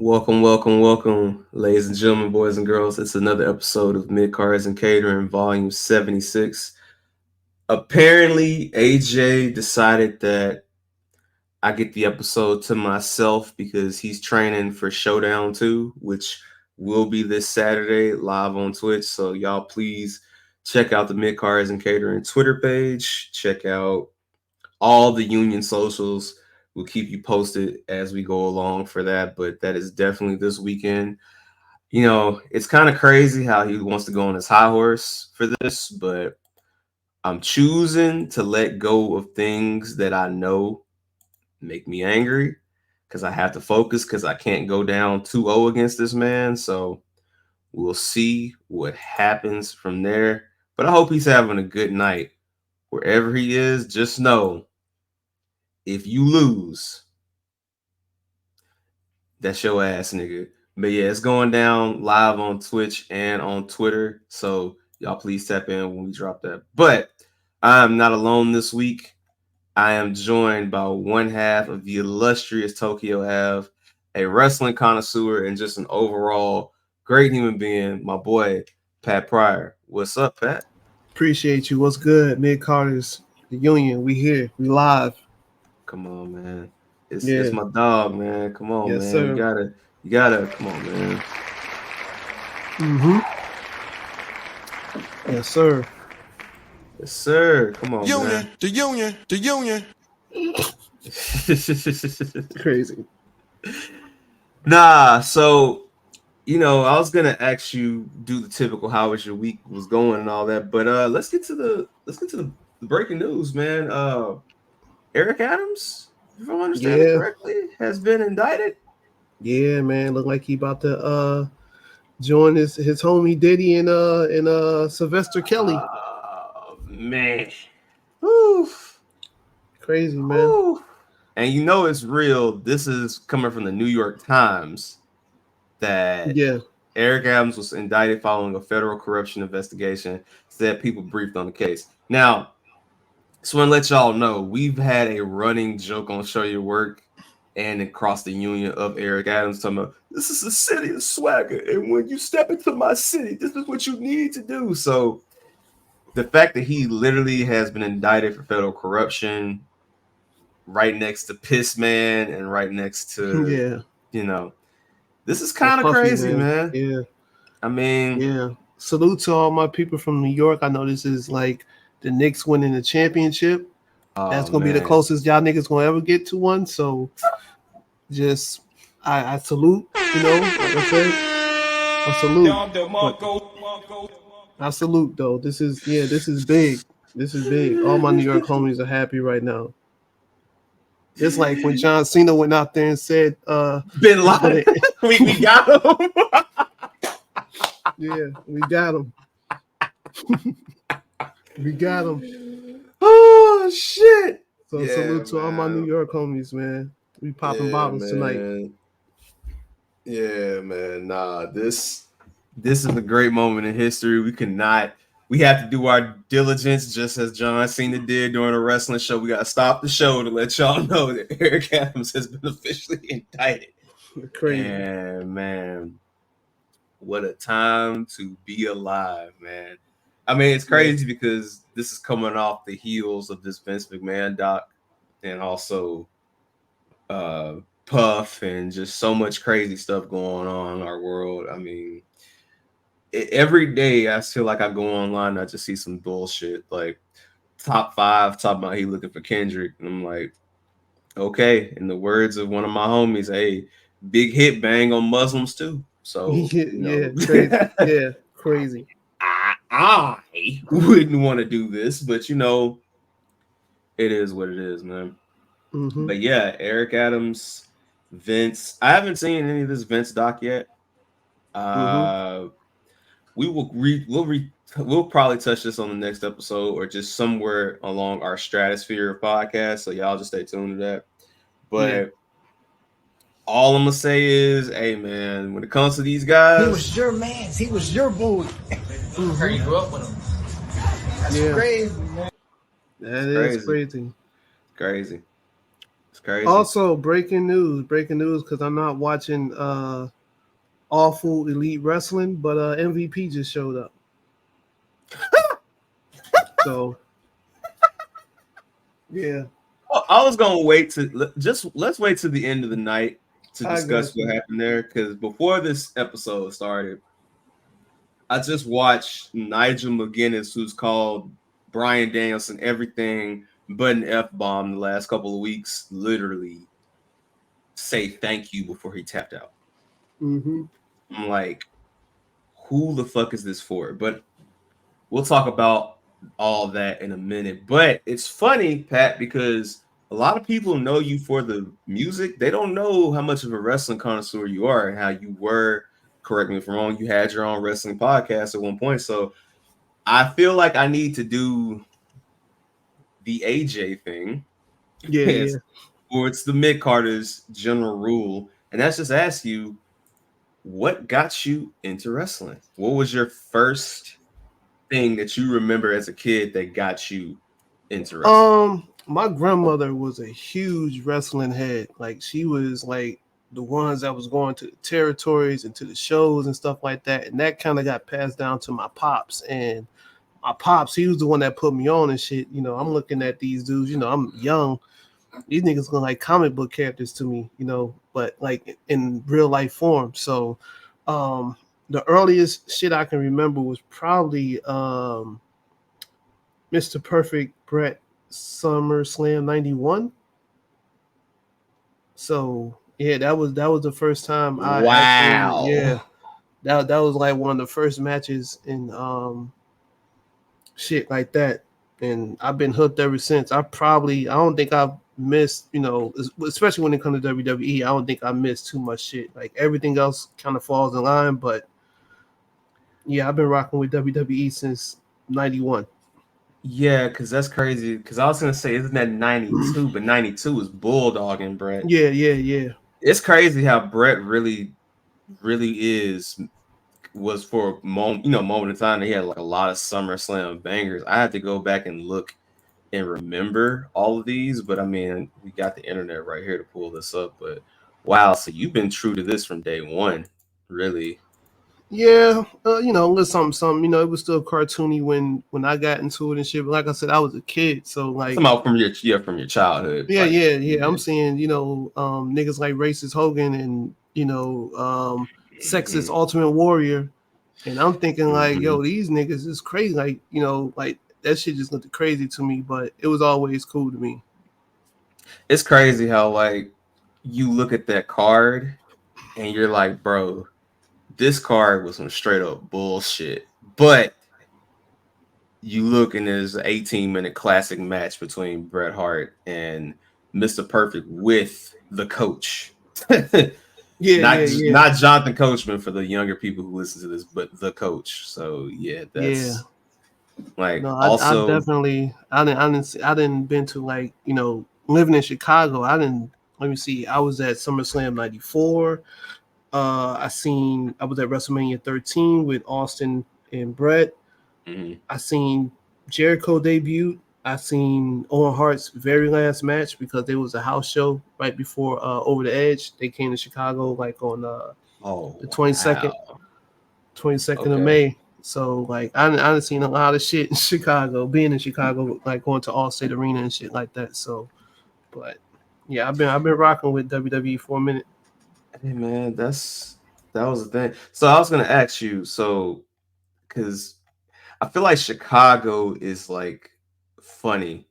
Welcome, ladies and gentlemen, boys and girls. It's another episode of Mid Cards and Catering, Volume 76. Apparently, AJ decided that I get the episode to myself because he's training for Showdown II, which will be this Saturday live on Twitch. So, y'all, please check out the Mid Cards and Catering Twitter page. Check out all the union socials. We'll keep you posted as we go along for that, but that is definitely this weekend. You know, it's kind of crazy how he wants to go on his high horse for this, but I'm choosing to let go of things that I know make me angry because I have to focus because I can't go down 2-0 against this man. So we'll see what happens from there. But I hope he's having a good night. Wherever he is, just know if you lose, that's your ass, nigga. But yeah, it's going down live on Twitch and on Twitter. So y'all please tap in when we drop that. But I'm not alone this week. I am joined by one half of the illustrious Tokyo Ave, a wrestling connoisseur and just an overall great human being, my boy, Pat Pryor. What's up, Pat? Appreciate you. What's good? Mid Carters, the Union. We here. We live. Come on, man. It's my dog, man. Come on, yes, man. Sir. You gotta come on, man. Yes, sir. Yes, sir. Come on, Union, man. the Union. Crazy. Nah, so I was gonna ask you do the typical how was your week was going and all that, but let's get to the breaking news, man. Eric Adams, if I'm understanding correctly, has been indicted. Yeah, man. Look like he about to join his homie Diddy and Sylvester Kelly. Oh man. Oof. Crazy, man. Oof. And you know it's real. This is coming from the New York Times that Eric Adams was indicted following a federal corruption investigation, said people briefed on the case. Now, just want to let y'all know, we've had a running joke on Show Your Work and across the union of Eric Adams talking about, this is a city of swagger, and when you step into my city, this is what you need to do. So the fact that he literally has been indicted for federal corruption right next to Piss Man and right next to, this is kind of crazy, man. Yeah. I mean, yeah. Salute to all my people from New York. I know this is like the Knicks winning the championship. That's going to be the closest y'all niggas going to ever get to one. So just, I salute, like I said, I salute. I salute, though. This is big. This is big. All my New York homies are happy right now. It's like when John Cena went out there and said, Bin Laden, we got him. Yeah, we got him. We got him. Oh, shit. So salute to all my New York homies, man. We popping bottles tonight. Yeah, man. Nah, this is a great moment in history. We have to do our diligence just as John Cena did during a wrestling show. We got to stop the show to let y'all know that Eric Adams has been officially indicted. Crazy. And, man, what a time to be alive, man. I mean, it's crazy because this is coming off the heels of this Vince McMahon doc and also Puff and just so much crazy stuff going on in our world. I mean, every day I feel like I go online and I just see some bullshit like top 5 talking about he looking for Kendrick. And I'm like, okay, in the words of one of my homies, hey, big hit bang on Muslims too. So crazy. Crazy. I wouldn't want to do this, but it is what it is, man. Mm-hmm. But yeah, Eric Adams, Vince. I haven't seen any of this Vince doc yet. We'll probably touch this on the next episode or just somewhere along our stratosphere of podcasts. So y'all just stay tuned to that. But all I'm gonna say is, hey man, when it comes to these guys, he was your man. He was your boy. You grew up with him. That's crazy, man. That is crazy. Crazy. It's crazy. Also, breaking news, because I'm not watching awful elite wrestling, but MVP just showed up. So yeah, I was gonna wait to let's wait to the end of the night to I discuss got what you. happened there. Because before this episode started, I just watched Nigel McGuinness, who's called Brian Danielson everything but an F bomb the last couple of weeks, literally say thank you before he tapped out. Mm-hmm. I'm like, who the fuck is this for? But we'll talk about all that in a minute. But it's funny, Pat, because a lot of people know you for the music. They don't know how much of a wrestling connoisseur you are and how you were. Correct me if I'm wrong. You had your own wrestling podcast at one point. So I feel like I need to do the AJ thing. Yeah, yeah. Or it's the mid Carter's general rule. And that's just ask you, what got you into wrestling? What was your first thing that you remember as a kid that got you into wrestling? My grandmother was a huge wrestling head. Like she was like the ones that was going to the territories and to the shows and stuff like that. And that kind of got passed down to my pops. And my pops, he was the one that put me on and shit. You know, I'm looking at these dudes, you know, I'm young. These niggas look like comic book characters to me, you know, but like in real life form. So um the earliest shit I can remember was probably Mr. Perfect Brett SummerSlam 91. So yeah, that was the first time I actually, Wow. yeah, that was like one of the first matches in shit like that. And I've been hooked ever since. I don't think I've missed, you know, especially when it comes to WWE, I don't think I missed too much shit. Like everything else kind of falls in line, but yeah, I've been rocking with WWE since 91. Yeah, because that's crazy. Because I was gonna say, isn't that 92? But 92 is bulldogging Brett. Yeah, yeah, yeah. It's crazy how Brett really was for a moment, moment in time that he had like a lot of SummerSlam bangers. I had to go back and look and remember all of these, but I mean, we got the internet right here to pull this up. But wow, so you've been true to this from day one, really. Yeah, you know, a little something, something. You know, it was still cartoony when I got into it and shit. But like I said, I was a kid, so like, Somehow from your childhood, yeah, like yeah, yeah. I'm yeah. seeing, you know, niggas like racist Hogan and you know, sexist Mhm, Ultimate Warrior, and I'm thinking like, mhm. yo, these niggas is crazy. Like, you know, like that shit just looked crazy to me, but it was always cool to me. It's crazy how like you look at that card and you're like, bro, this card was some straight up bullshit. But you look and there's an 18-minute classic match between Bret Hart and Mr. Perfect with the coach. Yeah, not yeah, just yeah, not Jonathan Coachman for the younger people who listen to this, but the coach. So yeah, yeah. that's like No, I also definitely I didn't been to like you know living in Chicago. I didn't. Let me see. I was at SummerSlam '94. I was at WrestleMania 13 with Austin and Brett. mhm. I seen Jericho debut. I seen Owen Hart's very last match because there was a house show right before Over the Edge. They came to Chicago like on Oh the wow. 22nd of Okay. May. So like I done seen a lot of shit in Chicago, being in Chicago, like going to Allstate Arena and shit like that. So, but yeah, I've been rocking with WWE for a minute. Hey man, that was the thing. So I was gonna ask you, so because I feel like Chicago is like funny.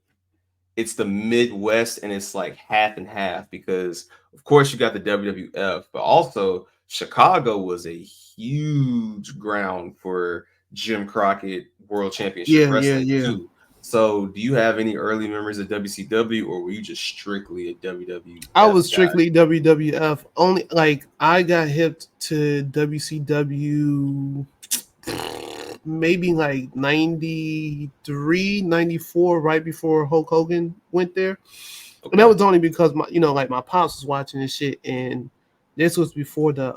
It's the Midwest and it's like half and half because of course you got the WWF, but also Chicago was a huge ground for Jim Crockett World Championship Yeah, yeah, Wrestling yeah. too. So do you have any early memories of WCW or were you just strictly a I WWF was guy? strictly WWF. Only like I got hip to WCW maybe like 93, 94, right before Hulk Hogan went there. And that Okay. was only because my you know like my pops was watching this shit, and this was before the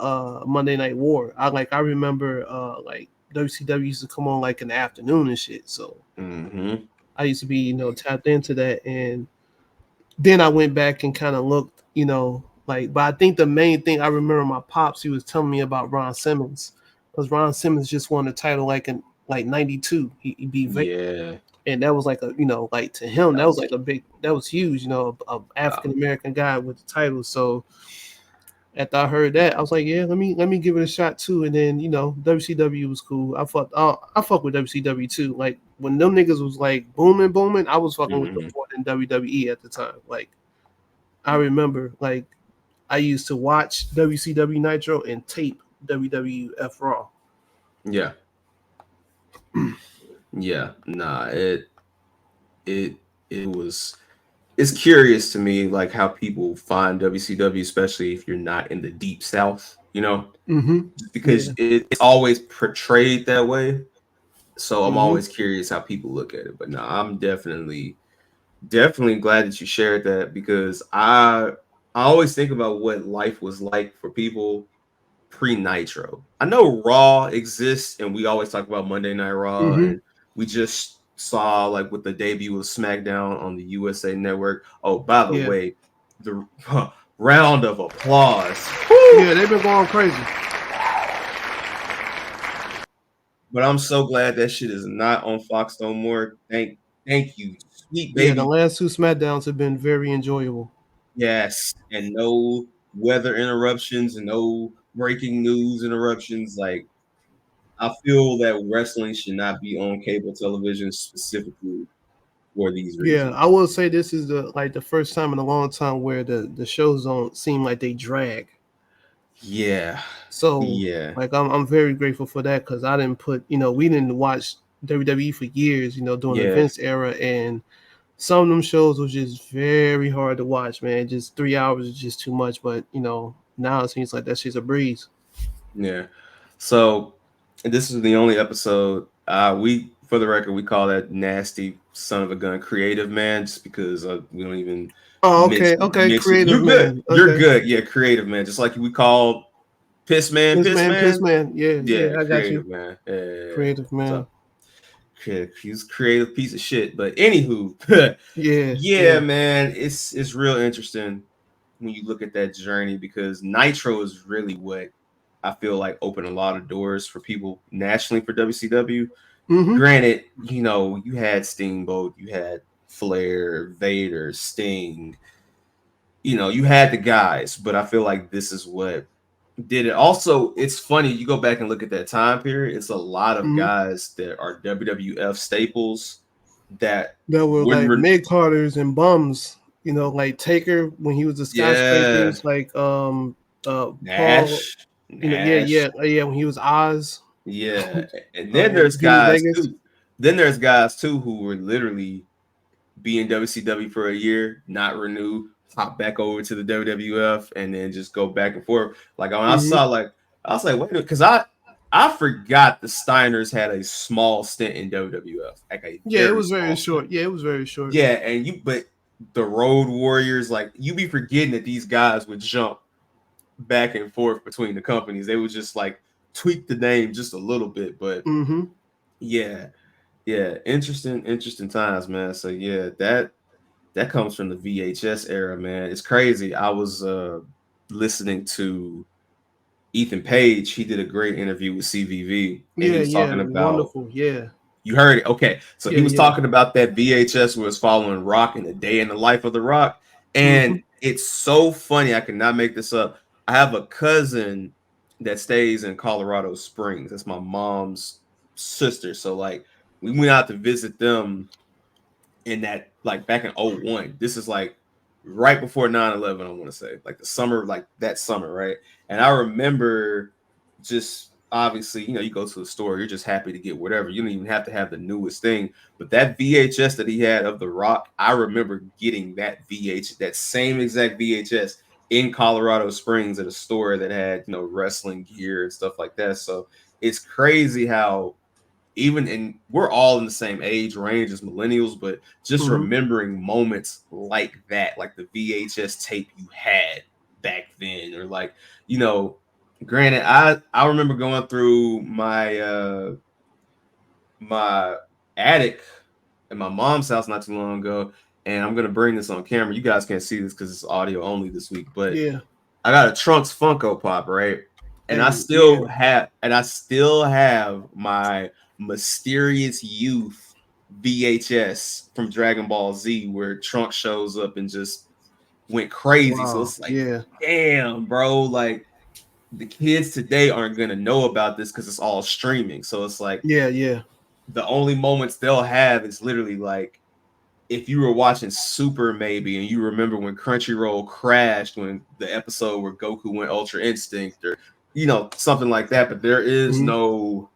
Monday Night War. I remember like WCW used to come on like in the afternoon and shit. So Hmm. I used to be, you know, tapped into that. And then I went back and kind of looked, like. But I think the main thing I remember, my pops, he was telling me about Ron Simmons, because Ron Simmons just won the title like in like '92. He beat Vader, Yeah, and that was like a, like to him that that was was like that was huge, a African American guy with the title. So after I heard that, I was like, yeah, let me give it a shot too. And then WCW was cool. I fuck with WCW too. Like when them niggas was like booming, I was fucking with them mhm. more than WWE at the time. Like I remember, like I used to watch WCW Nitro and tape WWF Raw. Yeah, yeah. Nah, it it was. It's curious to me, like how people find WCW, especially if you're not in the deep South. Mm-hmm. Because Yeah, it's always portrayed that way. So I'm mm-hmm. always curious how people look at it. But no, I'm definitely glad that you shared that, because I always think about what life was like for people pre Nitro. I know Raw exists, and we always talk about Monday Night Raw, Mm-hmm. and we just saw like with the debut of SmackDown on the USA Network. Oh, by the Yeah, way, the round of applause. yeah, they've been going crazy. But I'm so glad that shit is not on Fox no more. Thank you, sweet Yeah, the baby. last two SmackDowns have been very enjoyable. Yes, and no weather interruptions and no breaking news interruptions. Like, I feel that wrestling should not be on cable television specifically for these Yeah, reasons. I will say this is the first time in a long time where the shows don't seem like they drag. Yeah, So yeah, like I'm very grateful for that, because I didn't put we didn't watch WWE for years, during the yeah, Vince era, and some of them shows was just very hard to watch, man. Just 3 hours is just too much. But now it seems like that shit's a breeze. yeah. So this is the only episode. We, for the record, we call that nasty son of a gun creative man, just because we don't even Oh, okay, mention. creative You're good. man. You're Okay, good. Yeah, creative man. Just like we call piss piss man. man. Yeah, Yeah, yeah, I got you. creative man. Yeah. Creative man. So he's a creative piece of shit. But anywho, Yeah, yeah, yeah. man, it's real interesting when you look at that journey, because Nitro is really what I feel like opened a lot of doors for people nationally for WCW. Mm-hmm. Granted, you had Steamboat, you had Flair, Vader, Sting, you had the guys, but I feel like this is what did it. Also, it's funny, you go back and look at that time period, it's a lot of Mm-hmm. guys that are WWF staples that That were wouldn't like mid carders and bums. Like Taker when he was the yeah, skyscrapers, like Paul. Nash, Yeah, Nash, yeah, yeah. When he was Oz, yeah. And then in there's Jimmy guys Vegas. too. Then there's guys too who were literally be in WCW for a year, not renew, hop back over to the WWF, and then just go back and forth. Like when I Mm-hmm. saw, like I was like, wait a minute, because I forgot the Steiners had a small stint in WWF, like a Yeah, it very was very small stint. short. Yeah, it was very short. Yeah, but the Road Warriors, like you be forgetting that these guys would jump back and forth between the companies. They would just like tweak the name just a little bit, but Mm-hmm. yeah, yeah, interesting times, man. So yeah, that comes from the VHS era, man. It's crazy. I was listening to Ethan Page. He did a great interview with CVV, and he Yeah, was yeah. talking about. Wonderful. Yeah, You heard it, okay? So he yeah, was yeah. talking about that VHS was following Rock in the day in the life of the Rock, Mm-hmm. and it's so funny. I cannot make this up. I have a cousin that stays in Colorado Springs. That's my mom's sister. So like we went out to visit them in that, like back in '01. This is like right before 9/11, I want to say, like the summer, like that summer, right? And I remember just obviously, you go to the store, you're just happy to get whatever. You don't even have to have the newest thing. But that VHS that he had of The Rock, I remember getting that same exact VHS in Colorado Springs at a store that had, wrestling gear and stuff like that. So it's crazy how we're all in the same age range as millennials, but just Mm-hmm. remembering moments like that, like the VHS tape you had back then, or like, you know, granted, I remember going through my attic at my mom's house not too long ago, and I'm gonna bring this on camera. You guys can't see this because it's audio only this week, but Yeah. I got a Trunks Funko Pop, right? And I Hey, still yeah. have my Mysterious Youth VHS from Dragon Ball Z where Trunks shows up and just went crazy. So Wow. it's like, Yeah. damn, bro, like the kids today aren't gonna know about this because it's all streaming. So it's like Yeah. Yeah. the only moments they'll have is literally like if you were watching Super maybe and you remember when Crunchyroll crashed when the episode where Goku went Ultra Instinct or something like that, but there is Mhm. no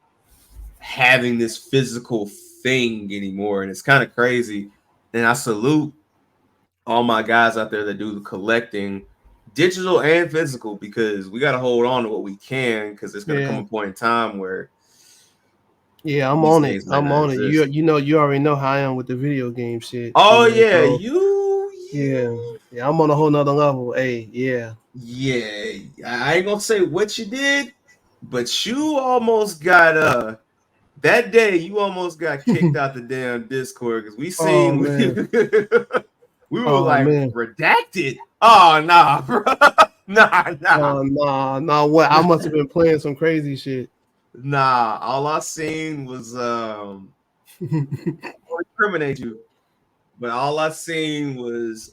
having this physical thing anymore, and it's kind of crazy. And I salute all my guys out there that do the collecting, digital and physical, because we got to hold on to what we can because there's going to come Yeah. a point in time where Yeah, I'm these on it. things might I'm not on it. You exist. you know you already know how I am with the video game shit. Oh yeah, So you yeah, yeah, I'm on a whole nother level. Hey, yeah. yeah, I ain't gonna say what you did, but you almost got that day you almost got kicked out the damn Discord because we Oh seen man. we were Oh like man. redacted. Oh nah, bro. Nah. Nah. What? I must have been playing some crazy shit. Nah. All I seen was I'll incriminate you, but all I seen was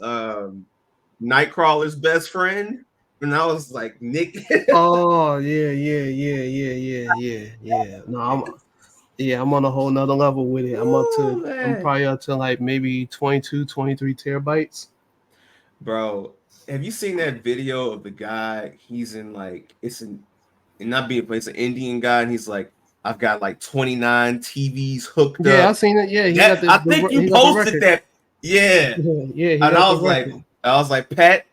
Nightcrawler's best friend. And I was like, Nick. Oh yeah. No, I'm on a whole nother level with it. Ooh, I'm man. probably up to like maybe 22, 23 terabytes. Bro, have you seen that video of the guy? He's in like and not being it's an Indian guy, and he's like, I've got like 29 TVs hooked Yeah, I up. seen it. Yeah, That I think you he got the posted record. that. Yeah. Yeah, he And got the record. I was like, Pat,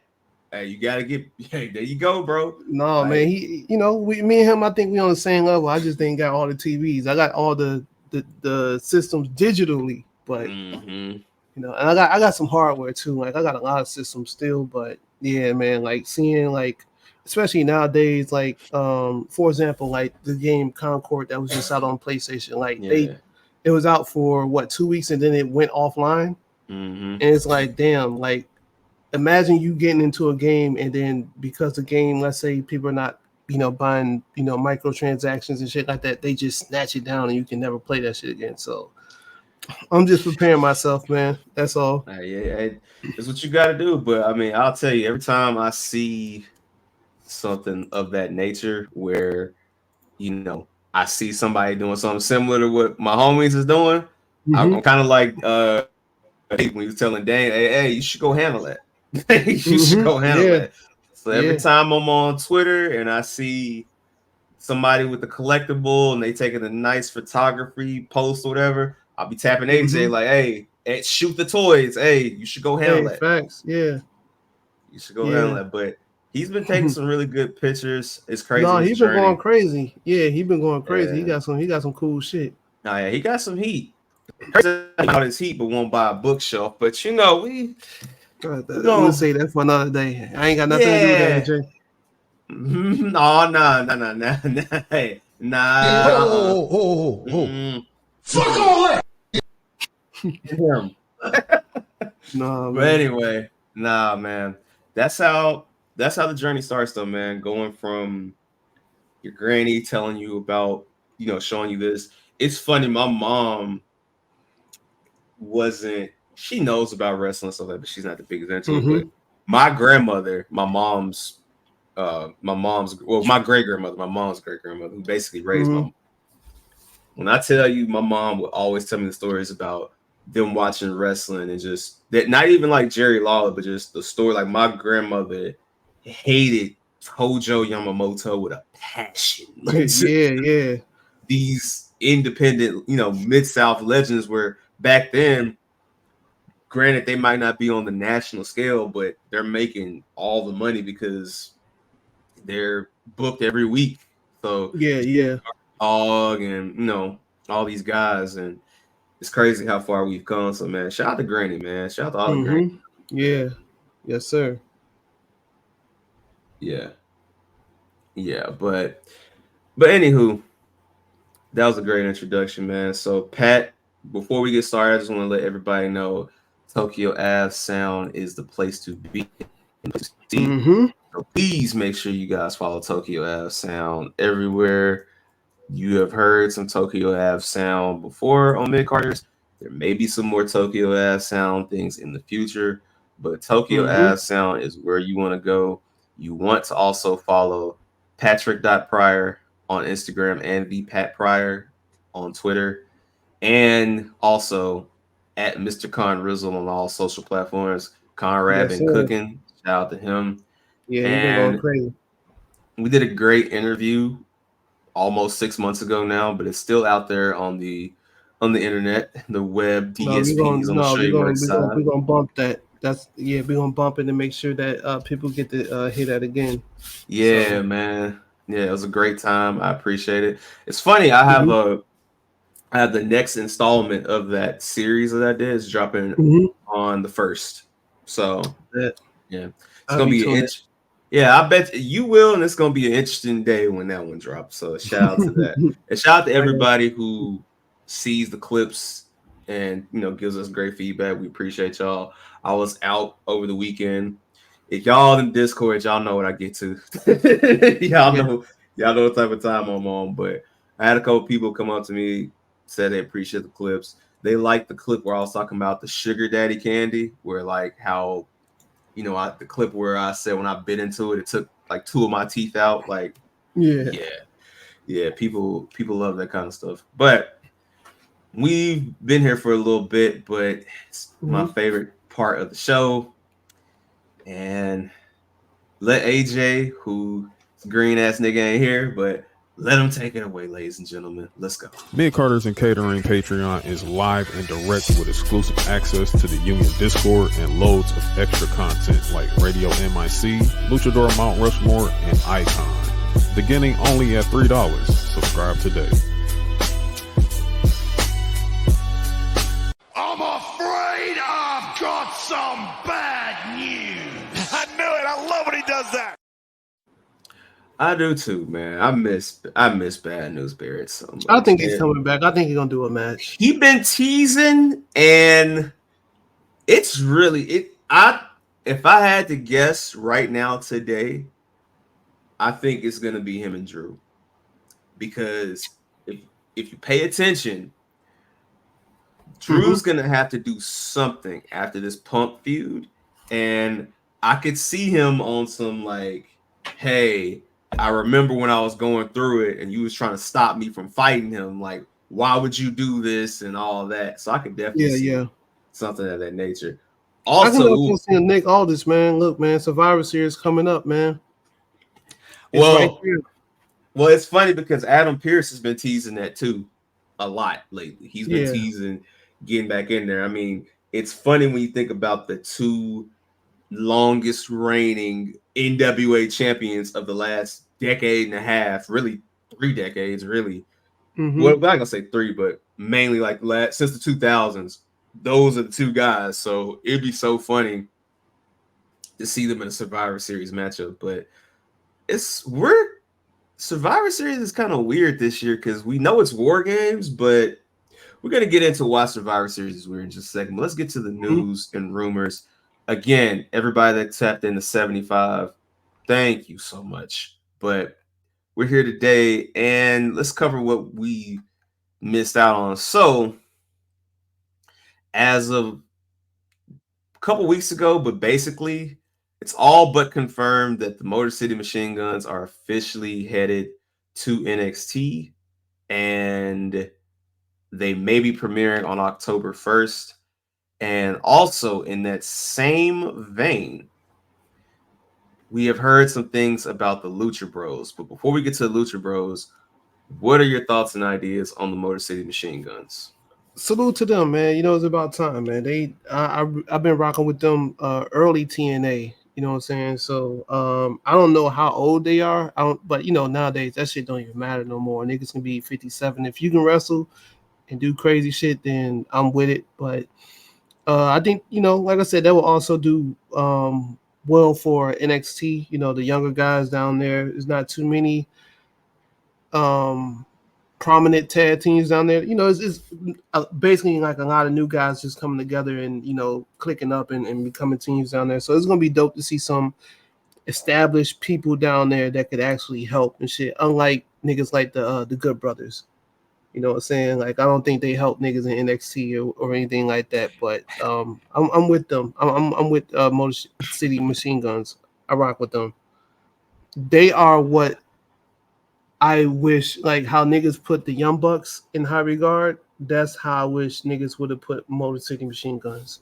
hey, you gotta get hey, there you go, bro. No, man, Like, he me and him, I think we on the same level. I just ain't got all the TVs. I got all the systems digitally, but mm-hmm. and I got some hardware too. Like I got a lot of systems still, but yeah, man, like seeing like especially nowadays, like for example, like the game Concord that was just out on PlayStation, like Yeah. it was out for what 2 weeks and then it went offline. Mm-hmm. And it's like, damn, like imagine you getting into a game and then because the game, let's say people are not, buying, microtransactions and shit like that, they just snatch it down and you can never play that shit again. So I'm just preparing myself, man. That's all. Yeah, it's what you gotta do. But I mean, I'll tell you, every time I see something of that nature where I see somebody doing something similar to what my homies is doing. I'm kind of like when he was telling Dan, hey, you should go handle that. You should go handle Yeah. that. So every Yeah. time I'm on Twitter and I see somebody with a collectible and they taking a nice photography post or whatever, I'll be tapping AJ like, hey, shoot the toys. Hey, you should go handle Hey, that. facts. Yeah. You should go handle Yeah. that. But he's been taking some really good pictures. It's crazy No, his he been going journey. crazy. Yeah, he been going crazy. Yeah. He got some cool shit. Oh, yeah, he got some heat. Crazy about his heat, but won't buy a bookshelf. But we We'll say that for another day. I ain't got nothing to do with that, yeah. AJ. No, nah. Hey, nah. Oh. Fuck all that. Him. No, But man. anyway, nah, man. That's how the journey starts, though, man. Going from your granny telling you about, showing you this. It's funny. My mom she knows about wrestling and stuff like that, but she's not the biggest into it. But my grandmother, my great grandmother, my mom's great grandmother, who basically raised my. When I tell you, my mom would always tell me the stories about them watching wrestling and just that, not even like Jerry Lawler, but just the story. Like my grandmother hated Tojo Yamamoto with a passion. Yeah. These independent, Mid-South legends where back then, granted, they might not be on the national scale, but they're making all the money because they're booked every week. So Yeah. Og and all these guys, and it's crazy how far we've come. So man, shout out to Granny, man. Shout out to all the Granny. Yeah. Yes, sir. Yeah. But anywho, that was a great introduction, man. So Pat, before we get started, I just want to let everybody know Tokyo Ave Sound is the place to be. Mm-hmm. So please make sure you guys follow Tokyo Ave Sound everywhere. You have heard some Tokyo Ave Sound before on Mid Carters. There may be some more Tokyo Ave Sound things in the future, but Tokyo Mm-hmm. Ave Sound is where you want to go. You want to also follow Patrick.Pryor on Instagram and the Pat Pryor on Twitter, and also at Mr. Con Rizzle on all social platforms. Conrad Yes, been sir. cooking. Shout out to him. Yeah, he been going And crazy. we did a great interview almost 6 months ago now, but it's still out there on the internet, the web, No, we're DSPs. gonna I'm gonna no, show we're you where gonna it's we're gonna at. we're gonna bump that. We're gonna bump it and make sure that people get to hear that again. Yeah, So man. Yeah, it was a great time. I appreciate it. It's funny. I have the next installment of that series that I did is dropping mm-hmm. on the first. So That yeah, it's I'll gonna be be an tuning. inch. Yeah, I bet you will, and it's gonna be an interesting day when that one drops. So shout out to that, and shout out to I got you. everybody who sees the clips and gives us great feedback. We appreciate y'all. I was out over the weekend. If y'all in Discord, y'all know what I get to. y'all Yeah, know y'all know what type of time I'm on. But I had a couple people come up to me, said they appreciate the clips. They liked the clip where I was talking about the sugar daddy candy, where like how the clip where I said when I bit into it, it took like two of my teeth out. Like, yeah. yeah, yeah, people love that kind of stuff. But we've been here for a little bit, but it's my Mm-hmm. favorite part of the show. And let AJ, who green ass nigga ain't here, but let him take it away, ladies and gentlemen. Let's go. Mid Carters and Catering Patreon is live and direct with exclusive access to the Union Discord and loads of extra content like Radio MIC, Luchador Mount Rushmore, and Icon. Beginning only at $3. Subscribe today. I'm afraid I've got some bad news. I knew it. I love when he does that. I do too, man. I miss Bad News Barrett so much. I think he's coming back. I think he's gonna do a match. He been teasing, and it's really it. If I had to guess right now today, I think it's gonna be him and Drew, because if you pay attention, Mm-hmm. Drew's gonna have to do something after this Punk feud, and I could see him on some like, hey, I remember when I was going through it and you was trying to stop me from fighting him. Like, why would you do this and all that? So I could definitely Yeah, see yeah. something of that nature. I can Also, also see a Nick Aldis, man. Look, man, Survivor Series coming up, man. It's right well, there. it's funny because Adam Pearce has been teasing that too a lot lately. He's been Yeah. teasing getting back in there. I mean, it's funny when you think about the two longest reigning NWA champions of the last decade and a half, really 3 decades, really. Mm-hmm. Well, I'm not gonna say three, but mainly like since the 2000s. Those are the two guys. So it'd be so funny to see them in a Survivor Series matchup. But we're Survivor Series is kind of weird this year because we know it's War Games, but we're gonna get into why Survivor Series is weird in just a second. But let's get to the Mm-hmm. news and rumors. Again, everybody that tapped into 75, thank you so much. But we're here today, and let's cover what we missed out on. So, as of a couple weeks ago, but basically, it's all but confirmed that the Motor City Machine Guns are officially headed to NXT, and they may be premiering on October 1st. And also, in that same vein, we have heard some things about the Lucha Bros. But before we get to the Lucha Bros, what are your thoughts and ideas on the Motor City Machine Guns? Salute to them, man. You know, it's about time, man. I've been rocking with them early TNA. You know what I'm saying? So I don't know how old they are. But nowadays that shit don't even matter no more. Niggas can be 57. If you can wrestle and do crazy shit, then I'm with it. But I think, like I said, that will also do well for NXT. The younger guys down there. There's not too many prominent tag teams down there. You know, it's basically like a lot of new guys just coming together and, you know, clicking up and becoming teams down there. So it's gonna be dope to see some established people down there that could actually help and shit. Unlike niggas like the Good Brothers. You know what I'm saying? Like I don't think they help niggas in NXT or anything like that. But I'm with them. I'm with Motor City Machine Guns. I rock with them. They are what I wish, like how niggas put the Young Bucks in high regard. That's how I wish niggas would have put Motor City Machine Guns.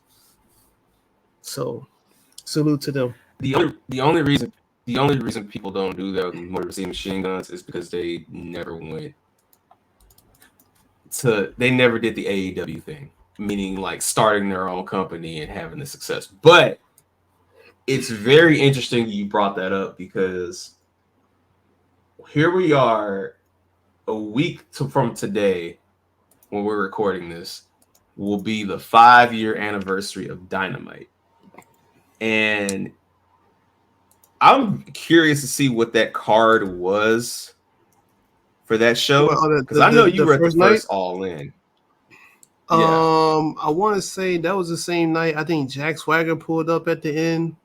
So salute to them. The only reason people don't do that with Motor City Machine Guns is because they never did the AEW thing, meaning like starting their own company and having the success. But it's very interesting you brought that up because here we are a week from today when we're recording this will be the 5-year anniversary of Dynamite. And I'm curious to see what that card was for that show because I know you were at the first All In. Yeah. I want to say that was the same night. I think Jack Swagger pulled up at the end.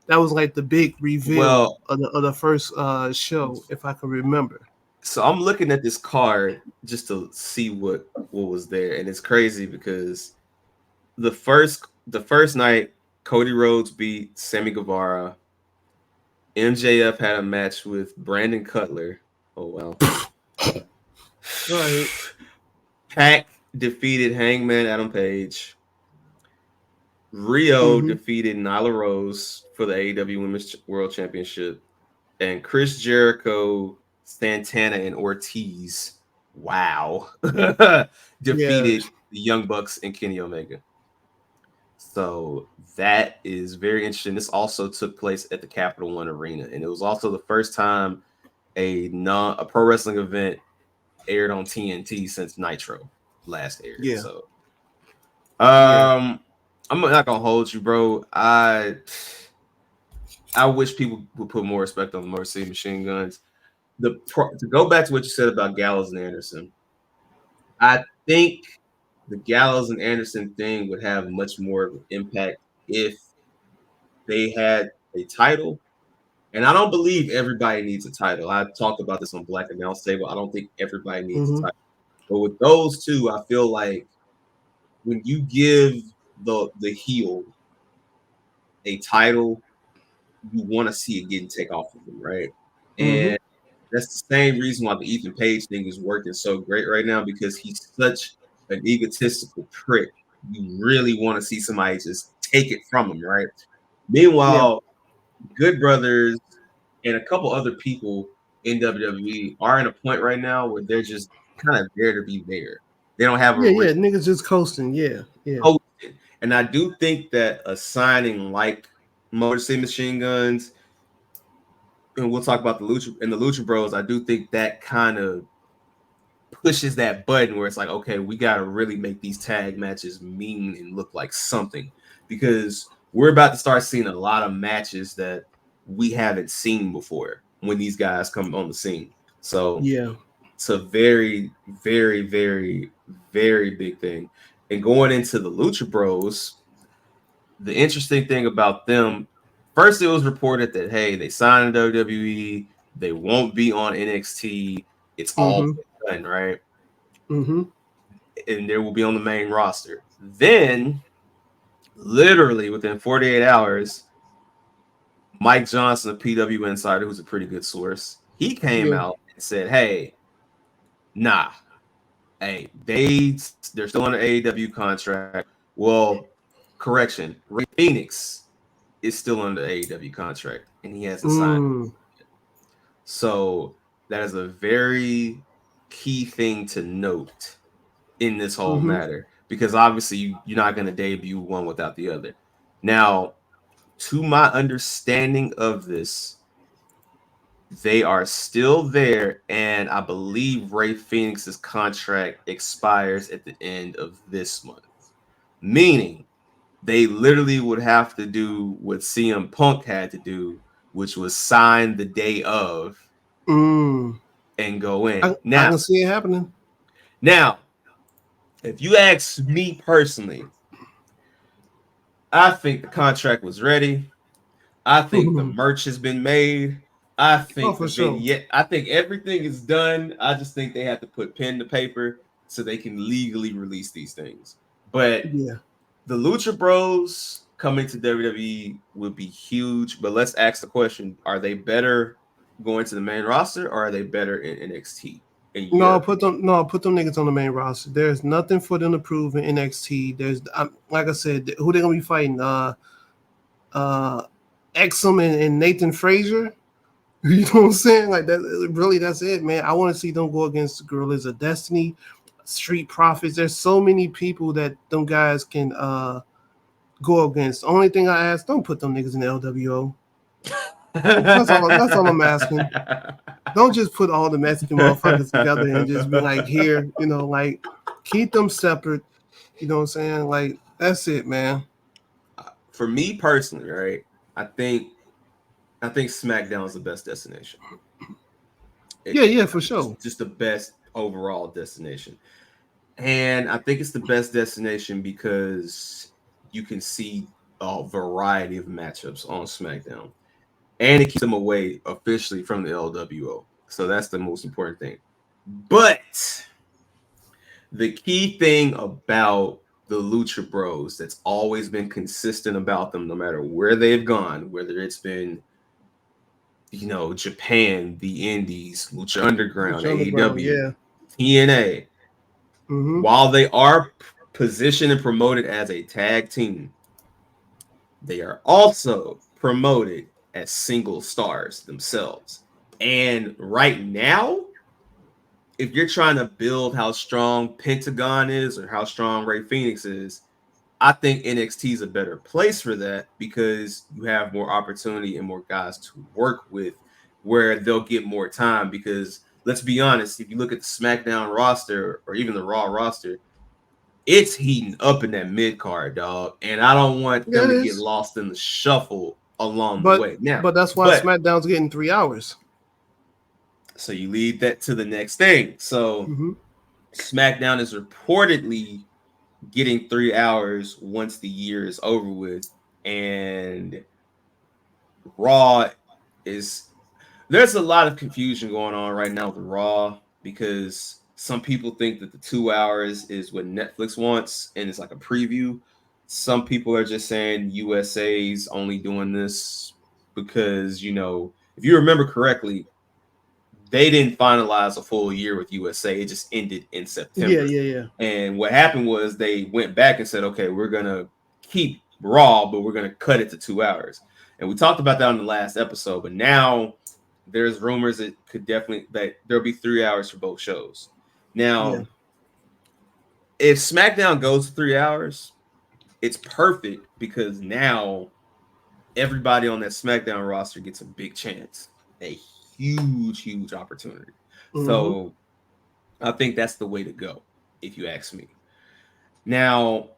That was like the big reveal of the first show, if I can remember. So I'm looking at this card just to see what was there, and it's crazy because the first night Cody Rhodes beat Sammy Guevara. MJF had a match with Brandon Cutler. Oh wow! Right. Pac defeated Hangman Adam Page. Rio defeated Nyla Rose for the AEW Women's World Championship, and Chris Jericho, Santana, and Ortiz. Wow, defeated the Young Bucks and Kenny Omega. So that is very interesting. This also took place at the Capital One Arena, and it was also the first time a pro wrestling event aired on TNT since Nitro last aired. Yeah. So, I'm not gonna hold you, bro. I wish people would put more respect on the Motor City Machine Guns. To go back to what you said about Gallows and Anderson, I think the Gallows and Anderson thing would have much more of an impact if they had a title. And I don't believe everybody needs a title. I talked about this on Black Announce Table. I don't think everybody needs a title. But with those two, I feel like when you give the heel a title, you want to see it getting take off of them, right? And that's the same reason why the Ethan Page thing is working so great right now, because he's such an egotistical prick. You really want to see somebody just take it from him, right? Meanwhile, Good Brothers and a couple other people in WWE are in a point right now where they're just kind of there to be there. They don't have niggas just coasting. Coasting. And I do think that a signing like Motor City Machine Guns, and we'll talk about the Lucha Bros, I do think that kind of pushes that button where it's like, okay, we got to really make these tag matches mean and look like something, because we're about to start seeing a lot of matches that we haven't seen before when these guys come on the scene. So it's a very, very, very, very big thing. And going into the Lucha Bros, the interesting thing about them, first it was reported that, hey, they signed to WWE, they won't be on NXT, it's all done, right? And they will be on the main roster. Then, literally within 48 hours, Mike Johnson, a PW Insider, who's a pretty good source, he came out and said, hey, nah. Hey, they're still on an AEW contract. Well, correction, Ray Phoenix is still on the AEW contract, and he hasn't signed. So that is a very key thing to note in this whole matter, because obviously you're not going to debut one without the other. Now, to my understanding of this, they are still there, and I believe Ray Phoenix's contract expires at the end of this month. Meaning, they literally would have to do what CM Punk had to do, which was sign the day of, and go in. I Now, can see it happening. Now, if you ask me personally, I think the contract was ready. I think the merch has been made. I Oh, think for the sure. vignette, I think everything is done. I just think they have to put pen to paper so they can legally release these things. But Yeah. the Lucha Bros coming to WWE would be huge. But let's ask the question: are they better going to the main roster, or are they better in NXT? No, put them niggas on the main roster. There's nothing for them to prove in NXT. There's like I said, who they gonna be fighting? Exum and Nathan Frazier. You know what I'm saying? Like that. Really, that's it, man. I want to see them go against the Gorillas of Destiny, Street Profits. There's so many people that them guys can go against. The only thing I ask, don't put them niggas in the LWO. That's all I'm asking. Don't just put all the Mexican motherfuckers together and just be like, here, like keep them separate. You know what I'm saying? Like, that's it, man. For me personally, right? I think SmackDown is the best destination. Yeah, for sure. Just the best overall destination. And I think it's the best destination because you can see a variety of matchups on SmackDown. And it keeps them away officially from the LWO. So that's the most important thing. But the key thing about the Lucha Bros that's always been consistent about them, no matter where they've gone, whether it's been, Japan, the Indies, Lucha Underground, AEW, TNA, while they are positioned and promoted as a tag team, they are also promoted as single stars themselves. And right now, if you're trying to build how strong Pentagon is or how strong Rey Fenix is, I think NXT is a better place for that because you have more opportunity and more guys to work with where they'll get more time. Because let's be honest, if you look at the SmackDown roster or even the Raw roster, it's heating up in that mid card, dog. And I don't want them to get lost in the shuffle along the way. Now, but that's why SmackDown's getting 3 hours. So you lead that to the next thing. So SmackDown is reportedly getting 3 hours once the year is over with, and Raw there's a lot of confusion going on right now with Raw because some people think that the 2 hours is what Netflix wants and it's like a preview. Some people are just saying USA's only doing this because, if you remember correctly, they didn't finalize a full year with USA. It just ended in September. Yeah. And what happened was they went back and said, okay, we're going to keep Raw, but we're going to cut it to 2 hours. And we talked about that on the last episode, but now there's rumors that there'll be 3 hours for both shows. Now, if SmackDown goes to 3 hours, it's perfect because now everybody on that SmackDown roster gets a big chance. A huge opportunity. So I think that's the way to go, if you ask me. Now,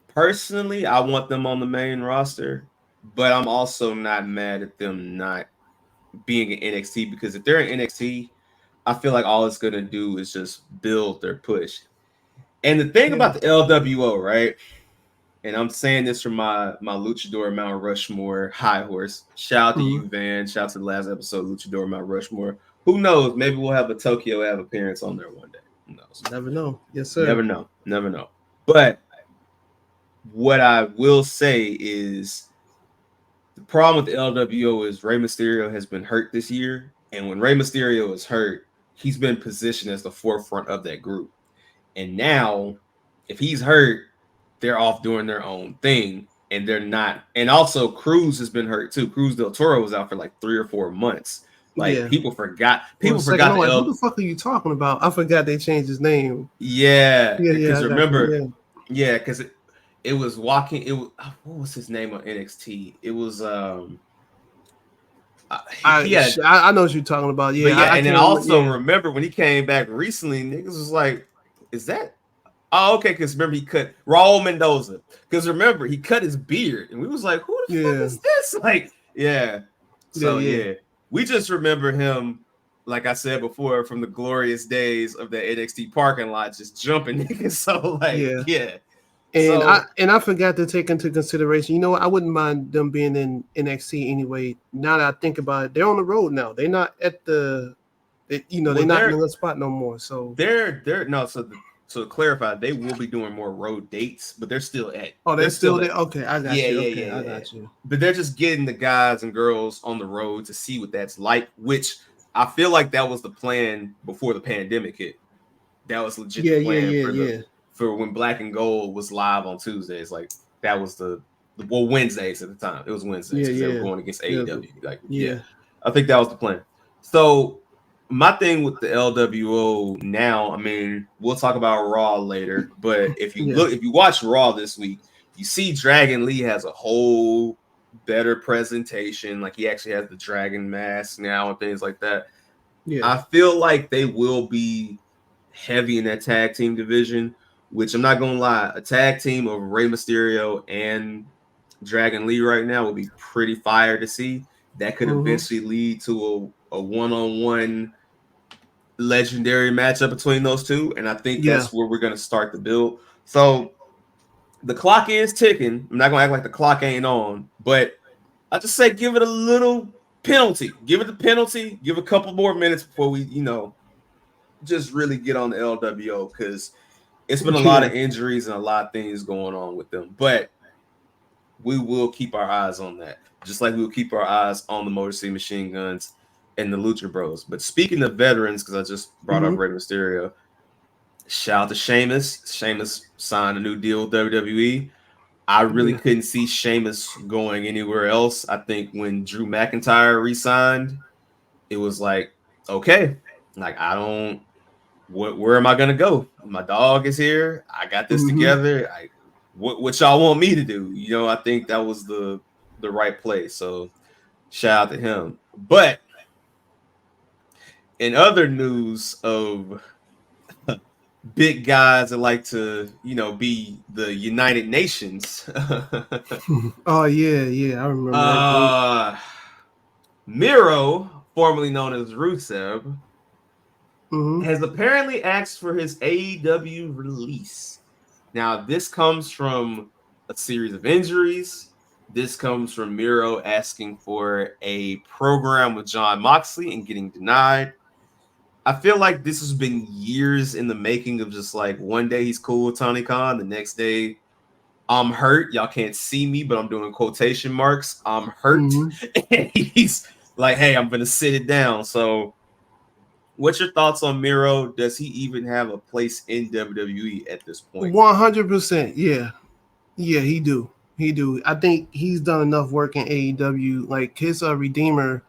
personally, I want them on the main roster, but I'm also not mad at them not being in NXT because if they're in NXT, I feel like all it's going to do is just build their push. And the thing about the LWO, right? And I'm saying this from my Luchador Mount Rushmore high horse. Shout out to you, Van. Shout out to the last episode, Luchador Mount Rushmore. Who knows? Maybe we'll have a Tokyo Ave appearance on there one day. Who knows? Never know. Yes, sir. Never know. But what I will say is the problem with the LWO is Rey Mysterio has been hurt this year. And when Rey Mysterio is hurt, he's been positioned as the forefront of that group. And now, if he's hurt, they're off doing their own thing, and they're not. And also, Cruz has been hurt too. Cruz Del Toro was out for like 3 or 4 months. People forgot. People forgot. Who the fuck are you talking about? I forgot they changed his name. Yeah. Because remember, because it was walking. It was what was his name on NXT? It was I know what you're talking about. Yeah, and then also remember when he came back recently, niggas was like, "Is that?" Oh, okay, because remember he cut Raul Mendoza. Because remember he cut his beard, and we was like, "Who the fuck is this?" Like, yeah. So we just remember him like I said before, from the glorious days of the NXT parking lot, just jumping niggas. So like, yeah. And So I forgot to take into consideration. You know what? I wouldn't mind them being in NXT anyway. Now that I think about it, they're on the road now. They're not at they're not in the spot no more. So they're no. So to clarify, they will be doing more road dates, but they're still at. Oh, they're still there. At, Okay, I got you. Okay, I got you. But they're just getting the guys and girls on the road to see what that's like. Which I feel like that was the plan before the pandemic hit. That was legit the plan for when Black and Gold was live on Tuesdays. Like that was the Wednesdays at the time. It was Wednesdays because they were going against AEW. I think that was the plan. So my thing with the LWO now, I mean, we'll talk about Raw later, but if you watch Raw this week, you see Dragon Lee has a whole better presentation. Like he actually has the dragon mask now and things like that. Yeah. I feel like they will be heavy in that tag team division, which I'm not gonna lie, a tag team of Rey Mysterio and Dragon Lee right now will be pretty fire to see. That could eventually lead to a one-on-one legendary matchup between those two, and I think that's where we're gonna start the build. So the clock is ticking. I'm not gonna act like the clock ain't on, but I just say give it a little penalty. Give it the penalty. Give a couple more minutes before we, just really get on the LWO because it's been a lot of injuries and a lot of things going on with them. But we will keep our eyes on that, just like we'll keep our eyes on the Motor City Machine Guns and the Lucha Bros. But speaking of veterans, because I just brought up Rey Mysterio, shout out to Sheamus. Sheamus signed a new deal with WWE. I really couldn't see Sheamus going anywhere else. I think when Drew McIntyre re-signed, it was like, okay, like where am I gonna go? My dog is here. I got this together. What y'all want me to do? I think that was the right play. So shout out to him. But in other news of big guys that like to, be the United Nations. Oh yeah, I remember that. Miro, formerly known as Rusev, has apparently asked for his AEW release. Now, this comes from a series of injuries. This comes from Miro asking for a program with Jon Moxley and getting denied. I feel like this has been years in the making of just like one day he's cool with Tony Khan, the next day I'm hurt. Y'all can't see me, but I'm doing quotation marks. I'm hurt. And he's like, hey, I'm going to sit it down. So what's your thoughts on Miro? Does he even have a place in WWE at this point? 100%. Yeah. Yeah, he do. I think he's done enough work in AEW. Like his Redeemer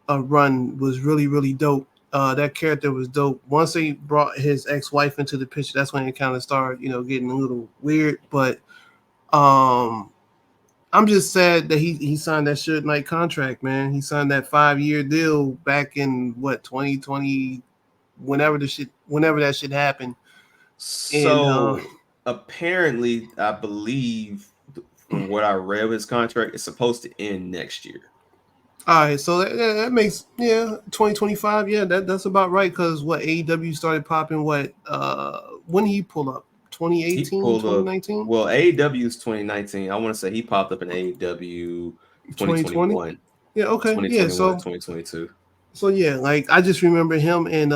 run was really, really dope. That character was dope. Once they brought his ex-wife into the picture, that's when it kind of started, getting a little weird. But I'm just sad that he signed that Suge Knight contract, man. He signed that 5-year deal back in 2020, whenever that shit happened. So apparently, I believe from what I read, his contract is supposed to end next year. All right, so that makes 2025. Yeah, that's about right. Because AEW started popping. When he pulled up? 2018, 2019. Well, AEW is 2019. I want to say he popped up in AEW 2021. Yeah, okay. 2022. So yeah, like I just remember him and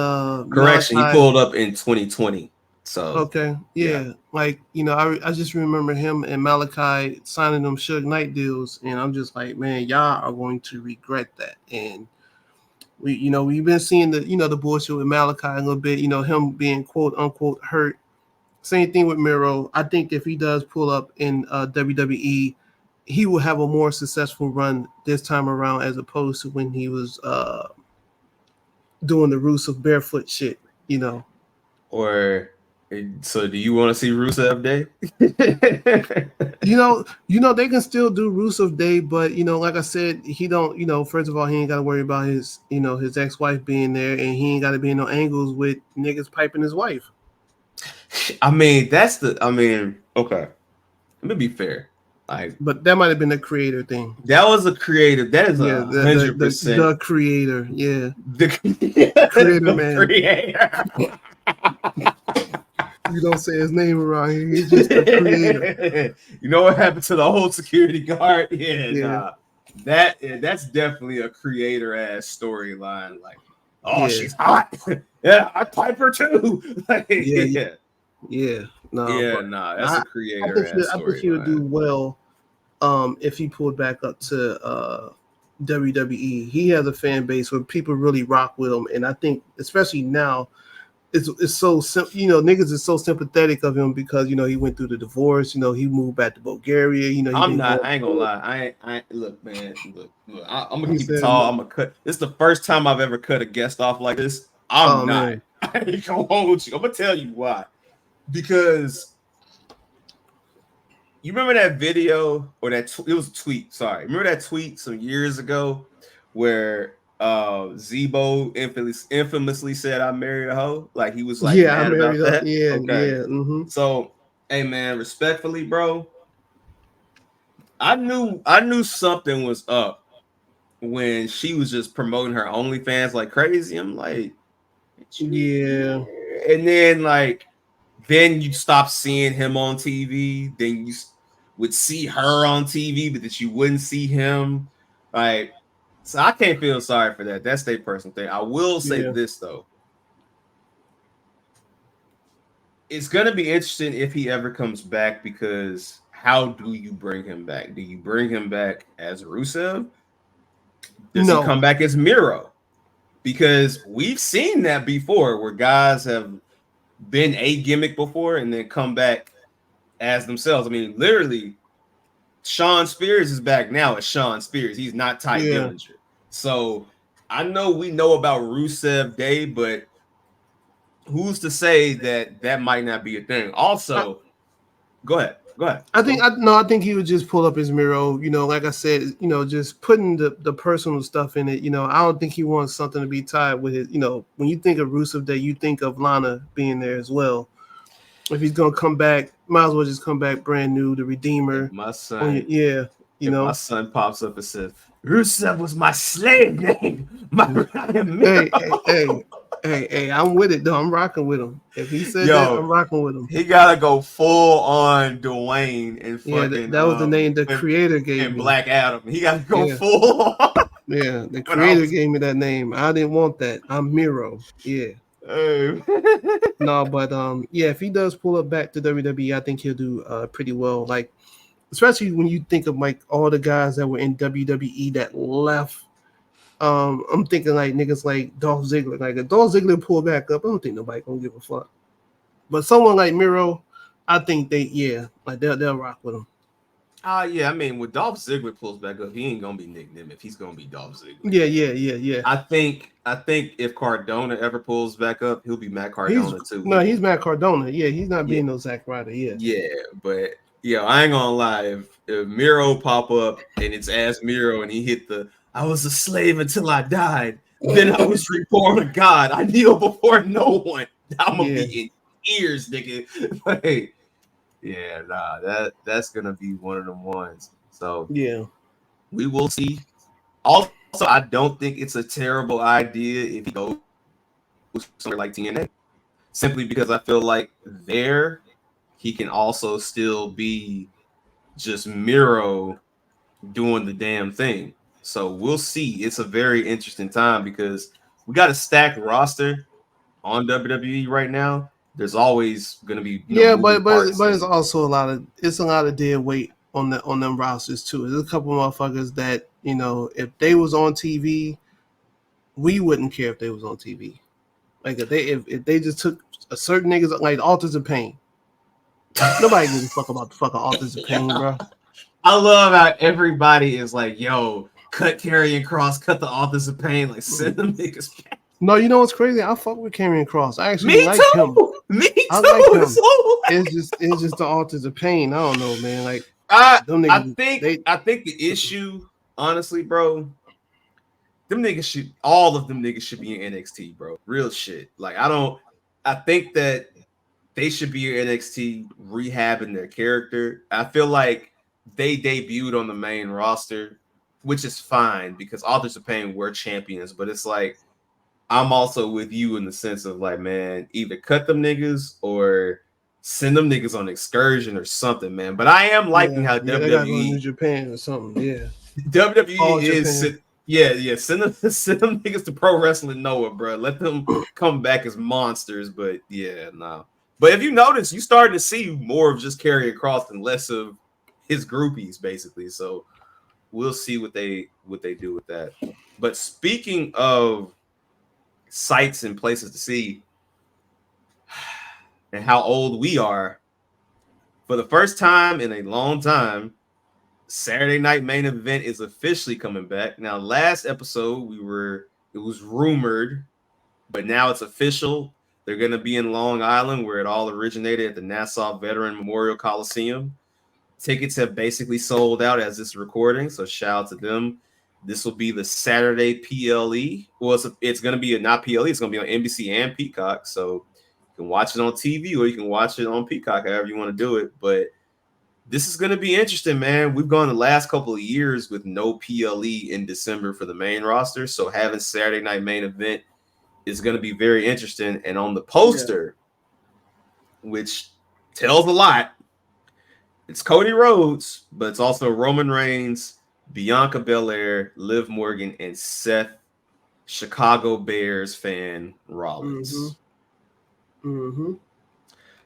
correction, Malachi. He pulled up in 2020. So okay, yeah. Like I just remember him and Malachi signing them Suge Knight deals, and I'm just like, man, y'all are going to regret that. And we've been seeing the bullshit with Malachi a little bit. Him being quote unquote hurt. Same thing with Miro. I think if he does pull up in WWE, he will have a more successful run this time around as opposed to when he was doing the Rusev barefoot shit. Or. So do you want to see Rusev Day? They can still do Rusev Day, but like I said, he don't, first of all, he ain't gotta worry about his, his ex-wife being there, and he ain't gotta be in no angles with niggas piping his wife. I mean, okay. Let me be fair. Like, but that might have been a creator thing. that was a creative. That is Yeah, a the 100%. the creator. Yeah, The creator the man. creator. You don't say his name around here. He's just the creator. You know what happened to the whole security guard? Yeah, Yeah. nah. That's definitely a creator ass storyline. Like, oh, Yeah. she's hot. Yeah, I pipe her too. Like, Yeah. No, yeah, but nah. That's a I creator think ass I think he would do storyline. well if he pulled back up to WWE. He has a fan base where people really rock with him, and I think especially now it's so niggas is so sympathetic of him because he went through the divorce. He moved back to Bulgaria. He I'm been not. going I ain't gonna through. lie. I ain't. Look, man. Look. I'm gonna He keep it said, tall. I'm gonna cut. This is the first time I've ever cut a guest off like this. I'm "Oh not. man, I ain't gonna hold you. I'm gonna tell you why. Because you remember that video or that it was a tweet. Sorry, remember that tweet some years ago where Zebo infamously said I married a hoe. Like he was like yeah, I mad married about up. that. Yeah, Okay. yeah, So, hey man, respectfully, bro. I knew something was up when she was just promoting her OnlyFans like crazy. I'm like, yeah, and then then you stop seeing him on TV. Then you would see her on TV, but that you wouldn't see him. Like, so I can't feel sorry for that. That's their personal thing. I will say yeah. this though. It's gonna be interesting if he ever comes back because how do you bring him back? Do you bring him back as Rusev? Does he No, come back as Miro? Because we've seen that before where guys have been a gimmick before and then come back as themselves. I mean, literally, Shawn Spears is back now as Shawn Spears. He's not Ty yeah. Dillinger. So I know we know about Rusev Day, but who's to say that that might not be a thing? Also, go ahead. I think he would just pull up his Miro. Like I said, just putting the personal stuff in it. I don't think he wants something to be tied with it. When you think of Rusev Day, you think of Lana being there as well. If he's gonna come back, might as well just come back brand new, the Redeemer. If my son, you know. my son pops up and says, Rusev was my slave name. Hey, I'm with it though. I'm rocking with him. If he said that, I'm rocking with him. He gotta go full on Dwayne and fucking that was the name the creator gave and me. Black Adam. He gotta go full on. Yeah, the creator gave me that name. I didn't want that. I'm Miro. Yeah. No, but if he does pull up back to WWE, I think he'll do pretty well. Like, especially when you think of like all the guys that were in WWE that left. I'm thinking like niggas like Dolph Ziggler. Like if Dolph Ziggler pull back up, I don't think nobody gonna give a fuck. But someone like Miro, I think they'll rock with him. Yeah, I mean, when Dolph Ziggler pulls back up, he ain't gonna be Nick Nemeth. He's gonna be Dolph Ziggler. Yeah. I think if Cardona ever pulls back up, he'll be Matt Cardona too. No, he's Matt Cardona. Yeah, he's not being no Zack Ryder. Yeah, but I ain't gonna lie. If Miro pop up and it's as Miro and he hit the I was a slave until I died, then I was reborn a god. I kneel before no one. I'm gonna be in tears, nigga. Like, that's gonna be one of them ones. So we will see. Also, I don't think it's a terrible idea if he goes somewhere like TNA, simply because I feel like there he can also still be just Miro doing the damn thing. So we'll see. It's a very interesting time because we got a stacked roster on WWE right now. There's always going to be but it's also a lot of dead weight on them rosters too. There's a couple motherfuckers that if they was on TV, we wouldn't care if they was on TV. Like if they just took a certain niggas like Authors of Pain, nobody gives a fuck about the fucking Authors of Pain, bro. I love how everybody is like, yo, cut Karrion Kross, cut the Authors of Pain, like send them niggas back. No, you know what's crazy? I fuck with Karrion Kross. I actually like him. Me too. I like him. It's just the Authors of Pain. I don't know, man. Like I think the issue, honestly, bro, all of them niggas should be in NXT, bro. Real shit. Like I think that they should be in NXT rehabbing their character. I feel like they debuted on the main roster, which is fine because Authors of Pain were champions, but it's like I'm also with you in the sense of like, man, either cut them niggas or send them niggas on excursion or something, man. But I am liking how they gotta go to New WWE Japan or something. Yeah, WWE is Japan. yeah. Send them niggas to Pro Wrestling Noah, bro. Let them come back as monsters. But yeah, no. But if you notice, you starting to see more of just Karrion Kross and less of his groupies, basically. So we'll see what they do with that. But speaking of sites and places to see, and how old we are, for the first time in a long time, Saturday Night Main Event is officially coming back. Now, last episode it was rumored, but now it's official. They're going to be in Long Island, where it all originated at the Nassau Veteran Memorial Coliseum. Tickets have basically sold out as this recording, so shout out to them. This will be the Saturday PLE. Well, it's going to be not PLE. It's going to be on NBC and Peacock, so you can watch it on TV or you can watch it on Peacock, however you want to do it. But this is going to be interesting, man. We've gone the last couple of years with no PLE in December for the main roster, so having Saturday Night Main Event is going to be very interesting. And on the poster, which tells a lot, it's Cody Rhodes, but it's also Roman Reigns, Bianca Belair, Liv Morgan, and Seth, Chicago Bears fan Rollins.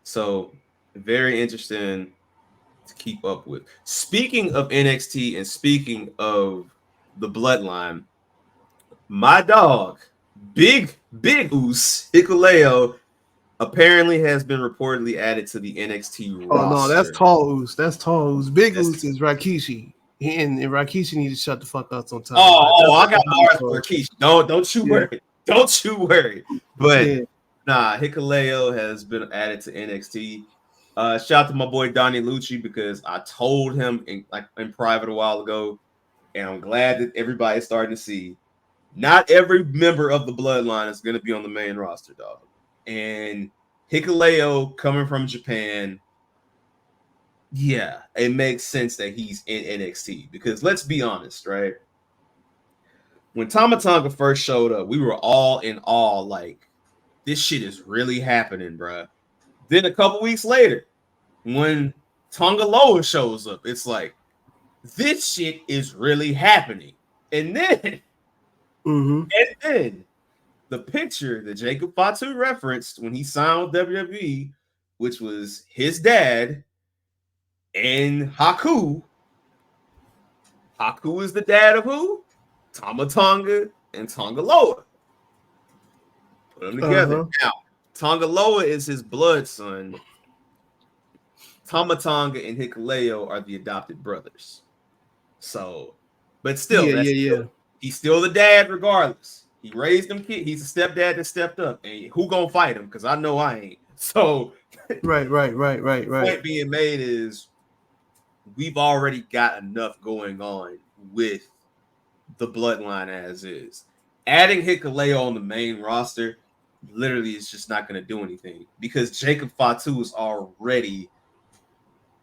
So very interesting to keep up with. Speaking of NXT and speaking of the bloodline, my dog, Big Oos Hikuleo, apparently has been reportedly added to the NXT roster. Oh no, that's Tall Oos. That's Tall Oos. Big Oos is Rikishi. And Rikishi need to shut the fuck up sometime. I got bars for Rikishi. Don't you worry. Don't you worry. But nah, Hikuleo has been added to NXT. Shout out to my boy Donnie Lucci, because I told him in private a while ago, and I'm glad that everybody's starting to see. Not every member of the bloodline is going to be on the main roster, dog. And Hikuleo coming from Japan, yeah, it makes sense that he's in NXT, because let's be honest, right? When Tama Tonga first showed up, we were all in awe, like, this shit is really happening, bruh. Then a couple weeks later, when Tonga Loa shows up, it's like, this shit is really happening. And then, the picture that Jacob Fatu referenced when he signed with WWE, which was his dad and Haku. Haku is the dad of who? Tama Tonga and Tonga Loa. Put them together. Now, Tonga Loa is his blood son. Tama Tonga and Hikuleo are the adopted brothers. So, but still, he's still the dad regardless. He raised them kids. He's a stepdad that stepped up. And who gonna fight him? Because I know I ain't. So, right. Point being made is we've already got enough going on with the bloodline as is. Adding Hikuleo on the main roster literally is just not going to do anything, because Jacob Fatu has already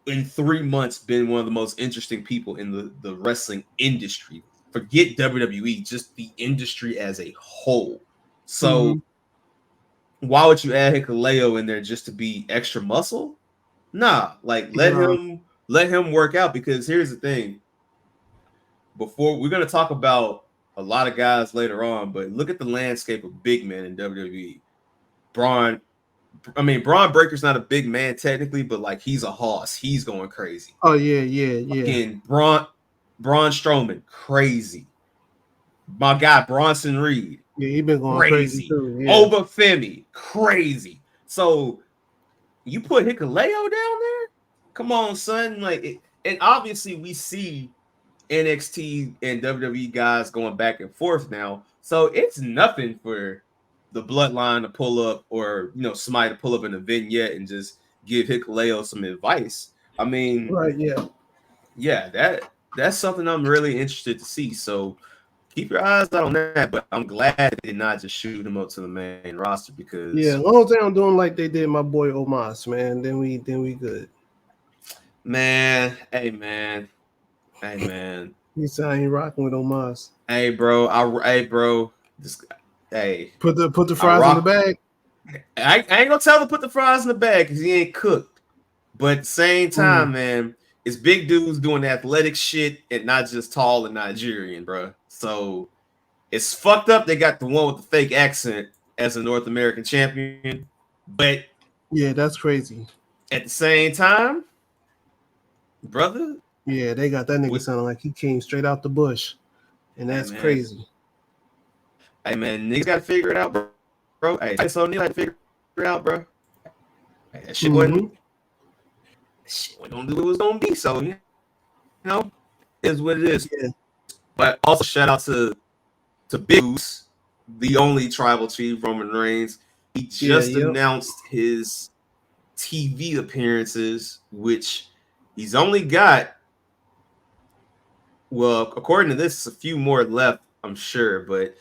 in 3 months been one of the most interesting people in the wrestling industry. Forget WWE, just the industry as a whole. So why would you add Hikuleo in there just to be extra muscle? Nah, like let him work out, because here's the thing. Before we're going to talk about a lot of guys later on, but look at the landscape of big men in WWE. Braun Breaker's not a big man technically, but like he's a hoss. He's going crazy. Oh yeah. Again, Braun Strowman, crazy. My guy Bronson Reed, yeah, he been going crazy too. Yeah. Oba Femi, crazy. So you put Hikuleo down there? Come on, son. Like, and obviously we see NXT and WWE guys going back and forth now, so it's nothing for the bloodline to pull up, or somebody to pull up in a vignette and just give Hikuleo some advice. I mean, that's something I'm really interested to see. So keep your eyes out on that. But I'm glad they did not just shoot him up to the main roster, because as long as they don't do him like they did my boy Omos, man, then we good. Man, hey man. You said I ain't rocking with Omas. Hey bro. Just, hey. Put the fries in the bag. I ain't gonna tell him to put the fries in the bag because he ain't cooked. But at the same time, man, it's big dudes doing athletic shit and not just tall and Nigerian, bro. So it's fucked up. They got the one with the fake accent as a North American champion, but yeah, that's crazy. At the same time, brother, yeah, they got that nigga sounding like he came straight out the bush, and that's crazy. Hey man, niggas gotta figure it out, bro. Hey, so niggas gotta figure it out, bro. Hey, that shit wasn't gonna do what it was gonna be. So you know, is what it is. Yeah. But also shout out to Big Goose, the only tribal chief, Roman Reigns. He just announced his TV appearances, which he's only got. Well, according to this, a few more left, I'm sure, but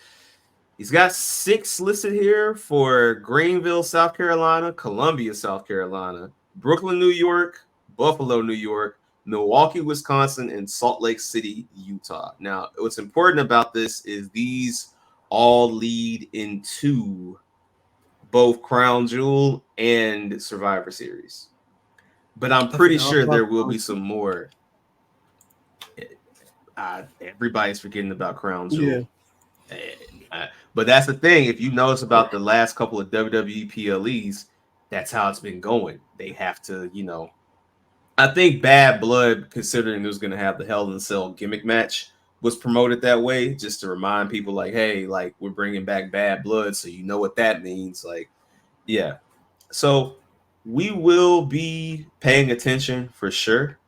he's got 6 listed here for Greenville, South Carolina, Columbia, South Carolina, Brooklyn, New York, Buffalo, New York, Milwaukee, Wisconsin, and Salt Lake City, Utah. Now, what's important about this is these all lead into both Crown Jewel and Survivor Series. But I'm pretty sure there will be some more. Everybody's forgetting about Crown Jewel. Yeah. But that's the thing. If you notice about the last couple of WWE PLEs, that's how it's been going. They have to, I think Bad Blood, considering it was going to have the Hell in a Cell gimmick match, was promoted that way just to remind people like, hey, like we're bringing back Bad Blood. So you know what that means. Like, yeah. So we will be paying attention for sure.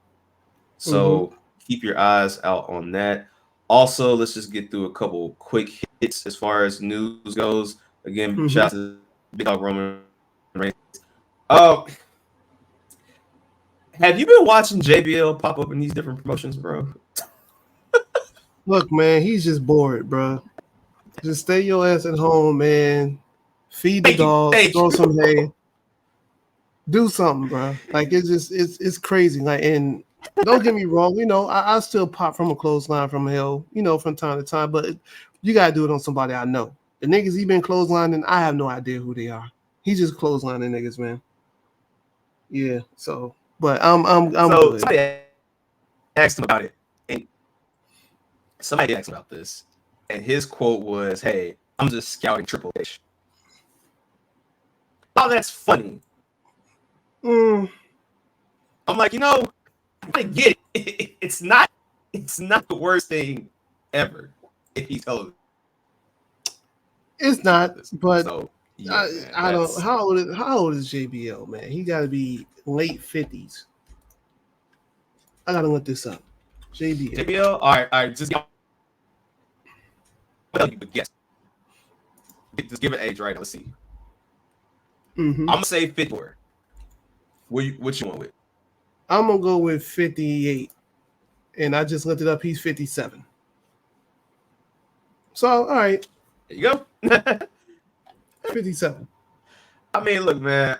So keep your eyes out on that. Also, let's just get through a couple quick hits as far as news goes. Again, shout out to Big Dog Roman Reigns. Have you been watching JBL pop up in these different promotions, bro? Look, man, he's just bored, bro. Just stay your ass at home, man. Feed the dog, throw some hay. Do something, bro. Like it's crazy. Like, and don't get me wrong, I still pop from a clothesline from hell, from time to time, but you gotta do it on somebody I know. The niggas he been clotheslining, I have no idea who they are. He just clotheslining niggas, man. Yeah, so but I'm so good. Somebody asked him about it, and somebody asked him about this, and his quote was, "Hey, I'm just scouting Triple H." Oh, that's funny. I'm like, I get it. It's not the worst thing ever if he tells. It's not, but so, yeah, I don't. How old is JBL, man? He got to be late 50s. I gotta look this up. JBL. All right. Just guess. Just give it age right now. Let's see. I'm gonna say 54. What you want with? I'm gonna go with 58, and I just looked it up. He's 57. So all right, there you go. 57. I mean, look, man.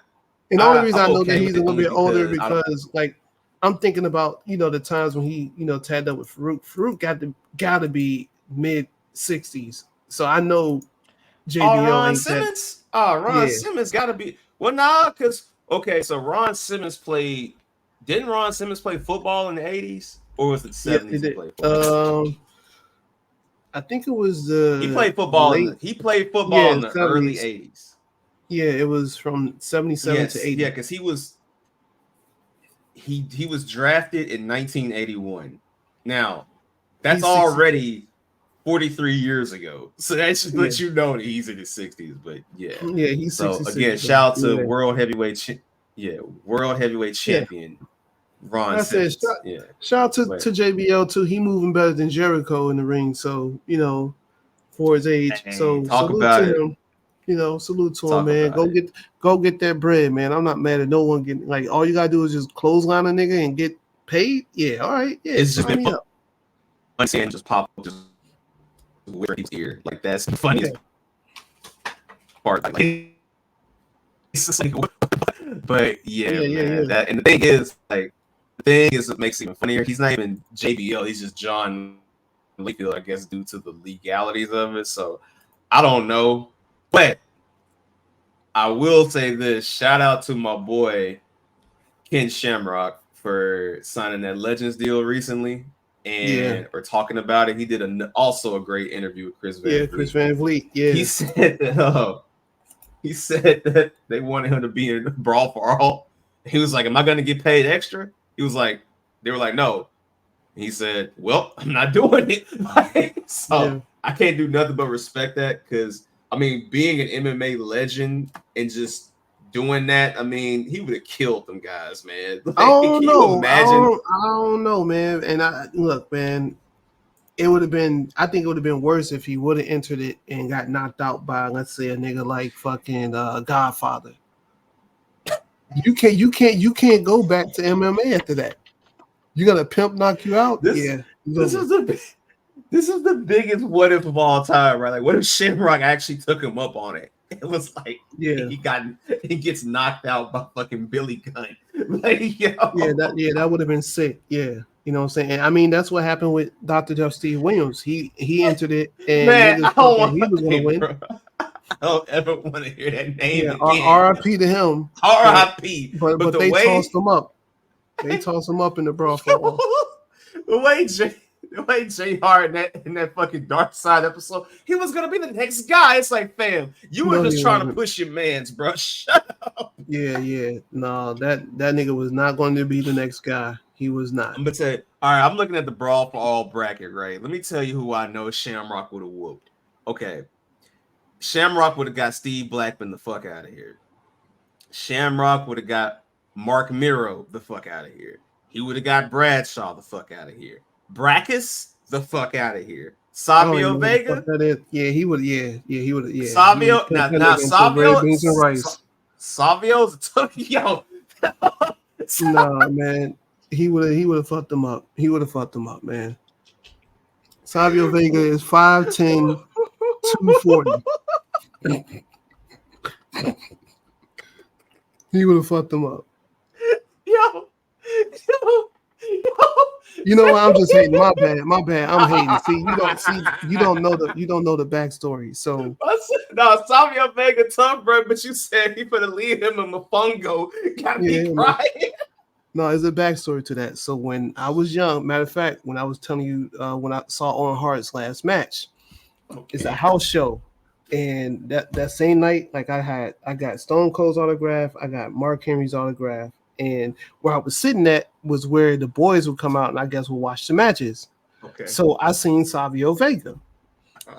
And the only reason I know that he's a little bit older because, like, I'm thinking about the times when he tagged up with Farouk. Farouk got to be mid 60s. So I know JBL Ron ain't Simmons. Ron Simmons got to be. Well, nah, because so Ron Simmons played. Didn't Ron Simmons play football in the 80s or was it 70s? He played football? I think it was the. He played football. In the early 80s. Yeah, it was from 77 to 80. Yeah, because he was drafted in 1981. Now, that's already 43 years ago. So that should let you know that he's in his 60s. But yeah, he's so 66, again, shout out to World Heavyweight Champion Ron Simmons. Shout out to JBL too. He moving better than Jericho in the ring. So for his age. So salute to him. Salute to him, man. Go get that bread, man. I'm not mad at no one getting, like, all you gotta do is just clothesline a nigga and get paid. Yeah, all right. Yeah, it's just been fun. And just pop just where he's ear. Like, that's the funniest part. Like, it's just like, but yeah. That, and the thing is, like, thing is, it makes it even funnier. He's not even JBL. He's just John Layfield, I guess, due to the legalities of it. So I don't know, but I will say this: shout out to my boy Ken Shamrock for signing that Legends deal recently, and or talking about it. He did also a great interview with Chris Van Vliet. Chris Van Vliet. Yeah, he said that they wanted him to be in Brawl for All. He was like, "Am I going to get paid extra?" He was like, "They were like, no." He said, "Well, I'm not doing it." I can't do nothing but respect that, because I mean, being an MMA legend and just doing that, I mean, he would have killed them guys, man. Like, I don't know. Imagine? I don't know, man. And look, man, it would have been. I think it would have been worse if he would have entered it and got knocked out by, let's say, a nigga like fucking Godfather. You can't go back to MMA after that. You got a pimp knock you out. This is the biggest what if of all time, right? Like, what if Shamrock actually took him up on it? It was like, he gets knocked out by fucking Billy Gunn. Like, that would have been sick. Yeah, you know what I'm saying. I mean, that's what happened with Dr. Jeff Steve Williams. He entered it, and man, he was gonna win. Bro. I don't ever want to hear that name again. R.I.P. to him. R.I.P. But they tossed him up. They tossed him up in the brawl for all. The way Jay Hart in that fucking Dark Side episode, he was gonna be the next guy. It's like, fam, you were just trying to push your mans, bro. Shut up. Yeah. No, that nigga was not going to be the next guy. He was not. I'm gonna tell you. All right, I'm looking at the Brawl for All bracket, right? Let me tell you who I know Shamrock would have whooped. Okay. Shamrock would have got Steve Blackman the fuck out of here. Shamrock would have got Mark Miro the fuck out of here. He would have got Bradshaw the fuck out of here. Brackus the fuck out of here. Savio Vega. He would. Yeah, he would. Yeah. Savio. Now Savio. Beans and rice. Savio's took yo. Nah, man. He would have fucked them up. He would have fucked them up, man. Savio Vega is 5'10", 240. He would have fucked them up. Yo. You know what? I'm just hating. My bad. I'm hating. You don't know the backstory. So no, Savio Vega tough, bro. But you said he put to leave him in Mofongo. Got me crying. No, there's a backstory to that. So when I was young, matter of fact, when I was telling you when I saw Owen Hart's last match, it's a house show. And that same night, like I got Stone Cold's autograph, I got Mark Henry's autograph, and where I was sitting at was where the boys would come out and I guess would watch the matches. Okay. So I seen Savio Vega,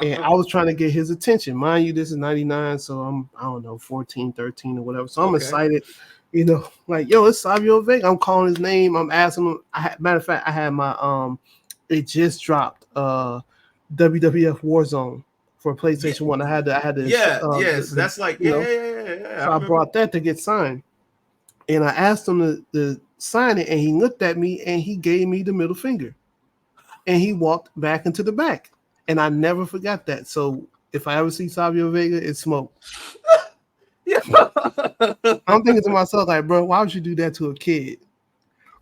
and I was trying to get his attention. Mind you, this is 99, so I don't know, 14, 13 or whatever. So I'm excited, you know, like, yo, it's Savio Vega. I'm calling his name. I'm asking him. Matter of fact, I had my it just dropped WWF Warzone for PlayStation 1. I had to so that's like So I brought that to get signed, and I asked him to sign it, and he looked at me and he gave me the middle finger, and he walked back into the back, and I never forgot that. So if I ever see Savio Vega, it's smoke. I'm thinking to myself, like, bro, why would you do that to a kid?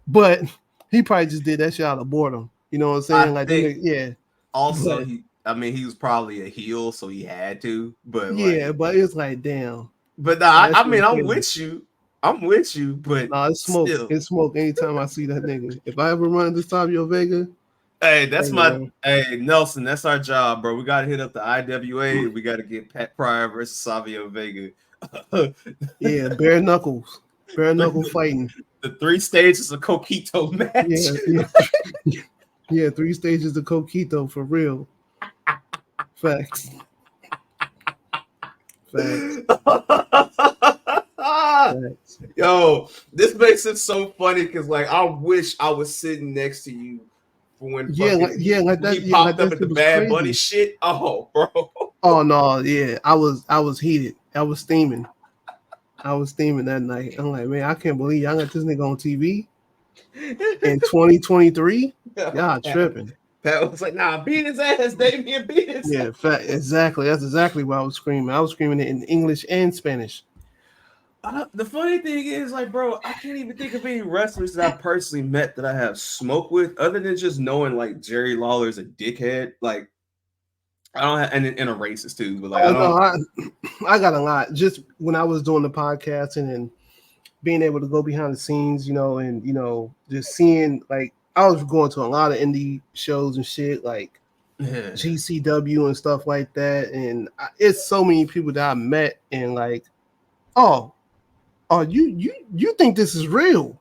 But he probably just did that shit out of boredom. You know what I'm saying? Also, he was probably a heel, so he had to. But but it's like, damn. But I'm with you. I'm with you. But it's smoke. Still. It's smoke. Anytime I see that nigga, if I ever run into Savio Vega, hey Nelson, that's our job, bro. We gotta hit up the IWA. We gotta get Pat Pryor versus Savio Vega. Bare knuckles fighting. The 3 stages of Coquito match. Yeah, 3 stages of Coquito for real. Facts. Yo, this makes it so funny because, like, I wish I was sitting next to you for when like that. He popped up at the Bad Bunny shit. Oh, bro. Oh no, yeah, I was heated. I was steaming that night. I'm like, man, I can't believe y'all got this nigga on TV in 2023. Y'all tripping. Pat was like, nah, beat his ass, Damien, beat his ass. Exactly. That's exactly what I was screaming. I was screaming it in English and Spanish. The funny thing is, like, bro, I can't even think of any wrestlers that I personally met that I have smoked with, other than just knowing like Jerry Lawler's a dickhead. Like, I don't have, and a racist too, but like, I Oh no, don't. I got a lot. Just when I was doing the podcasting and being able to go behind the scenes, and just seeing like I was going to a lot of indie shows and shit, like Yeah. GCW and stuff like that, and it's so many people that I met and like, oh, you think this is real?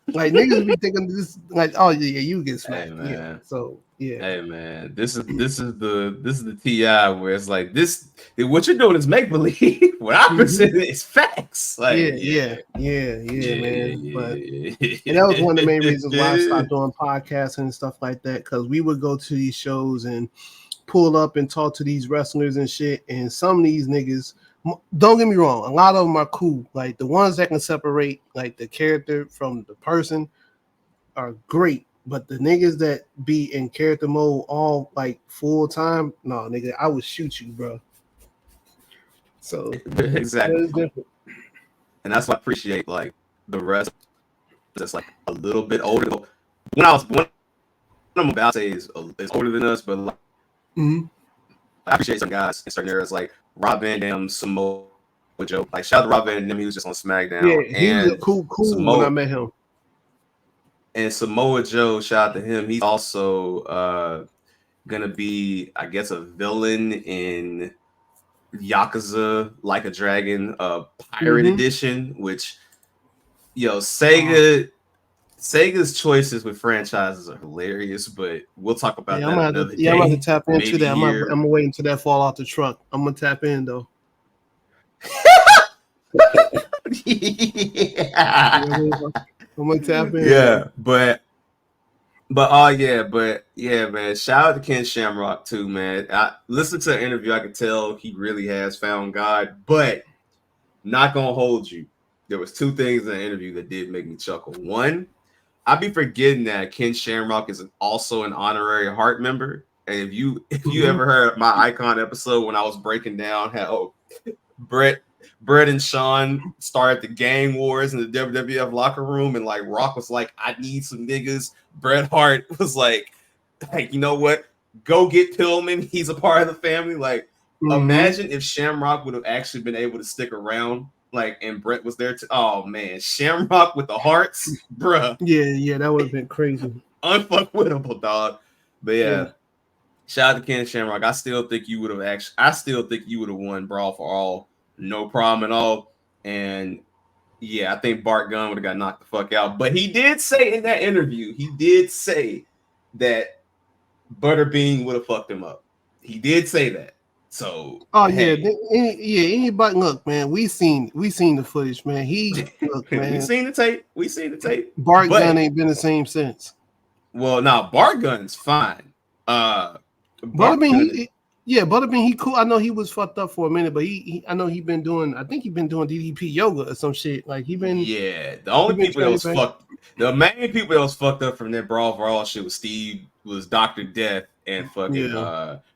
Like niggas be thinking this, like, oh yeah, you get smacked, Hey, man. So yeah. Hey man, this is the TI where it's like this. What you're doing is make believe. What I present is facts. Like Yeah, man. But yeah. and that was one of the main reasons why I stopped doing podcasts and stuff like that, because we would go to these shows and pull up and talk to these wrestlers and shit. And some of these niggas, don't get me wrong, a lot of them are cool. Like the ones that can separate like the character from the person are great. But the niggas that be in character mode all like full time, no nigga, I would shoot you, bro. So Exactly. And that's why I appreciate like the rest that's like a little bit older. When I'm about to say is older than us, but like, I appreciate some guys in certain areas like Rob Van Dam, Samoa Joe. Like shout out to Rob Van Dam, he was just on SmackDown. Yeah, he was cool when I met him. And Samoa Joe, shout out to him. He's also gonna be, I guess, a villain in Yakuza Like a Dragon Pirate Edition, which Sega's choices with franchises are hilarious, but we'll talk about that another day. I'm gonna tap into that. I'm gonna wait until that fall off the truck. I'm gonna tap in though. Yeah. I'm gonna tap in. Yeah, but man. Shout out to Ken Shamrock too, man. I listened to an interview. I could tell he really has found God, but not gonna hold you. There was two things in the interview that did make me chuckle. One, I be forgetting that Ken Shamrock is also an honorary Heart member. And if you ever heard my Icon episode when I was breaking down how Brett and Sean started the gang wars in the WWF locker room, and like Rock was like, I need some niggas. Bret Hart was like, you know what? Go get Pillman. He's a part of the family. Like, imagine if Shamrock would have actually been able to stick around, like, and Bret was there. Oh man, Shamrock with the hearts, bruh. Yeah, that would have been crazy. Unfuckwittable, dog. But yeah. Shout out to Ken Shamrock. I still think you would have won Brawl for All. No problem at all. And yeah, I think Bart Gunn would have got knocked the fuck out. But he did say in that interview, that Butterbean would have fucked him up. He did say that. So anybody, look, man, we seen the footage, man. We seen the tape. Bart Gunn ain't been the same since. Well, Bart Gunn's fine. Butterbean, he cool. I know he was fucked up for a minute, but I know he's been doing DDP yoga or some shit. Like the main people that was fucked up from that Brawl for All shit was Dr. Death and fucking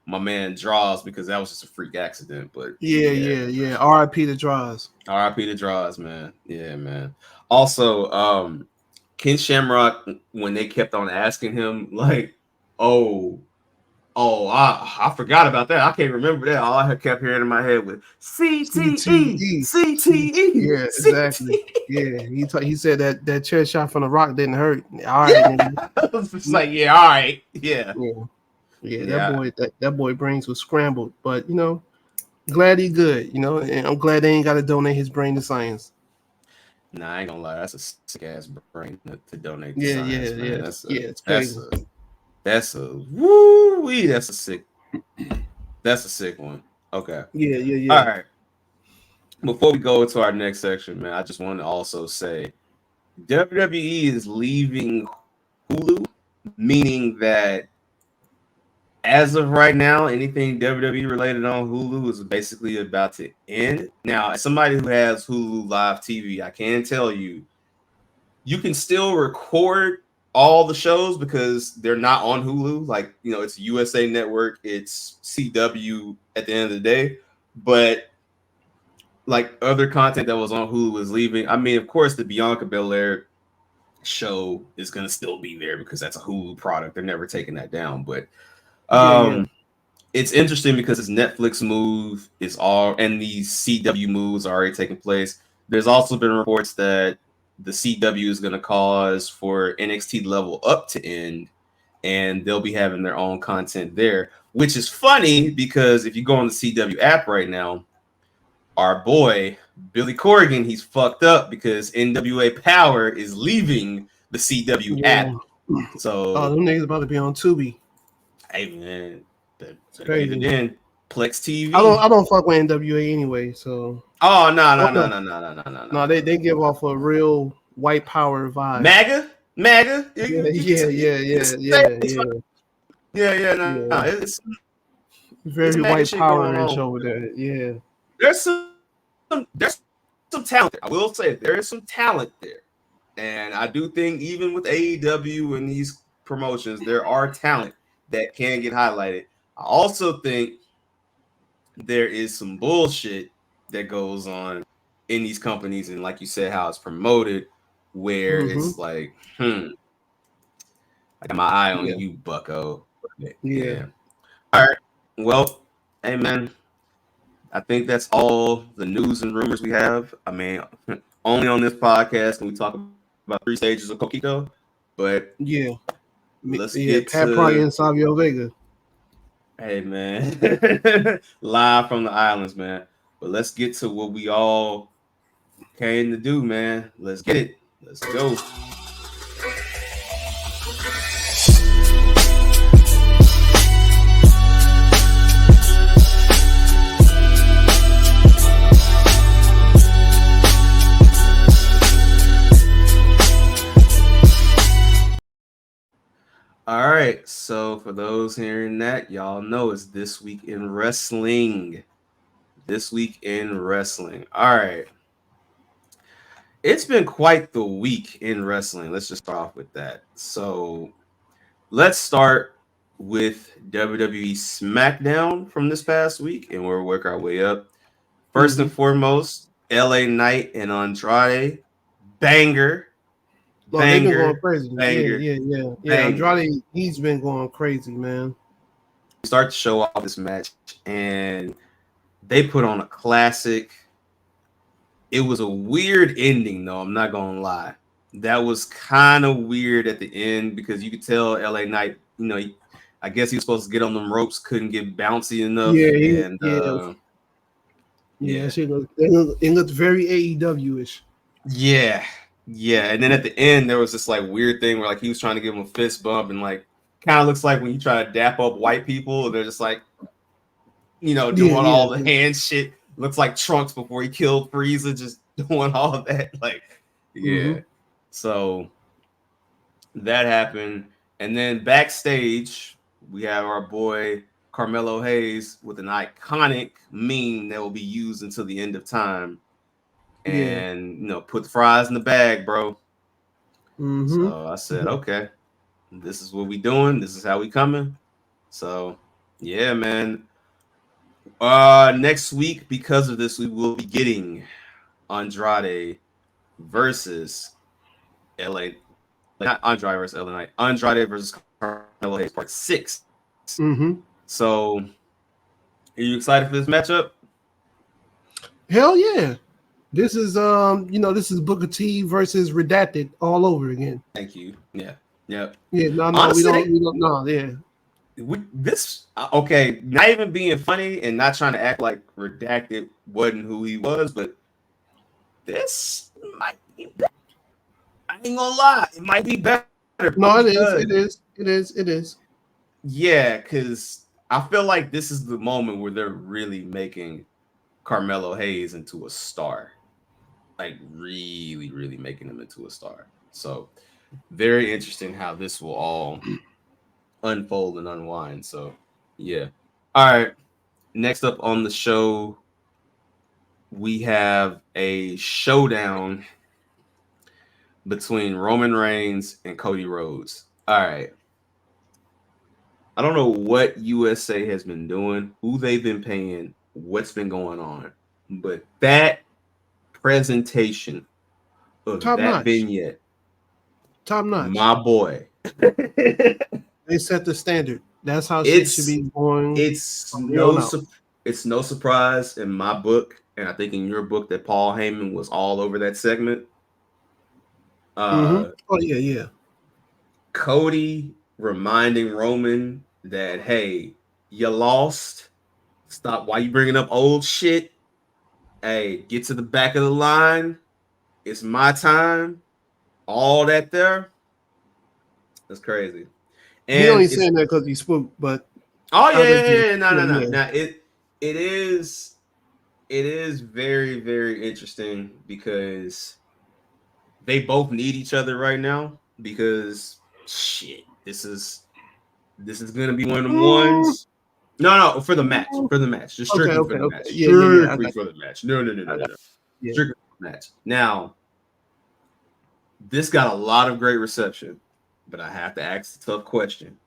my man Draws, because that was just a freak accident. But yeah. R.I.P. to Draws. R.I.P. to Draws, man. Yeah, man. Also, Ken Shamrock, when they kept on asking him, like, I forgot about that. I can't remember that. All I kept hearing in my head was CTE. Yeah, exactly. Yeah, he said that chair shot from the Rock didn't hurt. All right, I was just like, all right, yeah. That boy brains was scrambled, but glad he good. And I'm glad they ain't got to donate his brain to science. Nah, I ain't gonna lie, that's a sick ass brain to donate. To science, man. It's crazy. That's a sick one. Okay. Yeah. All right. Before we go into our next section, man, I just want to also say WWE is leaving Hulu, meaning that as of right now, anything WWE related on Hulu is basically about to end. Now, as somebody who has Hulu Live TV, I can tell you can still record all the shows because they're not on Hulu. Like, it's USA Network, it's CW at the end of the day. But like other content that was on Hulu was leaving. I mean, of course, the Bianca Belair show is gonna still be there because that's a Hulu product. They're never taking that down. But Yeah. it's interesting because this Netflix move is all, and these CW moves are already taking place. There's also been reports that the CW is going to cause for NXT Level Up to end, and they'll be having their own content there, which is funny because if you go on the CW app right now, our boy Billy Corrigan, he's fucked up because NWA Power is leaving the CW Yeah. app. So, them niggas about to be on Tubi. hey man, better get Crazy. it in. Plex TV. I don't fuck with NWA anyway, so. Oh no. No, they give off a real white power vibe. MAGA. Yeah. No. It's very MAGA white shit power going and on. show with that. Yeah. There's some talent there. I will say there is some talent there, and I do think even with AEW and these promotions, there are talent that can get highlighted. I also think there is some bullshit that goes on in these companies, and like you said, how it's promoted, where it's like, I got my eye on you, bucko. Yeah. All right. Well, hey man, I think that's all the news and rumors we have. I mean, only on this podcast can we talk about 3 stages of Coquito, but let's get Pat to Pryor and Savio Vega. Hey man, live from the islands, man. But let's get to what we all came to do, man. Let's get it. Let's go. All right, so for those hearing that, y'all know it's This Week in Wrestling. This Week in Wrestling. All right. It's been quite the week in wrestling. Let's just start off with that. So let's start with WWE SmackDown from this past week, and we'll work our way up. First and foremost, LA Knight and Andrade. Banger. No, they've been going crazy. Banger. Yeah. Andrade, he's been going crazy, man. Start to show off this match, and they put on a classic. It was a weird ending, though. I'm not gonna lie. That was kind of weird at the end because you could tell LA Knight, I guess he was supposed to get on them ropes, couldn't get bouncy enough. It looked very AEW-ish. Yeah. And then at the end, there was this like weird thing where like he was trying to give him a fist bump, and like kind of looks like when you try to dap up white people, they're just like, doing all the hand shit. Looks like Trunks before he killed Frieza, just doing all of that. Like, So that happened. And then backstage, we have our boy Carmelo Hayes with an iconic meme that will be used until the end of time. And, put the fries in the bag, bro. So I said, okay, this is what we doing. This is how we coming. So, yeah, man. Next week, because of this, we will be getting Andrade versus LA. Not Andrade versus LA Knight. Andrade versus Carmelo Hayes, part 6. So, are you excited for this matchup? Hell yeah. This is this is Booker T versus Redacted all over again. Thank you. Yeah. Yeah. Yeah, honestly, we don't Okay, not even being funny and not trying to act like Redacted wasn't who he was, but this might be better. I ain't gonna lie, it might be better. No, it is. Yeah, because I feel like this is the moment where they're really making Carmelo Hayes into a star. Like really, really making him into a star. So very interesting how this will all unfold and unwind. So yeah. All right. Next up on the show, we have a showdown between Roman Reigns and Cody Rhodes. All right. I don't know what USA has been doing, who they've been paying, what's been going on, but that presentation of Top that notch. vignette, Top notch. my boy, They set the standard. That's how shit should be going it's from here on out. it's no surprise in my book, and I think in your book that Paul Heyman was all over that segment. Oh yeah. Cody reminding Roman that, hey, you lost. Stop. Why you bringing up old shit? Hey, get to the back of the line. It's my time. All that there. That's crazy. He And only it's saying that because he spooked, but oh I think yeah. No. yeah. Now it is very, very interesting because they both need each other right now because shit, this is gonna be one of them ones. No, for the match. For the match. Just strictly for the match. Yeah. Strictly for the match. No. Yeah. Strictly for the match. Now, this got a lot of great reception, but I have to ask the tough question.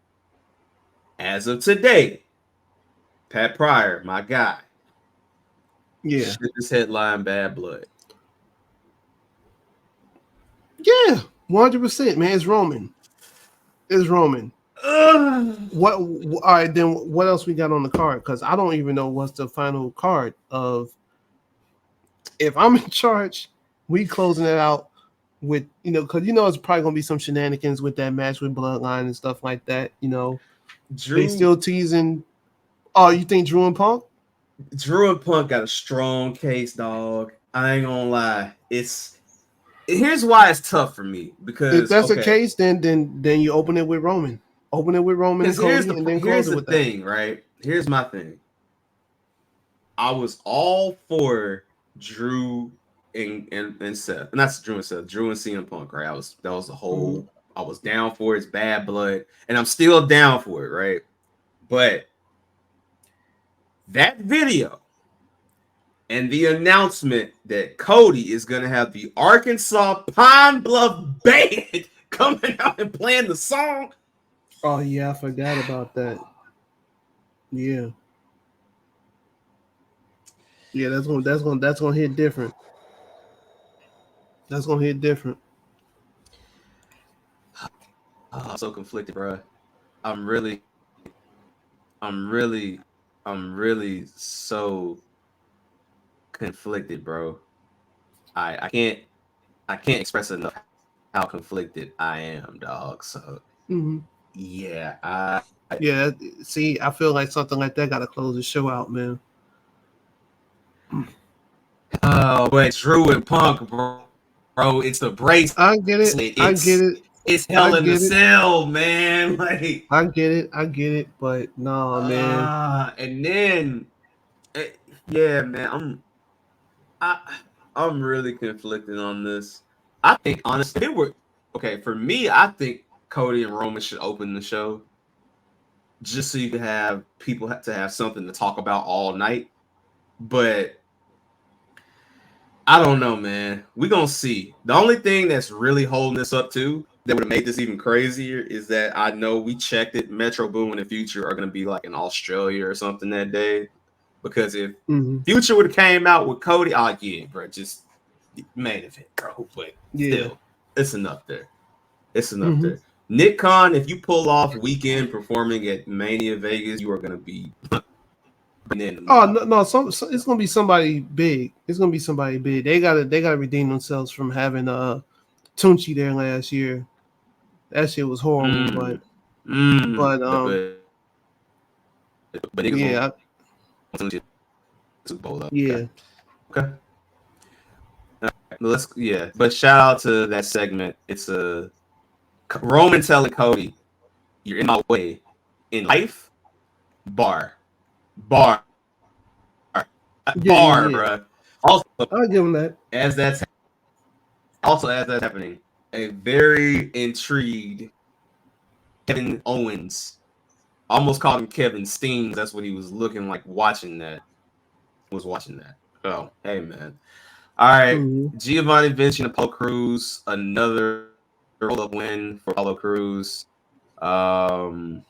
As of today, Pat Pryor, my guy, Yeah. should this headline Bad Blood? Yeah. 100%, man. It's Roman. What? All right, then what else we got on the card? Because I don't even know what's the final card of. If I'm in charge, we closing it out with because it's probably gonna be some shenanigans with that match with Bloodline and stuff like that. They still teasing. Oh, you think Drew and Punk? Drew and Punk got a strong case, dog. I ain't gonna lie. Here's why it's tough for me because If that's the case, then you open it with Roman. Open it with Roman and Cody, and then close it with that. Here's the thing, right? Here's my thing. I was all for Drew and Seth. And that's Drew and Seth. Drew and CM Punk, right? That was the whole I was down for it. It's Bad Blood. And I'm still down for it, right? But that video and the announcement that Cody is going to have the Arkansas Pine Bluff Band coming out and playing the song. Oh yeah, I forgot about that. Yeah. Yeah, that's gonna hit different. That's gonna hit different. I'm so conflicted, bro. I'm really so conflicted, bro. I can't express enough how conflicted I am, dog. So yeah, yeah. See, I feel like something like that got to close the show out, man. Oh, but Drew and Punk, bro, it's the bracelet. I get it. It's Hell in the Cell, man. Like I get it, but no, man. And then, yeah, man, I'm really conflicted on this. I think honestly, for me. I think Cody and Roman should open the show, just so you can have people to have something to talk about all night. But I don't know, man. We're gonna see. The only thing that's really holding this up too, that would have made this even crazier, is that I know we checked it. Metro Boom in the future are gonna be like in Australia or something that day. Because if Future would have came out with Cody, yeah, bro, just main event, bro. But still, it's enough there. It's enough there. Nick Khan, if you pull off weekend performing at Mania Vegas, you are gonna be. No, it's gonna be somebody big. It's gonna be somebody big. They gotta redeem themselves from having Tunchi there last year. That shit was horrible, but yeah. Super Bowl up. Yeah. Okay. But shout out to that segment. It's a Roman telling Cody, "You're in my way in life, bar, bro." Also, I'll give him that. As that's happening, a very intrigued Kevin Owens. Almost called him Kevin Steen. That's what he was looking like watching that. Oh, hey, man. All right. Giovanni Vinci and Apollo Crews. Another roll-up win for Apollo Crews. And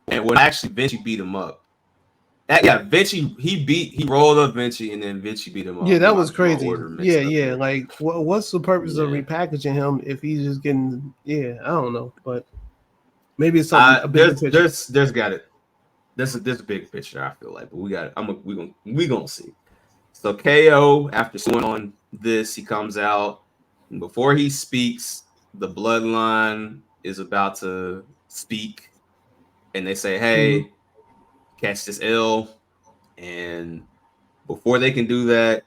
when actually Vinci beat him up. Yeah, Vinci, he rolled up Vinci, and then Vinci beat him up. Yeah, that was crazy. Order mixed Yeah, up yeah. there. Like, what's the purpose of Yeah. repackaging him if he's just getting? Yeah, I don't know, but maybe it's something a bigger picture. There's got it. There's a big picture. I feel like, but we gonna see. So KO, after suing on this, he comes out. And before he speaks, the bloodline is about to speak, and they say, "Hey, catch this L." And before they can do that,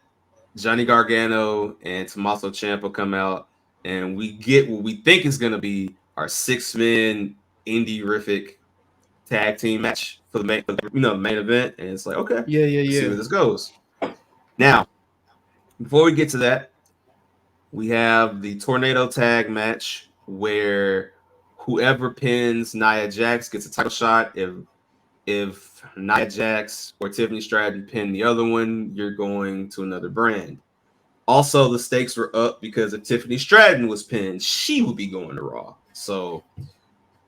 Johnny Gargano and Tommaso Ciampa come out, and we get what we think is going to be our 6-man indie-rific tag team match for the main event. And it's like, okay, Yeah, let's see where this goes. Now, before we get to that, we have the tornado tag match where whoever pins Nia Jax gets a title shot. If Nia Jax or Tiffany Stratton pin the other one, you're going to another brand. Also, the stakes were up because if Tiffany Stratton was pinned, she would be going to Raw. So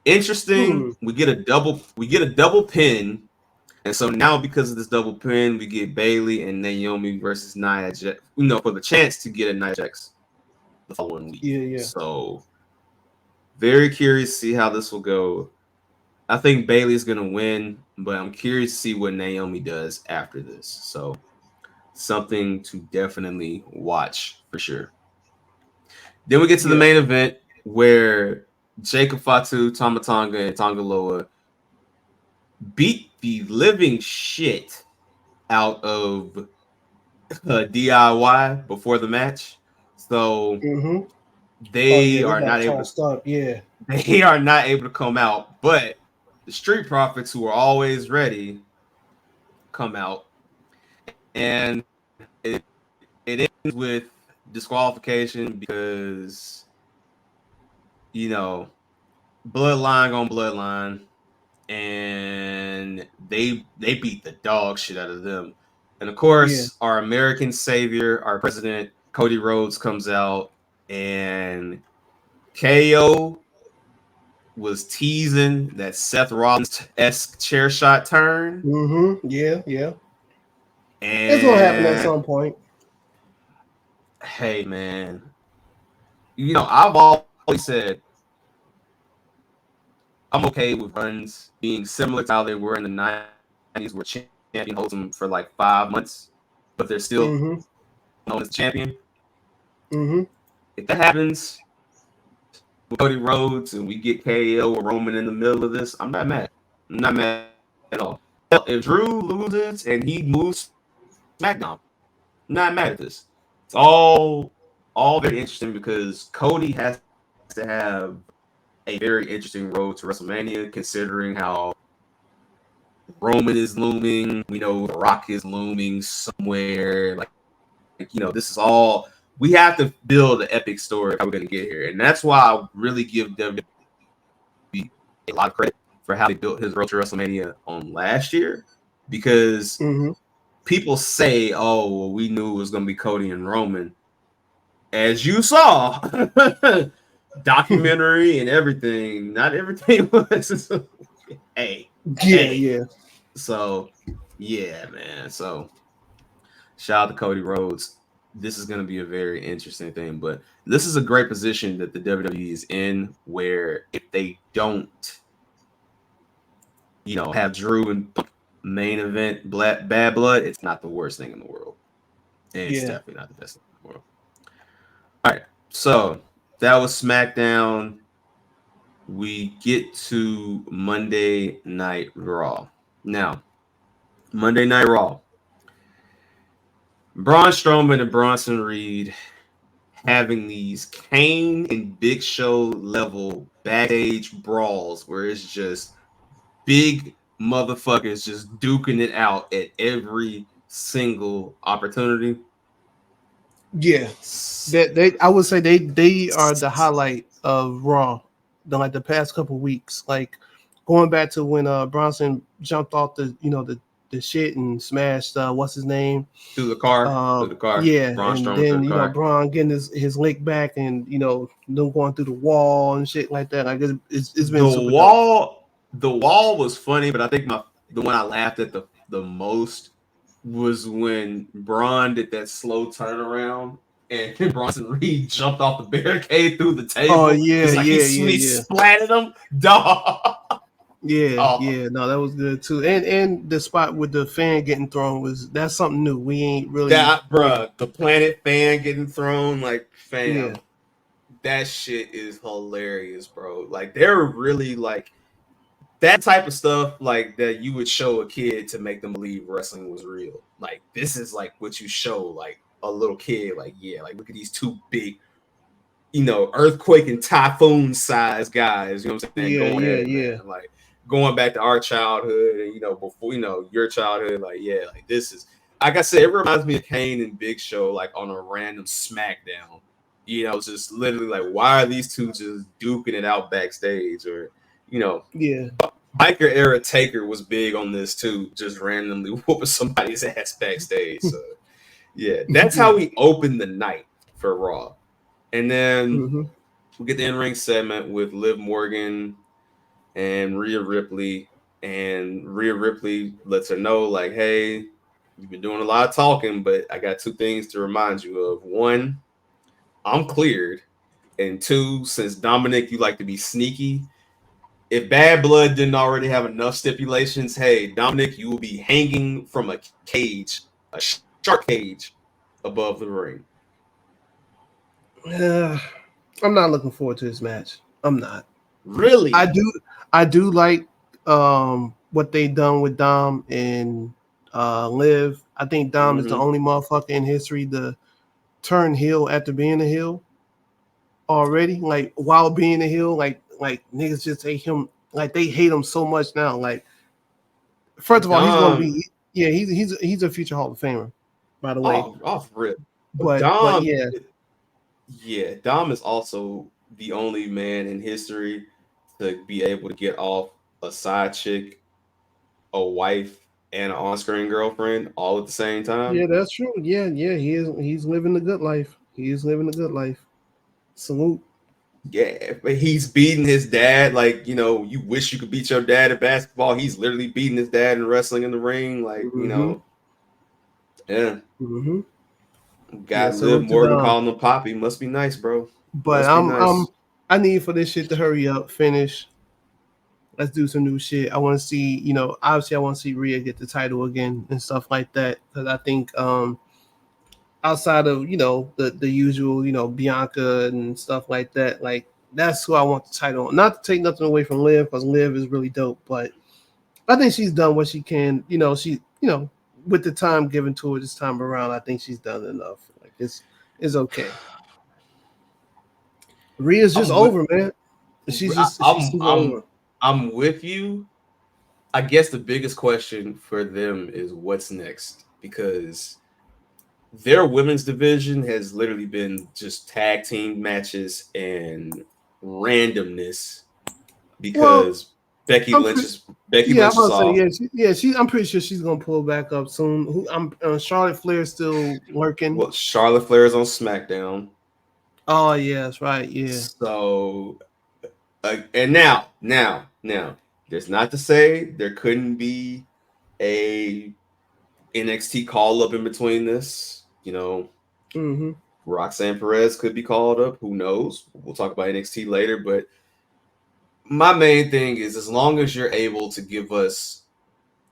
interesting. We get a double pin. And so now, because of this double pin, we get Bayley and Naomi versus Nia Jax, for the chance to get a Nia Jax the following week. Yeah. So very curious to see how this will go. I think Bayley's gonna win, but I'm curious to see what Naomi does after this. So something to definitely watch for sure. Then we get to the main event where Jacob Fatu, Tama Tonga, and Tonga Loa beat the living shit out of DIY before the match. So they are not able to. They are not able to come out, but the Street Profits, who are always ready, come out, and it ends with disqualification because bloodline on bloodline, and they beat the dog shit out of them. And of course, our American savior, our president Cody Rhodes, comes out, and KO was teasing that Seth Rollins-esque chair shot turn. Yeah. And it's gonna happen at some point. Hey, man. I've always said I'm okay with runs being similar to how they were in the 90s, where champion holds them for like 5 months, but they're still known as champion. If that happens with Cody Rhodes and we get KO or Roman in the middle of this, I'm not mad. I'm not mad at all. If Drew loses and he moves SmackDown, I'm not mad at this. It's all very interesting because Cody has to have a very interesting road to WrestleMania, considering how Roman is looming. We know The Rock is looming somewhere. This is all. We have to build an epic story of how we're going to get here. And that's why I really give WWE a lot of credit for how they built his road to WrestleMania on last year. Because people say, oh, well, we knew it was going to be Cody and Roman. As you saw, documentary and everything, not everything was. Hey. So, yeah, man. So, shout out to Cody Rhodes. This is going to be a very interesting thing, but this is a great position that the WWE is in, where if they don't, have Drew and main event Bad Blood, it's not the worst thing in the world. And it's definitely not the best thing in the world. All right, so that was SmackDown. We get to Monday Night Raw. Now, Monday Night Raw. Braun Strowman and Bronson Reed having these Kane and Big Show level backstage brawls where it's just big motherfuckers just duking it out at every single opportunity. Yeah, I would say they are the highlight of Raw, the past couple weeks. Like going back to when Bronson jumped off the shit and smashed what's his name through the car. Yeah, Braun and Strowman then Braun getting his leg back, and them going through the wall and shit like that. Like it's been the wall. The wall was funny, but I think the one I laughed at the the most was when Braun did that slow turnaround and Bronson Reed jumped off the barricade through the table. Oh yeah, it's like he splatted him. Dog. Yeah. No, that was good too. And the spot with the fan getting thrown that's something new. We ain't really The Planet fan getting thrown, like, fam. Yeah. That shit is hilarious, bro. Like, they're really like that type of stuff, like that you would show a kid to make them believe wrestling was real. Like, this is like what you show like a little kid, like, yeah, like, look at these two big, earthquake and typhoon size guys, you know what I'm saying? Yeah. Man. Like, going back to our childhood and before your childhood, like, yeah, like, this is, like I said, it reminds me of Kane and Big Show, like, on a random SmackDown. Just literally like, why are these two just duking it out backstage? Or Yeah. Biker era Taker was big on this too, just randomly whooping somebody's ass backstage. So yeah, that's how we open the night for Raw. And then we get the in-ring segment with Liv Morgan and Rhea Ripley. And Rhea Ripley lets her know, like, hey, you've been doing a lot of talking, but I got two things to remind you of. One, I'm cleared. And two, since Dominic, you like to be sneaky, if Bad Blood didn't already have enough stipulations, hey, Dominic, you will be hanging from a cage, a shark cage above the ring. I'm not looking forward to this match. I'm not. Really? I do like what they done with Dom and Liv. I think Dom is the only motherfucker in history to turn heel after being a heel already. Like, while being a heel, like niggas just hate him. Like, they hate him so much now. Like, first of all, he's gonna be he's a future Hall of Famer, by the way. Off rip. But Dom, yeah, Dom is also the only man in history to be able to get off a side chick, a wife, and an on-screen girlfriend all at the same time. Yeah, that's true. Yeah, he's living the good life. He is living the good life. Salute. Yeah, but he's beating his dad. Like, you wish you could beat your dad at basketball. He's literally beating his dad in wrestling in the ring. Like, yeah. Got Liv Morgan calling him Poppy. Must be nice, bro. But I need for this shit to hurry up, finish. Let's do some new shit. I want to see, obviously I want to see Rhea get the title again and stuff like that. Because I think outside of, the usual, Bianca and stuff like that, like, that's who I want the title on. Not to take nothing away from Liv, because Liv is really dope, but I think she's done what she can. With the time given to her this time around, I think she's done enough. Like, it's okay. Rhea's just over, man. She's over. I'm with you. I guess the biggest question for them is what's next, because their women's division has literally been just tag team matches and randomness because Becky Lynch is off. I'm pretty sure she's gonna pull back up soon. Charlotte Flair still lurking. Well, Charlotte Flair is on SmackDown. Oh yeah, that's right. Yeah. So, and now, there's not to say there couldn't be a NXT call up in between this. Roxanne Perez could be called up. Who knows? We'll talk about NXT later, but my main thing is, as long as you're able to give us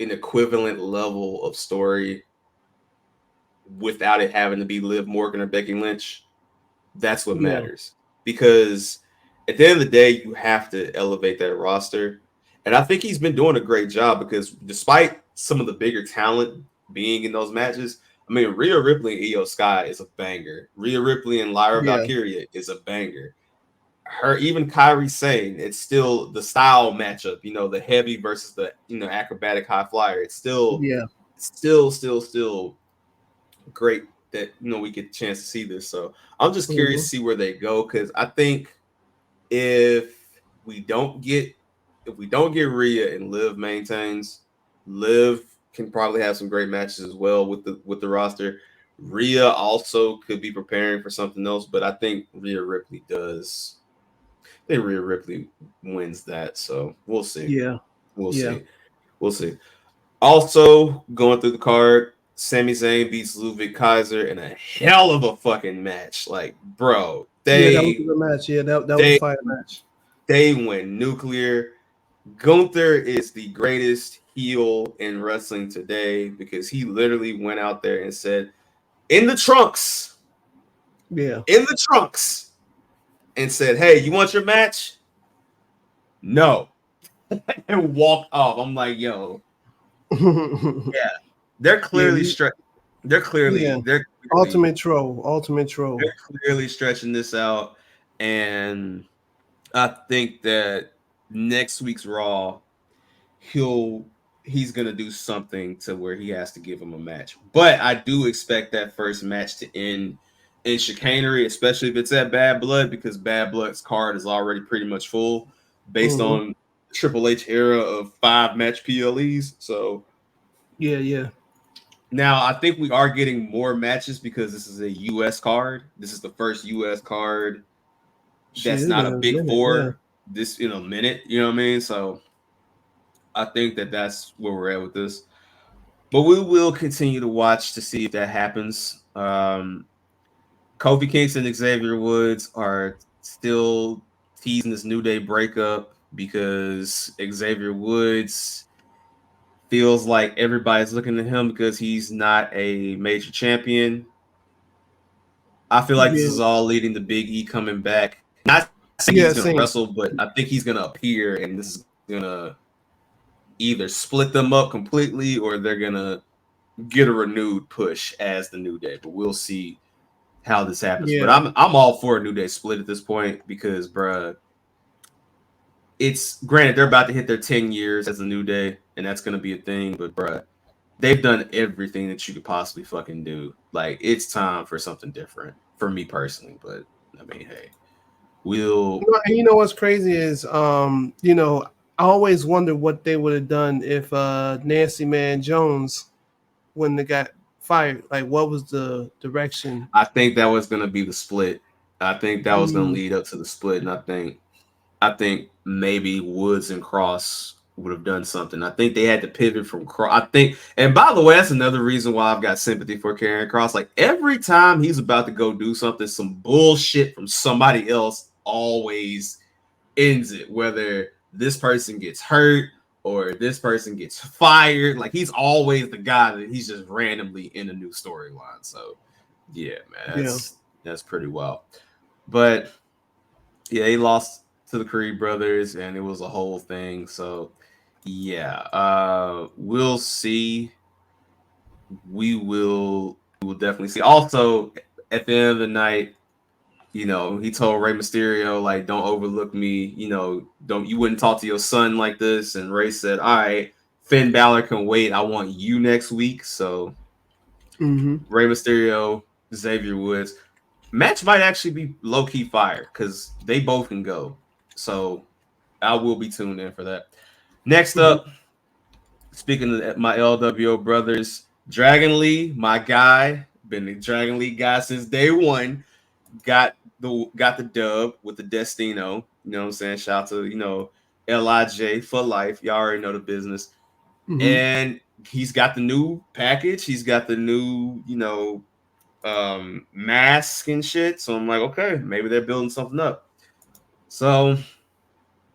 an equivalent level of story without it having to be Liv Morgan or Becky Lynch, that's what matters. Because at the end of the day, you have to elevate that roster. And I think he's been doing a great job, because despite some of the bigger talent being in those matches, I mean, Rhea Ripley and Io Sky is a banger. Rhea Ripley and Lyra Valkyria is a banger. Even Kairi Sane, it's still the style matchup, the heavy versus the, acrobatic high flyer. It's still great that, we get the chance to see this. So I'm just curious to see where they go, because I think if we don't get Rhea and Liv maintains, Liv can probably have some great matches as well with the roster. Rhea also could be preparing for something else, but I think Rhea Ripley does. I think Rhea Ripley wins that, so we'll see. Yeah, we'll see. Also, going through the card, Sami Zayn beats Ludwig Kaiser in a hell of a fucking match. Like, bro, Yeah, that was a good match. Yeah, that was a fire match. They went nuclear. Gunther is the greatest heel in wrestling today because he literally went out there and said, in the trunks, and said, hey, you want your match? No. And walked off. I'm like, yo. Yeah. They're clearly stretching. They're clearly ultimate troll. They're clearly stretching this out. And I think that next week's Raw, he's gonna do something to where he has to give him a match. But I do expect that first match to end in chicanery, especially if it's at Bad Blood, because Bad Blood's card is already pretty much full based on Triple H era of 5-match PLEs. So yeah. Now I think we are getting more matches because this is a US card. This is the first US card that's not a big four. This in a minute, you know what I mean? So I think that that's where we're at with this. But we will continue to watch to see if that happens. Kofi Kingston and Xavier Woods are still teasing this New Day breakup because Xavier Woods feels like everybody's looking at him because he's not a major champion. I feel like this is all leading to Big E coming back. Not saying he's going to wrestle, but I think he's going to appear, and this is going to either split them up completely or they're going to get a renewed push as the New Day. But we'll see how this happens. But I'm all for a New Day split at this point because, bruh, it's granted they're about to hit their 10 years as a New Day, and that's going to be a thing. But, bruh, they've done everything that you could possibly fucking do. Like, it's time for something different for me personally. But, I mean, hey, we'll. You know what's crazy is, I always wonder what they would have done if Nasty Man Jones wouldn't have got fired. Like, what was the direction? I think that was going to be the split. I think that was going to lead up to the split, and I think maybe Woods and Cross would have done something. I think they had to pivot from Cross. And by the way, that's another reason why I've got sympathy for Karrion Kross. Like, every time he's about to go do something, some bullshit from somebody else always ends it, whether this person gets hurt or this person gets fired. Like, he's always the guy that he's just randomly in a new storyline. So, yeah, man, that's pretty wild. But, yeah, he lost to the Creed brothers, and it was a whole thing. So, yeah, we'll see. We will definitely see. Also, at the end of the night, he told Rey Mysterio, like, don't overlook me. You wouldn't talk to your son like this. And Rey said, all right, Finn Balor can wait. I want you next week. So, Rey Mysterio, Xavier Woods. Match might actually be low-key fire because they both can go. So, I will be tuned in for that. Next up, speaking of my LWO brothers, Dragon Lee, my guy, been the Dragon Lee guy since day one, got the dub with the Destino. You know what I'm saying? Shout out to, LIJ for life. Y'all already know the business. And he's got the new package. He's got the new, mask and shit. So I'm like, okay, maybe they're building something up. So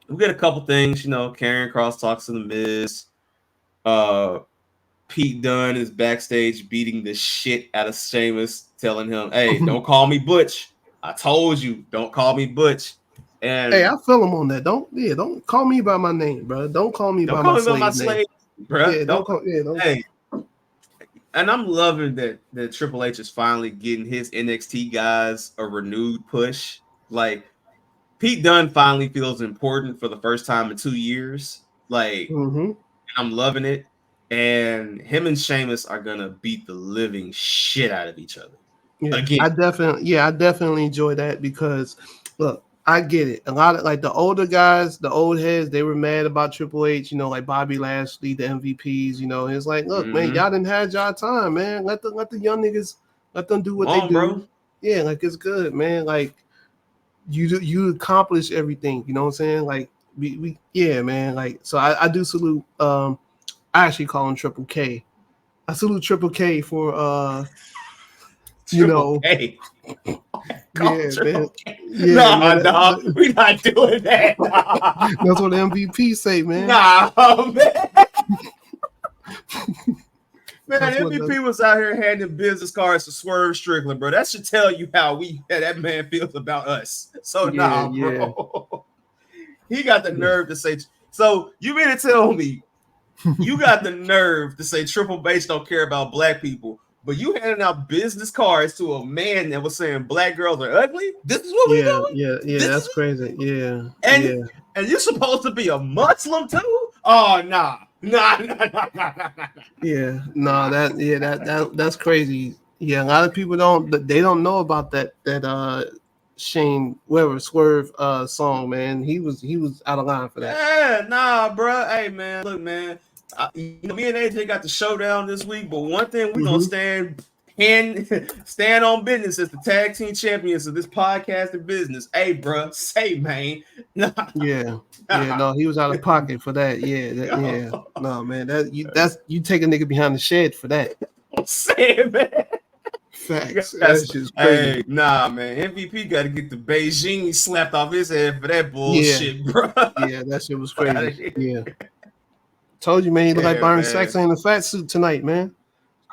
we get a couple things, Karrion Kross talks to The Miz. Pete Dunne is backstage beating the shit out of Sheamus, telling him, hey, don't call me Butch. I told you, don't call me Butch. And hey, I feel him on that. Don't call me by my name, bro. Don't call me by my slave name. Bro. Yeah, don't. Hey. And I'm loving that Triple H is finally getting his NXT guys a renewed push. Like, Pete Dunne finally feels important for the first time in 2 years. Like, I'm loving it. And him and Sheamus are gonna beat the living shit out of each other. Yeah, again. I definitely enjoy that because, look, I get it. A lot of like the older guys, the old heads, they were mad about Triple H. Like Bobby Lashley, the MVPs. It's like, look, man, y'all didn't have y'all time, man. Let the young niggas let them do what they do. Bro. Yeah, like it's good, man. Like you accomplish everything. You know what I'm saying? Like we man. Like so, I do salute. I actually call him Triple K. I salute Triple K for Triple K. Yeah, man. Yeah, man. nah, we're not doing that. Nah. That's what the MVP say, man. Nah, man. Man, That's what MVP was out here handing business cards to Swerve Strickland, bro. That should tell you how that man feels about us. So Yeah, bro. He got the nerve to say. So you mean to tell me you got the nerve to say Triple H don't care about black people, but you handing out business cards to a man that was saying black girls are ugly? This is what we doing? Yeah, that's crazy. Yeah. And you're supposed to be a Muslim too? Oh nah. Nah. Yeah, no, that's crazy. Yeah, a lot of people don't know about that Shane Weber Swerve song, man. He was out of line for that. Yeah, nah, bro. Hey man, look, man. Me and AJ got the showdown this week, but one thing we gonna stand on business as the tag team champions of this podcast and business. Hey, bro, say man. Nah. Yeah, no, he was out of pocket for that. Yeah, no, man, you take a nigga behind the shed for that. I'm saying, man. Facts. That's just crazy. Hey, nah, man. MVP got to get the Beijing slapped off his head for that bullshit, bro. Yeah, that shit was crazy. Yeah. Told you, man, he look like Byron Saxon in a fat suit tonight, man.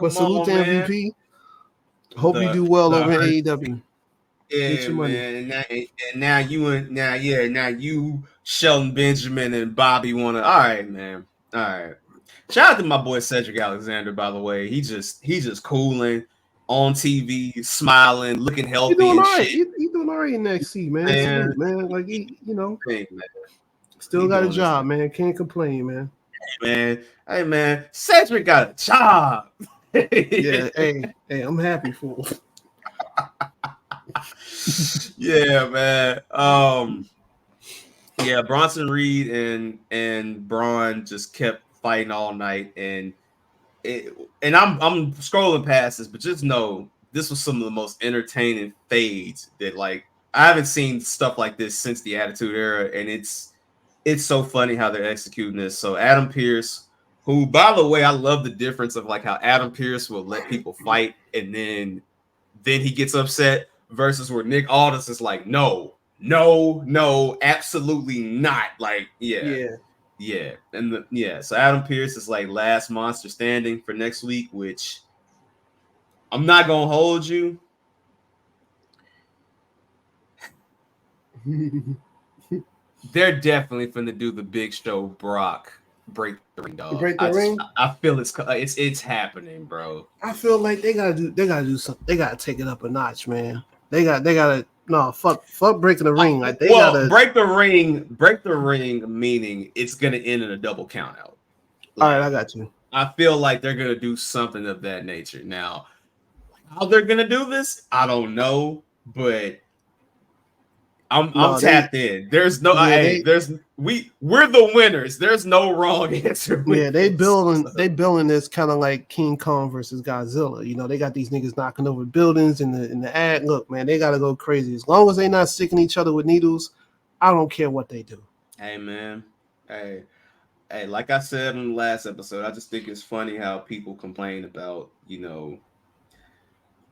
But salute to MVP. Hope you do well over in AEW. Yeah, man. And now you, Shelton Benjamin and Bobby want to. All right, man. All right. Shout out to my boy Cedric Alexander, by the way. He just cooling on TV, smiling, looking healthy. He doing all right. Shit. He doing all right in NXT, man. Man. Like he, still got a job, man. Can't complain, man. Hey, man. Cedric got a job. Yeah, hey, I'm happy for him. Yeah, man. Yeah, Bronson Reed and Braun just kept fighting all night, and I'm scrolling past this, but just know this was some of the most entertaining fades that I haven't seen stuff like this since the Attitude Era, and it's so funny how they're executing this. So Adam Pearce, who, by the way, I love the difference of how Adam Pearce will let people fight and then he gets upset versus where Nick Aldis is like, no, absolutely not. Yeah. And so Adam Pearce is last monster standing for next week, which I'm not going to hold you. They're definitely finna do the Big Show Brock break the ring, dog. Break the ring. I feel it's happening, bro. I feel like they gotta do something. They gotta take it up a notch, man. They gotta fuck breaking the ring. They gotta break the ring. Break the ring, meaning it's gonna end in a double count out. All right, I got you. I feel like they're gonna do something of that nature. Now, how they're gonna do this, I don't know, but I'm tapped in. There's no we're the winners. There's no wrong answer. Yeah, they building this kind of like King Kong versus Godzilla. They got these niggas knocking over buildings in the ad. Look, man, they gotta go crazy. As long as they not sticking each other with needles, I don't care what they do. Hey, man. Hey, like I said in the last episode, I just think it's funny how people complain about,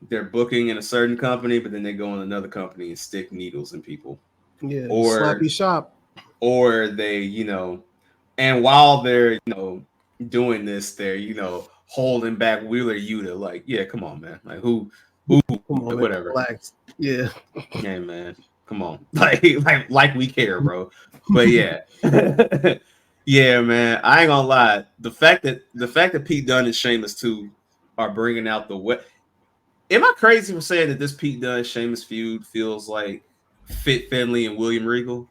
they're booking in a certain company, but then they go in another company and stick needles in people. Yeah, or sloppy shop. Or they, and while they're, doing this, they're, holding back Wheeler Yuta. Yeah, come on, man. Who, come on, whatever. Relax. Yeah. Hey, man. Come on. Like we care, bro. But yeah. Yeah, man. I ain't gonna lie. The fact that Pete Dunne and Sheamus too are bringing out the wet. Am I crazy for saying that this Pete Dunne Sheamus feud feels like Fit Finley and William Regal?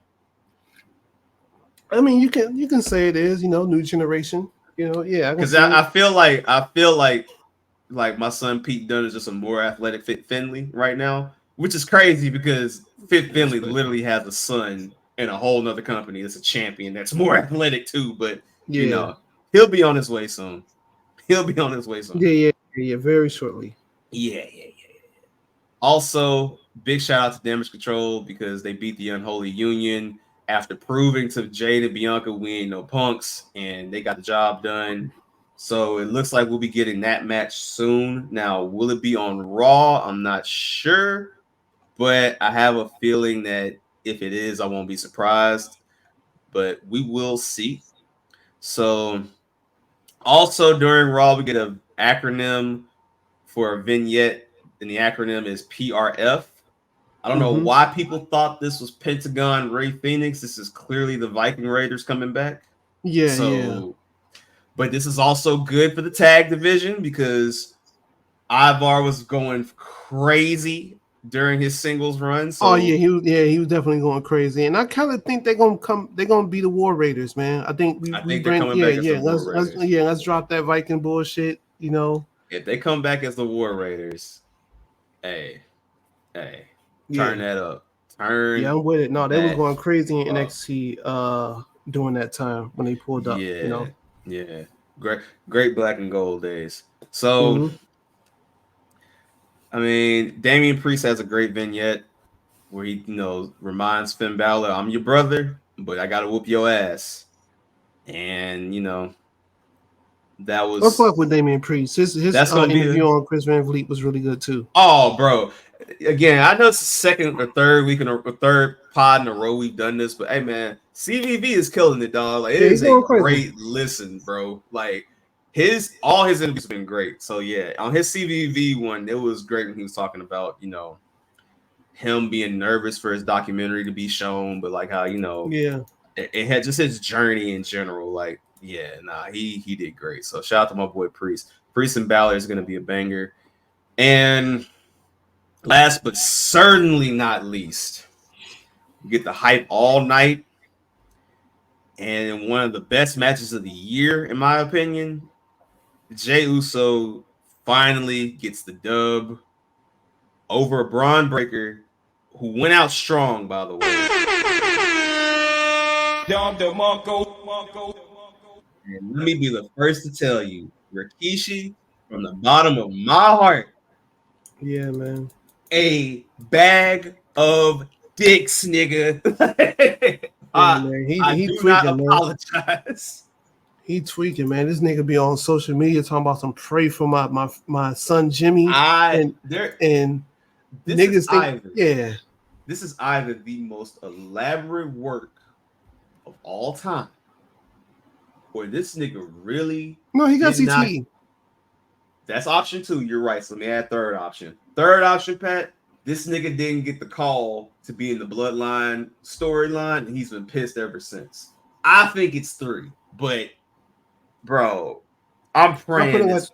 I mean, you can say it is, new generation. Yeah. Because I feel like my son Pete Dunne is just a more athletic Fit Finley right now, which is crazy because Fit Finley literally has a son in a whole nother company that's a champion that's more athletic too. But he'll be on his way soon. Yeah, very shortly. Yeah. Also, big shout out to Damage Control because they beat the Unholy Union after proving to Jade and Bianca we ain't no punks, and they got the job done. So it looks like we'll be getting that match soon. Now, will it be on Raw? I'm not sure, but I have a feeling that if it is, I won't be surprised. But we will see. So also during Raw, we get an acronym for a vignette, and the acronym is PRF. I don't know why people thought this was Pentagon Ray Phoenix. This is clearly the Viking Raiders coming back. Yeah. But this is also good for the tag division because Ivar was going crazy during his singles run. So he was definitely going crazy, and I kind of think they're gonna be the War Raiders, man. I think they're coming back as the War Raiders. Let's drop that Viking bullshit. You know, if they come back as the War Raiders, hey, turn that up. I'm with it. No, they was going crazy in NXT during that time when they pulled up. Yeah, great black and gold days. So. I mean, Damian Priest has a great vignette where he, reminds Finn Balor, "I'm your brother, but I gotta whoop your ass." And that was. Let's fuck with Damian Priest. His interview on Chris Van Vliet was really good too. Oh, bro! Again, I know it's the second or third week or third pod in a row we've done this, but hey, man, CVV is killing it, dog. Like, it is a great listen, bro. Like. All his interviews have been great. So yeah, on his CVV one, it was great when he was talking about, him being nervous for his documentary to be shown, but like how, it had just his journey in general. Like, he did great. So shout out to my boy Priest. Priest and Balor is gonna be a banger. And last but certainly not least, you get the hype all night. And one of the best matches of the year, in my opinion. Jey Uso finally gets the dub over Braun Breaker, who went out strong, by the way. And let me be the first to tell you, Rikishi, from the bottom of my heart, yeah, man, a bag of dicks, nigga. Man. He do not apologize. He tweaking, man. This nigga be on social media talking about some pray for my son Jimmy. And niggas think, this is either the most elaborate work of all time, or this nigga really. No, he got CTE. That's option 2. You're right. So let me add third option. Third option, Pat. This nigga didn't get the call to be in the Bloodline storyline, and he's been pissed ever since. I think it's 3, but. Bro, I'm praying. It's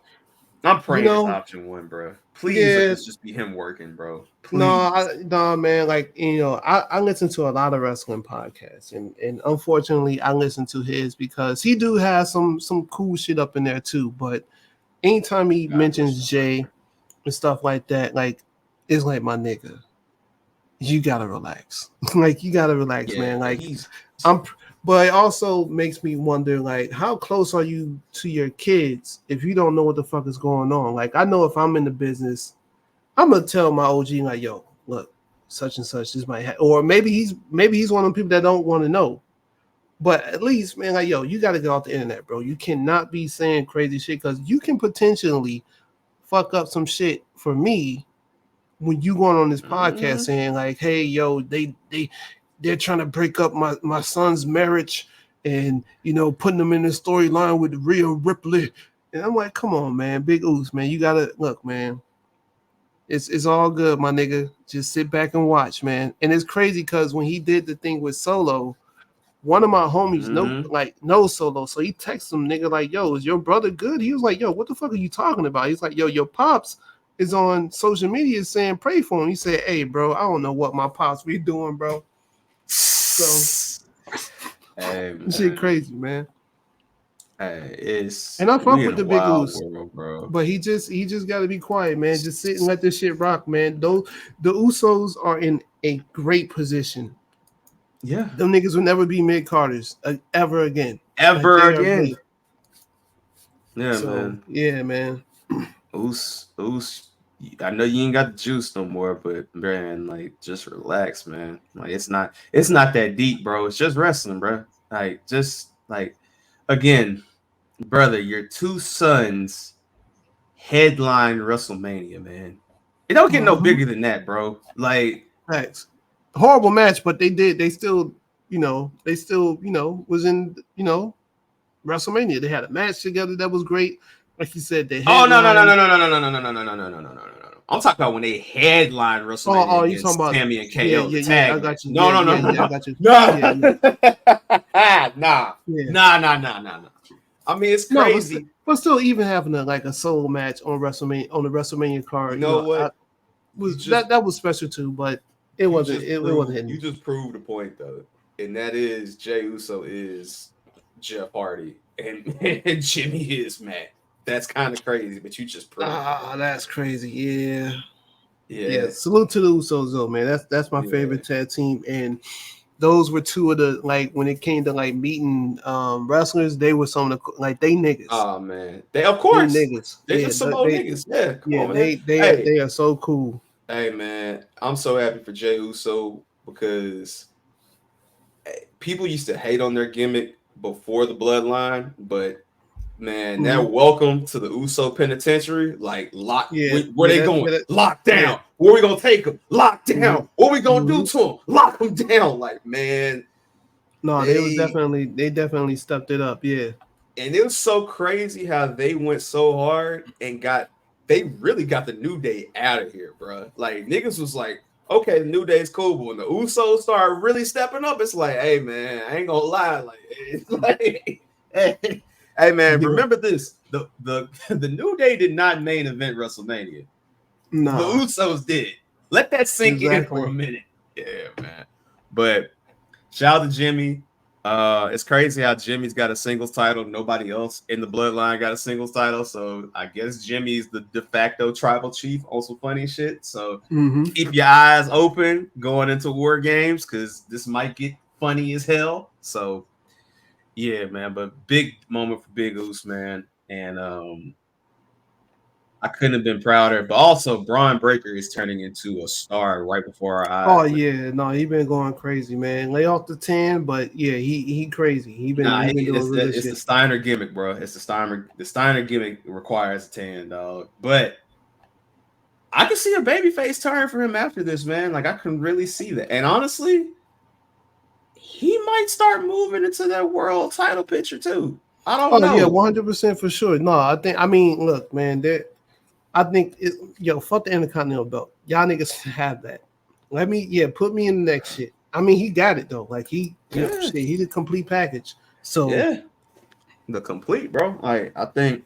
option 1, bro. Please let this just be him working, bro. Please. No, man. Like I listen to a lot of wrestling podcasts, and unfortunately, I listen to his because he do have some cool shit up in there too. But anytime he mentions Jay and stuff like that, like it's like, my nigga, you gotta relax. Like, you gotta relax, man. Like But it also makes me wonder, like, how close are you to your kids if you don't know what the fuck is going on? Like, I know if I'm in the business, I'm gonna tell my OG, like, yo, look, such and such, this might happen. Or maybe he's one of the people that don't want to know. But at least, man, like, yo, you got to get off the internet, bro. You cannot be saying crazy shit because you can potentially fuck up some shit for me when you going on this podcast saying, like, hey, yo, they're trying to break up my son's marriage and, putting them in the storyline with Rhea Ripley. And I'm like, come on, man. Big Oos, man. You got to look, man. It's all good, my nigga. Just sit back and watch, man. And it's crazy because when he did the thing with Solo, one of my homies knows Solo. So he texted him, nigga, like, yo, is your brother good? He was like, yo, what the fuck are you talking about? He's like, yo, your pops is on social media saying pray for him. He said, hey, bro, I don't know what my pops be doing, bro. So, hey, shit crazy, man. And I fuck with the Big Oos, but he just got to be quiet, man. Just sit and let this shit rock, man. The Usos are in a great position. Yeah, them niggas will never be mid-carders ever again. Ever again. Yeah, so, man. Yeah, man. Oos. I know you ain't got the juice no more, but man, like, just relax, man. Like, it's not that deep, bro. It's just wrestling, bro. Like, just like, again, brother, your two sons headline WrestleMania, man. It don't get no bigger than that, bro. Like, Facts. Horrible match, but they still, was in, WrestleMania. They had a match together that was great. Like you said, they oh no headlined. no. I'm talking about when they headline WrestleMania You talking against about Tammy and KO. yeah, The tag I got match. you. No, I got you. Nah. I mean, it's crazy. But still, even having a solo match on WrestleMania on the WrestleMania card, You know what? That was special too, but it wasn't hitting. You just proved the point though, and that is Jey Uso is Jeff Hardy and Jimmy is Matt. That's kind of crazy, but you just proved. That's crazy. Yeah. Yeah. Salute to the Usos though, man. That's my favorite tag team, and those were two of the when it came to meeting wrestlers, they were some of the they niggas. Oh man, they of course they niggas. They just some old niggas. Yeah, come on, man. They are so cool. Hey man, I'm so happy for Jey Uso because people used to hate on their gimmick before the bloodline, but man, that welcome to the Uso Penitentiary, where they going? Lock down. Yeah. Where we gonna take them? Lock down. What we gonna do to them? Lock them down. Like, man. No, they definitely stepped it up. Yeah. And it was so crazy how they went so hard and they really got the New Day out of here, bro. Like, niggas was like, okay, the New Day's cool, but when the Usos started really stepping up, it's like, hey man, I ain't gonna lie, hey man, remember this: the New Day did not main event WrestleMania. No, the Usos did. Let that sink in for a minute. Yeah, man. But shout out to Jimmy. It's crazy how Jimmy's got a singles title. Nobody else in the bloodline got a singles title. So I guess Jimmy's the de facto tribal chief on some funny shit. So keep your eyes open going into War Games because this might get funny as hell. So yeah, man, but big moment for Big Oos, man. And I couldn't have been prouder. But also, Braun Breaker is turning into a star right before our eyes. Oh yeah, no, he been going crazy, man. Lay off the 10, but yeah, he crazy. He been doing really shit. It's the Steiner gimmick, bro. It's the Steiner gimmick requires a 10, dog. But I can see a babyface turn for him after this, man. Like I can really see that. And honestly, he might start moving into that world title picture too. I don't know. Yeah, 100% for sure. No, look, man, fuck the Intercontinental belt. Y'all niggas have that. Put me in the next shit. I mean, he got it though. Like he the complete package. So yeah, the complete, bro. I think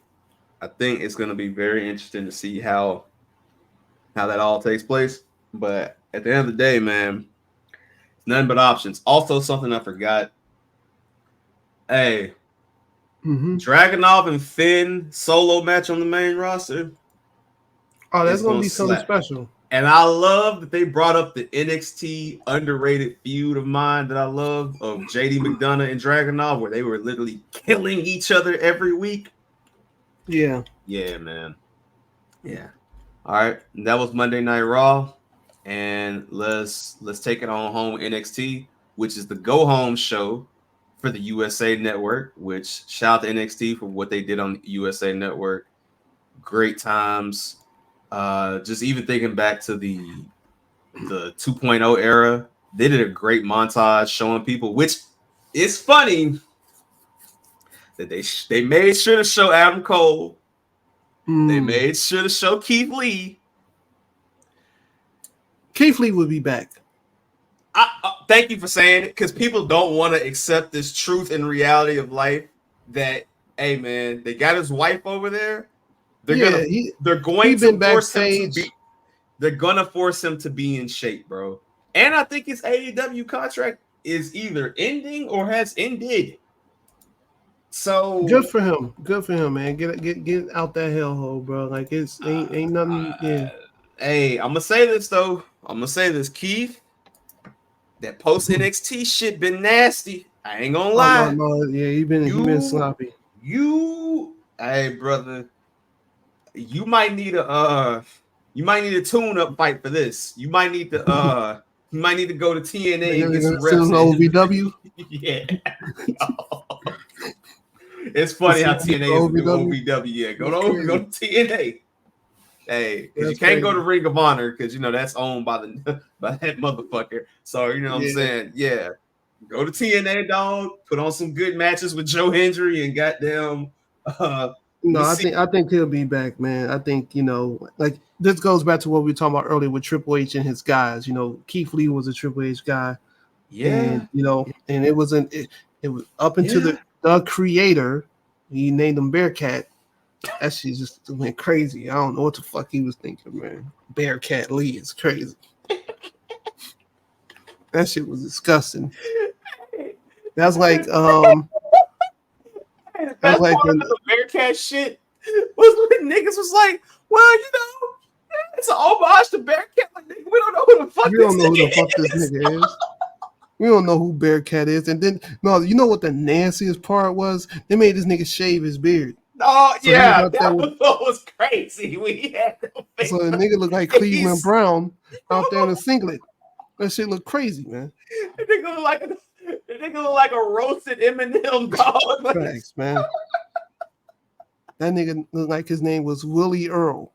it's gonna be very interesting to see how that all takes place. But at the end of the day, man, nothing but options. Also, something I forgot. Hey, Dragunov and Finn solo match on the main roster. Oh, that's gonna be something special. And I love that they brought up the NXT underrated feud of mine that I love of JD McDonough and Dragunov, where they were literally killing each other every week. Yeah. Yeah, man. Yeah. All right. That was Monday Night Raw. And let's take it on home NXT, which is the go home show for the USA Network, which shout out to NXT for what they did on the USA Network. Great times. Just even thinking back to the 2.0 era, they did a great montage showing people, which is funny that they made sure to show Adam Cole. They made sure to show Keith Lee. Keith Lee will be back. Thank you for saying it, because people don't want to accept this truth and reality of life that, hey man, they got his wife over there. They're going to force him to be in shape, bro. And I think his AEW contract is either ending or has ended. So good for him, man. Get out that hellhole, bro. Like ain't nothing. Yeah. Hey, I'm gonna say this though. Keith. That post NXT shit been nasty. I ain't gonna lie. No, yeah, he been sloppy. Hey, brother. You might need a tune-up fight for this. You might need to go to TNA and get some reps. OVW? Yeah. It's funny how It's TNA is the new OVW. OVW. Yeah, go It's to TNA. Hey, because you That's can't go to crazy. Ring of Honor because you know that's owned by the by that motherfucker. So you know what I'm Yeah. saying? Yeah. Go to TNA, dog. Put on some good matches with Joe Hendry and goddamn. Let No, me I see. think he'll be back, man. I think, like this goes back to what we were talking about earlier with Triple H and his guys. Keith Lee was a Triple H guy, Yeah. and and it wasn't it was up into Yeah. the creator. He named him Bearcat. That shit just went crazy. I don't know what the fuck he was thinking, man. Bearcat Lee is crazy. That shit was disgusting. That's like The that's best like part when of the Bearcat shit was when niggas was like, well, it's an homage to Bearcat. Like, nigga, we don't know who the fuck we this don't know who the nigga fuck this is. nigga is. We don't know who Bearcat is. And then no, you know what the nastiest part was? They made this nigga shave his beard. Oh, So he was yeah, out there with, that was crazy. We had no face. so the nigga looked like Cleveland Brown out there in a singlet. That shit look crazy, man. The nigga look like a roasted Eminem dog. Like, Facts, man. That nigga looked like his name was Willie Earl.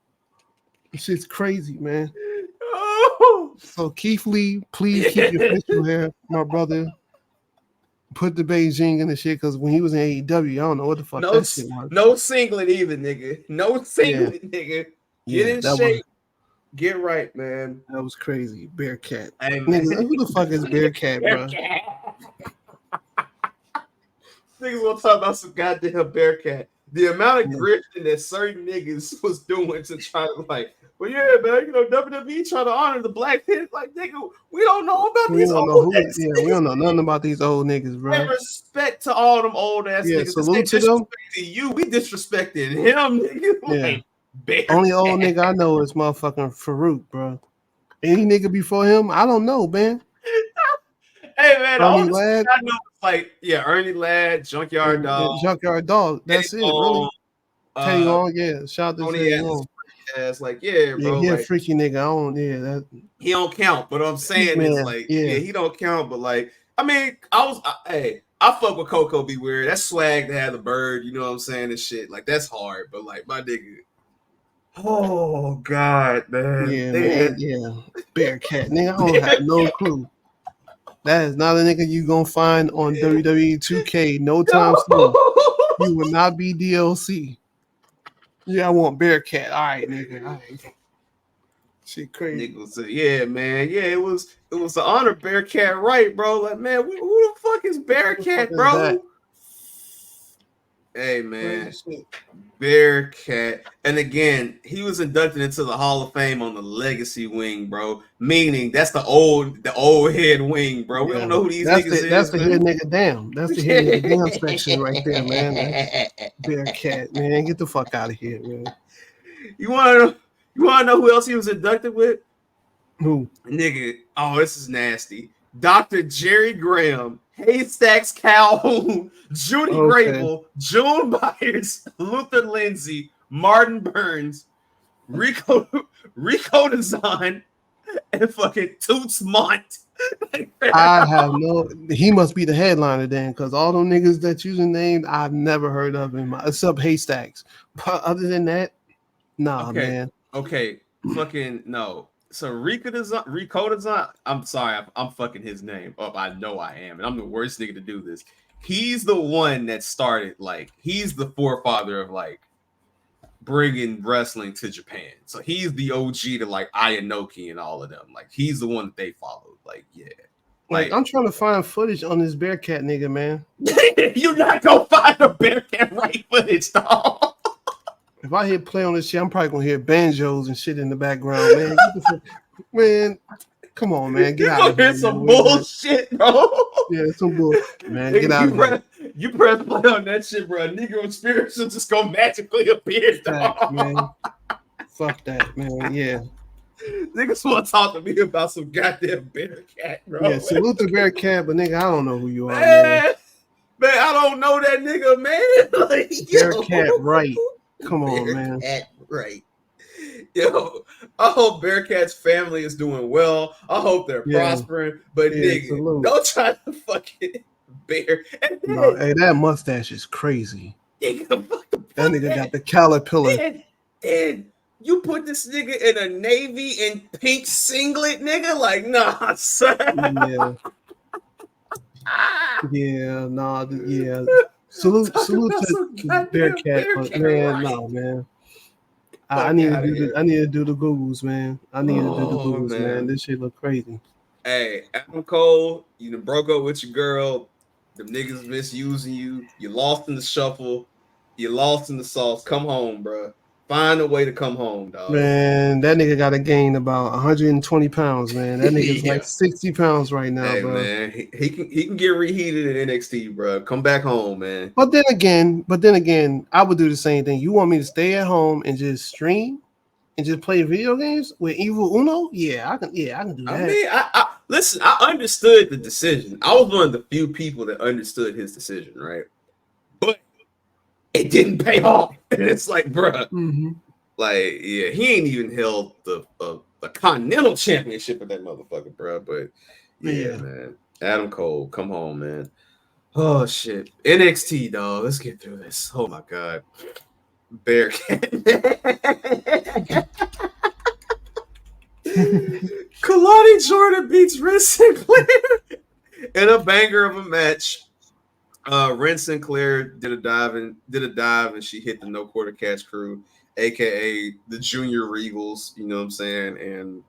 This shit's crazy, man. oh. So Keith Lee, please keep your facial hair, my brother. Put the Beijing in the shit because when he was in AEW, I don't know what the fuck that shit was. No singlet either, nigga. No singlet, nigga. Get in shape. Get right, man. That was crazy. Bearcat. Hey, Nigga, who the fuck is Bearcat, bro? Niggas want to talk about some goddamn Bearcat. The amount of grifting that certain niggas was doing to try to well, yeah, man, WWE trying to honor the black kids. Like, nigga, we don't know about these old niggas. Yeah, we don't know nothing about these old niggas, bro. And respect to all them old ass niggas. Salute to them. You, we disrespected him, nigga. Only old nigga I know is motherfucking Farouk, bro. Any nigga before him, I don't know, man. Hey, man, Ernie Ladd. I know Ernie Ladd, Junkyard Dog. Junkyard Dog. That's it, really. Teddy Long, shout out to Teddy Long. Bro. He a freaky nigga. That he don't count, but I'm saying he don't count. But I fuck with Coco Beware. That's swag to have the bird, you know what I'm saying, and shit. Like, that's hard, but my nigga. Oh God, man. Bearcat, nigga. I don't have no clue. That is not a nigga you gonna find on WWE 2K no time soon. You will not be DLC. Yeah, I want Bearcat. All right, nigga. All right. Shit crazy. Nigga said, yeah, man. Yeah, it was an honor Bearcat right, bro. Like, man, who the fuck is Bearcat, bro? Hey, man. Bearcat. And again, he was inducted into the Hall of Fame on the legacy wing, bro. Meaning that's the old head wing, bro. We don't know who these niggas is. That's the head nigga damn. That's the head nigga damn section right there, man. Bearcat, man. Get the fuck out of here, man. You wanna know who else he was inducted with? Who? Nigga. Oh, this is nasty. Dr. Jerry Graham, Haystacks Calhoun, Judy Grable, June Byers, Luther Lindsay, Martin Burns, Rico Design, and fucking Toots Mont. I have he must be the headliner then, because all them niggas that you named, I've never heard of him except Haystacks. But other than that, nah, man. Okay, fucking no. So Rico Design, I'm sorry, I'm fucking his name up. I know I am, and I'm the worst nigga to do this. He's the one that started, he's the forefather of bringing wrestling to Japan. So he's the OG to Ayanoki and all of them. He's the one that they followed. I'm trying to find footage on this Bearcat nigga, man. You're not gonna find a Bearcat right footage, dog. If I hit play on this shit, I'm probably gonna hear banjos and shit in the background, man. Man, come on, man. Get out of here. Some bullshit, bro. Yeah, some bullshit, man. Get out of here. You press play on that shit, bro. Negro spirits will just go magically appear, dog. Man. Fuck that, man. Yeah. Niggas want to talk to me about some goddamn Bearcat, bro. Yeah, salute to Bearcat, but nigga, I don't know who you are, man. Man, I don't know that nigga, man. Bearcat, right. Come on, man. Right. Yo, I hope Bearcat's family is doing well. I hope they're prospering. But nigga, don't try to fucking bear. No, hey, that mustache is crazy. That nigga got the caterpillar. And you put this nigga in a navy and pink singlet, nigga? Like, nah, son. Yeah. Yeah, nah, yeah. Salute to Bearcat, but man, nah, man. I need to do I need to do the Googles, man. I need to do the Googles, man. This shit look crazy. Hey, Adam Cole, you done broke up with your girl. Them niggas misusing you. You lost in the shuffle. You lost in the sauce. Come home, bro. Find a way to come home, dog. Man, that nigga got to gain about 120 pounds, man. That nigga's like 60 pounds right now, hey, bro. Man, he can get reheated in NXT, bro. Come back home, man. But then again, I would do the same thing. You want me to stay at home and just stream and just play video games with Evil Uno? Yeah, I can do that. I mean, I listen, I understood the decision. I was one of the few people that understood his decision, right? But it didn't pay off. And it's like, bro, like, yeah, he ain't even held the Continental Championship of that motherfucker, bro. But yeah, man. Adam Cole, come home, man. Oh shit. NXT, dog. Let's get through this. Oh my god. Bearcat. Kalani Jordan beats Ren Sinclair in a banger of a match. Ren Sinclair did a dive and she hit the no quarter catch crew, aka the Junior Regals, you know what I'm saying?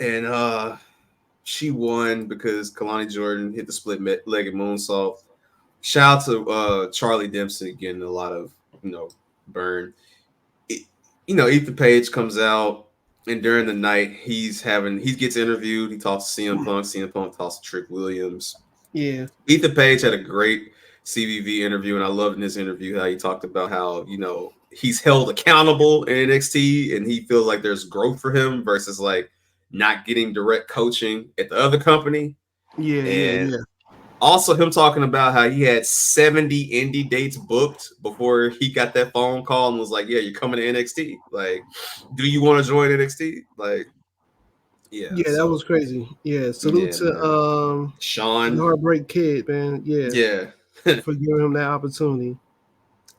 And she won because Kalani Jordan hit the split-legged moonsault. Shout out to Charlie Dempsey getting a lot of, burn. Ethan Page comes out, and during the night, he gets interviewed. He talks to CM Punk. CM Punk talks to Trick Williams. Yeah. Ethan Page had a great CVV interview, and I loved in this interview how he talked about how, he's held accountable in NXT, and he feels like there's growth for him versus, like, not getting direct coaching at the other company. Yeah. Also, him talking about how he had 70 indie dates booked before he got that phone call and was like, "Yeah, you're coming to NXT. Like, do you want to join NXT?" Like, yeah. That was crazy. Yeah, salute to Sean, Heartbreak Kid, man. Yeah, for giving him that opportunity.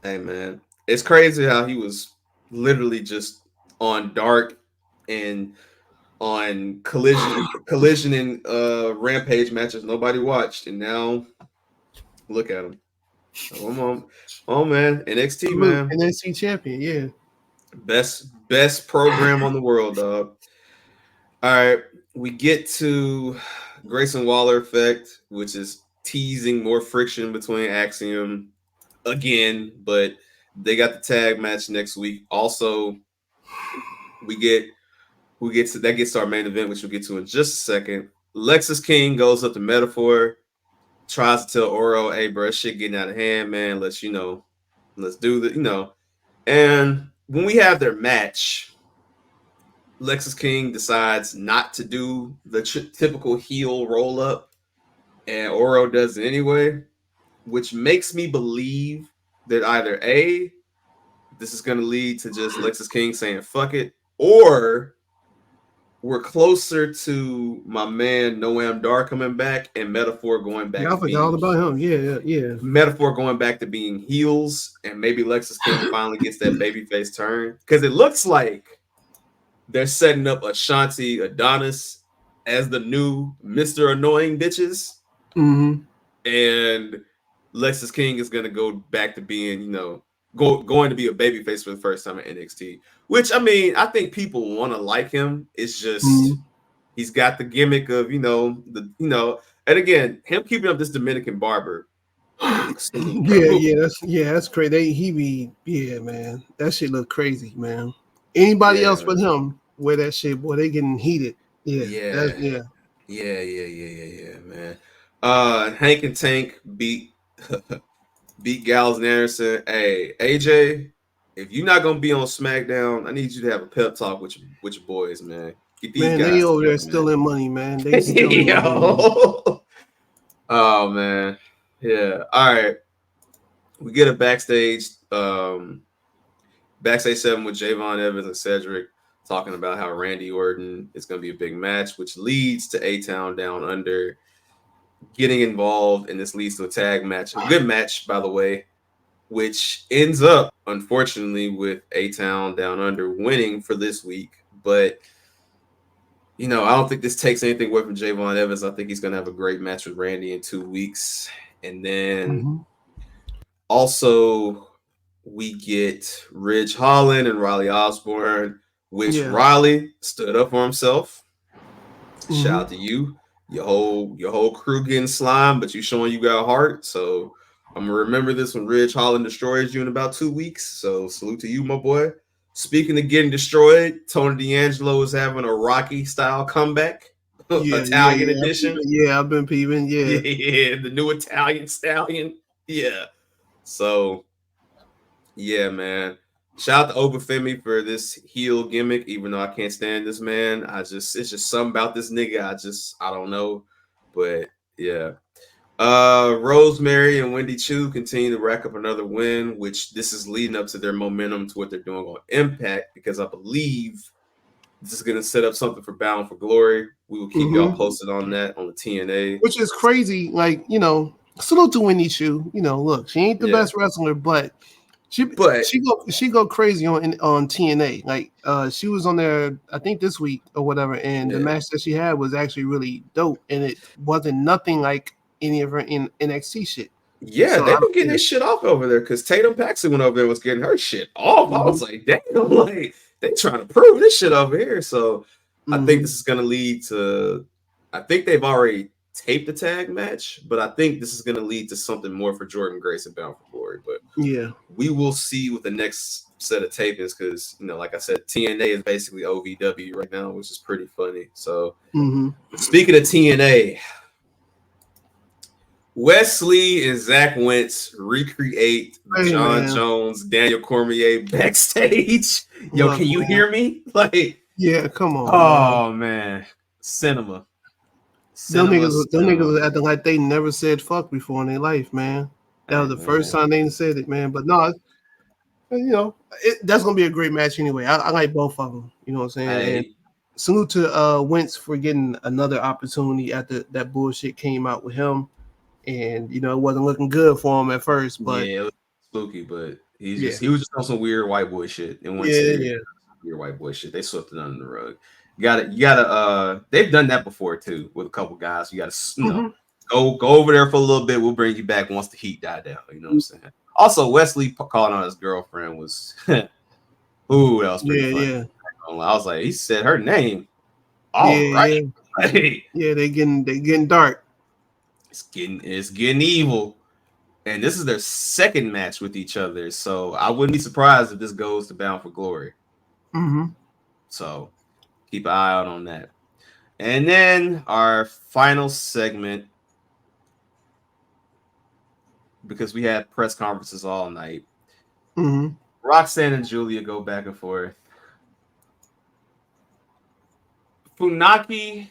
Hey, man, it's crazy how he was literally just on Dark and on collision and Rampage matches nobody watched, and now look at him. Oh man, NXT, man. NXT champion, yeah. Best program on the world, dog. All right, we get to Grayson Waller effect, which is teasing more friction between Axiom again, but they got the tag match next week. Also, we get to that gets to our main event, which we'll get to in just a second. Lexus King goes up to Metaphor, tries to tell Oro, "Hey, bro, shit getting out of hand, man. Let's do the, And when we have their match, Lexus King decides not to do the typical heel roll up, and Oro does it anyway, which makes me believe that either A, this is going to lead to just Lexus King saying "fuck it," or we're closer to my man Noam Dar coming back and Metaphor going back. I forgot all about him. Yeah. Metaphor going back to being heels, and maybe Lexus King finally gets that babyface turn, because it looks like they're setting up Ashanti Adonis as the new Mr. Annoying Bitches, and Lexus King is going to go back to being, going to be a babyface for the first time at NXT. Which, I mean, I think people want to like him. It's just he's got the gimmick of, and again, him keeping up this Dominican barber. That's crazy. Man, that shit look crazy, man. Anybody else but him wear that shit, boy, they getting heated. Yeah, man. Hank and Tank beat Gallows and Anderson. Hey, AJ, if you're not gonna be on SmackDown, I need you to have a pep talk with your boys, man. Get these guys they over there stealing money, man. They stealing money. Oh man, yeah. All right, we get a backstage segment with Javon Evans and Cedric talking about how Randy Orton is going to be a big match, which leads to A-Town Down Under getting involved, and this leads to a tag match. A good match, by the way. which ends up, unfortunately, with A-Town Down Under winning for this week. But, I don't think this takes anything away from Javon Evans. I think he's going to have a great match with Randy in 2 weeks. And then also we get Ridge Holland and Riley Osborne, which Riley stood up for himself. Shout out to you. Your whole crew getting slime, but you showing you got heart. So I'm gonna remember this when Ridge Holland destroys you in about 2 weeks. So salute to you, my boy. Speaking of getting destroyed, Tony D'Angelo is having a Rocky style comeback. Italian edition. I've been peeping. Yeah, the new Italian stallion. Yeah. So yeah, man. Shout out to Obafemi for this heel gimmick, even though I can't stand this man. It's just something about this nigga. I don't know. But yeah. Rosemary and Wendy Chu continue to rack up another win, which this is leading up to their momentum to what they're doing on Impact, because I believe this is going to set up something for Bound for Glory. We will keep y'all posted on that on the TNA. Which is crazy. Like, salute to Wendy Chu. Look, she ain't the best wrestler, but she go crazy on TNA. Like, she was on there, I think this week or whatever, and the match that she had was actually really dope, and it wasn't nothing like any of her in NXT shit. Yeah, so they've been getting this shit off over there because Tatum Paxton went over there and was getting her shit off. I was like, damn, like they trying to prove this shit over here. So I think this is gonna lead to. I think they've already taped the tag match, but I think this is gonna lead to something more for Jordan Grace and Bound for Glory. But we will see with the next set of tapings because like I said, TNA is basically OVW right now, which is pretty funny. So speaking of TNA. Wesley and Zach Wentz recreate John Jones, Daniel Cormier backstage. Yo, can you hear me? Like, come on. Oh man, cinema. Them niggas was acting like they never said fuck before in their life, man. That was the first time they said it, man. But no, that's gonna be a great match anyway. I like both of them. You know what I'm saying? And salute to Wentz for getting another opportunity after that bullshit came out with him. And it wasn't looking good for him at first, but it was spooky. But he was just on some weird white boy shit. And weird white boy shit. They swept it under the rug. You gotta. They've done that before too with a couple guys. You gotta, go over there for a little bit. We'll bring you back once the heat died down. You know what I'm saying? Also, Wesley calling on his girlfriend was, ooh, that was pretty funny. Yeah. I was like, he said her name. All right. Yeah, they getting dark. It's getting evil, and this is their second match with each other. So I wouldn't be surprised if this goes to Bound for Glory. So keep an eye out on that. And then our final segment, because we had press conferences all night. Roxanne and Julia go back and forth. Funaki.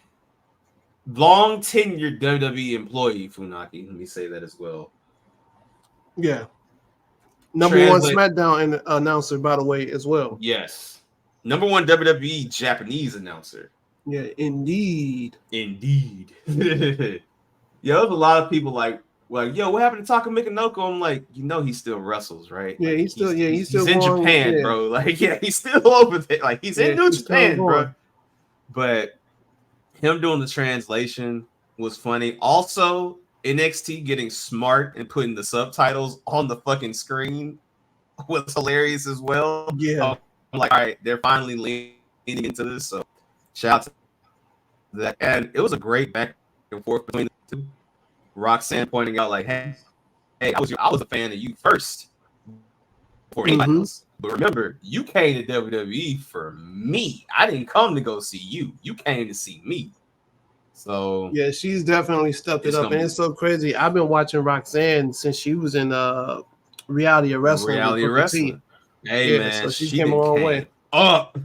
Long tenured WWE employee, Funaki. Let me say that as well. Yeah. Number one SmackDown announcer, by the way, as well. Yes. Number one WWE Japanese announcer. Yeah, indeed. There's a lot of people like, yo, what happened to Taka Mikanoko? I'm like, he still wrestles, right? Yeah, like, he's still in Japan, bro. Like, he's still over there. Like, he's in New Japan, bro. But him doing the translation was funny. Also, NXT getting smart and putting the subtitles on the fucking screen was hilarious as well. Yeah. I'm like, all right, they're finally leaning into this. So shout out to that. And it was a great back and forth between the two. Roxanne pointing out, like, hey, I was a fan of you first before anybody else. But remember, you came to WWE for me. I didn't come to go see you. You came to see me. So yeah, she's definitely stepped it up, and it's so crazy. I've been watching Roxanne since she was in Reality of Wrestling. Hey man, so she came a long way up.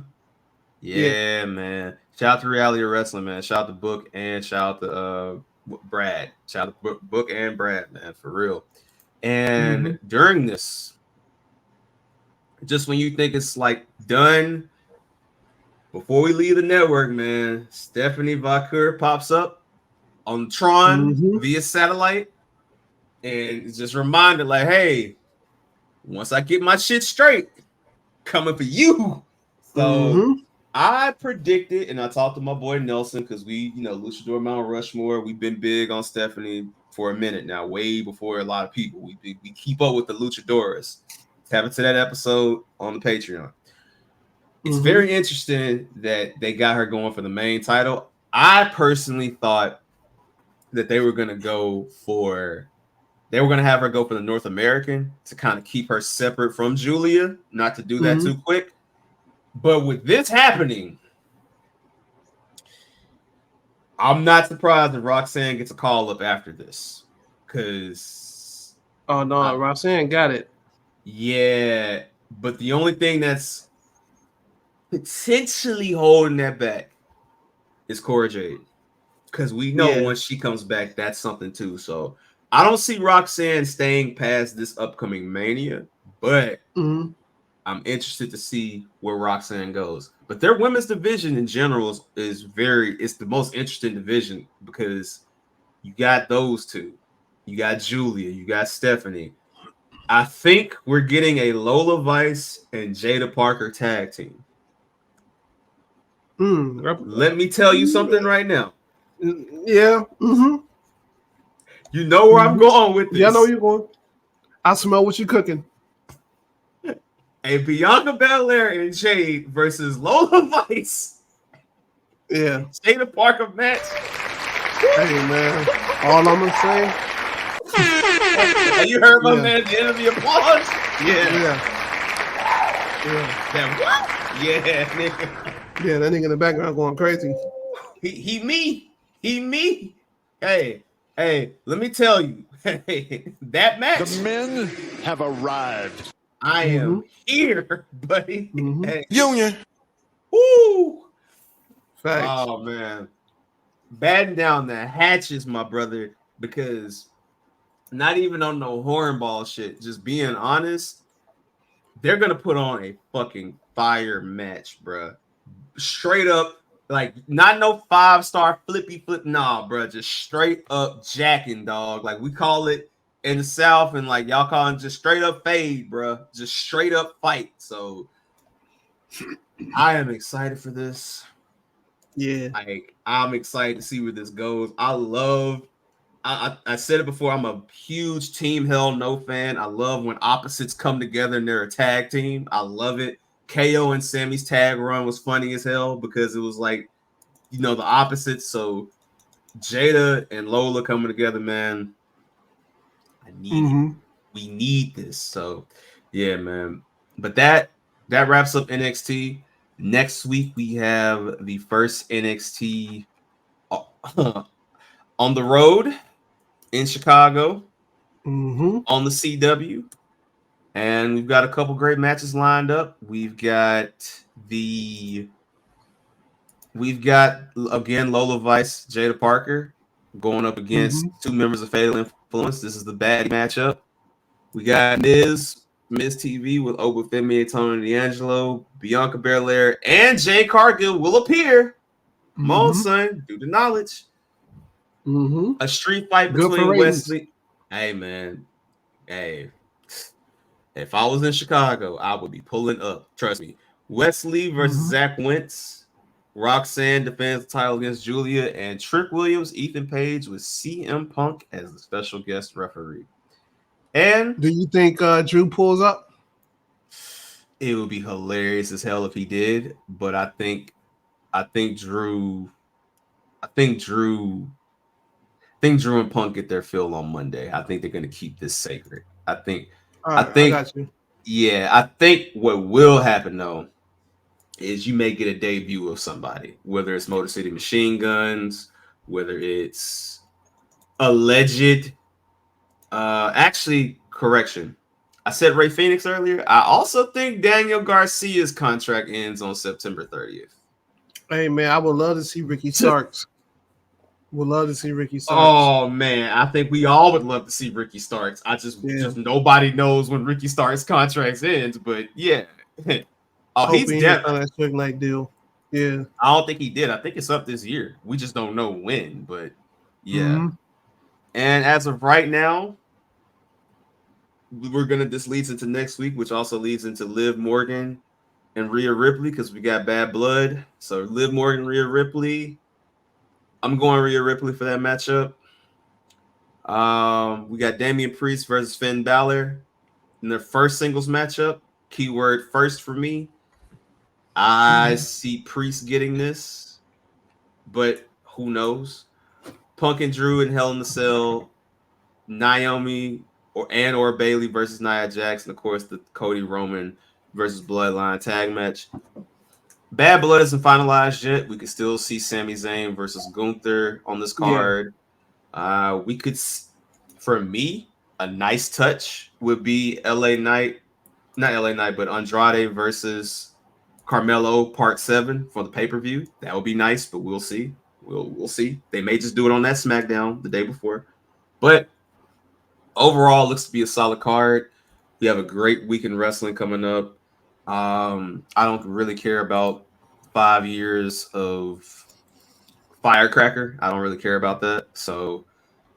Yeah, man. Shout out to Reality of Wrestling, man. Shout out to Book and shout out to Brad. Shout out to Book and Brad, man, for real. And during this, just when you think it's like done, before we leave the network, man, Stephanie Vaquer pops up on Tron via satellite, and it's just reminded, like, hey, once I get my shit straight, coming for you. So I predicted, and I talked to my boy Nelson because we, Luchador Mount Rushmore, we've been big on Stephanie for a minute now, way before a lot of people. We keep up with the Luchadores. Tap into that episode on the Patreon. It's very interesting that they got her going for the main title. I personally thought that they were going to have her go for the North American to kind of keep her separate from Julia, not to do that too quick. But with this happening, I'm not surprised that Roxanne gets a call up after this. Because Roxanne got it. Yeah, but the only thing that's potentially holding that back is Cora Jade. Because we know once she comes back, that's something too. So I don't see Roxanne staying past this upcoming Mania, but I'm interested to see where Roxanne goes. But their women's division in general is it's the most interesting division because you got those two. You got Julia, you got Stephanie. I think we're getting a Lola Vice and Jada Parker tag team. Let me tell you something right now. Yeah. You know where I'm going with this. Yeah, I know where you're going. I smell what you're cooking. A Bianca Belair and Jade versus Lola Vice. Yeah. Jada Parker match. Hey, man. All I'm going to say. You heard my man at the end of the applause? Yeah. That what? Yeah, nigga. Yeah, that nigga in the background going crazy. He me. Hey, let me tell you. Hey, that match. The men have arrived. I am here, buddy. Hey. Union. Woo! Facts. Oh man. Batten down the hatches, my brother, because not even on no hornball shit, just being honest, they're gonna put on a fucking fire match, bruh. Straight up, like not no 5-star flippy flip, nah, bruh. Just straight up jacking, dog. Like we call it in the South, and like y'all call it just straight up fade, bruh. Just straight up fight. So I am excited for this. Yeah. I'm excited to see where this goes. I said it before, I'm a huge Team Hell No fan. I love when opposites come together and they're a tag team. I love it. KO and Sammy's tag run was funny as hell because it was like, the opposites. So Jada and Lola coming together, man. We need this. So yeah, man. But that wraps up NXT. Next week we have the first NXT on the road in Chicago on the CW. And we've got a couple great matches lined up. We've got again Lola Vice, Jada Parker going up against two members of Fatal Influence. This is the baddie matchup. We got Miz TV with Obafemi and Tony D'Angelo, Bianca Belair, and Jade Cargill will appear. Come on, son, do the knowledge. A street fight between Wesley. Hey, man. Hey. If I was in Chicago, I would be pulling up. Trust me. Wesley versus Zach Wentz. Roxanne defends the title against Julia. And Trick Williams, Ethan Page with CM Punk as the special guest referee. And do you think Drew pulls up? It would be hilarious as hell if he did. But I think Drew and Punk get their fill on Monday. I think they're going to keep this sacred. I think I got you. Yeah, I think what will happen though is you may get a debut of somebody, whether it's Motor City Machine Guns, whether it's alleged. Correction. I said Ray Phoenix earlier. I also think Daniel Garcia's contract ends on September 30th. Hey man, I would love to see Ricky Starks. Oh man, I think we all would love to see Ricky Starks. Just nobody knows when Ricky Starks' contract ends, but yeah. He's dead on that Strict Like deal. Yeah, I don't think he did. I think it's up this year. We just don't know when, but yeah. And as of right now, this leads into next week, which also leads into Liv Morgan and Rhea Ripley because we got Bad Blood. So Liv Morgan, Rhea Ripley. I'm going Rhea Ripley for that matchup. We got Damian Priest versus Finn Balor in their first singles matchup. Keyword first for me. I see Priest getting this, but who knows? Punk and Drew in Hell in the Cell, Naomi or Bailey versus Nia Jax, and of course the Cody Roman versus Bloodline tag match. Bad Blood isn't finalized yet. We could still see Sami Zayn versus Gunther on this card. Yeah. We could, for me, a nice touch would be not LA Knight, but Andrade versus Carmelo Part 7 for the pay-per-view. That would be nice, but we'll see. We'll see. They may just do it on that SmackDown the day before. But overall, looks to be a solid card. We have a great week in wrestling coming up. I don't really care about 5 years of Firecracker. I don't really care about that. So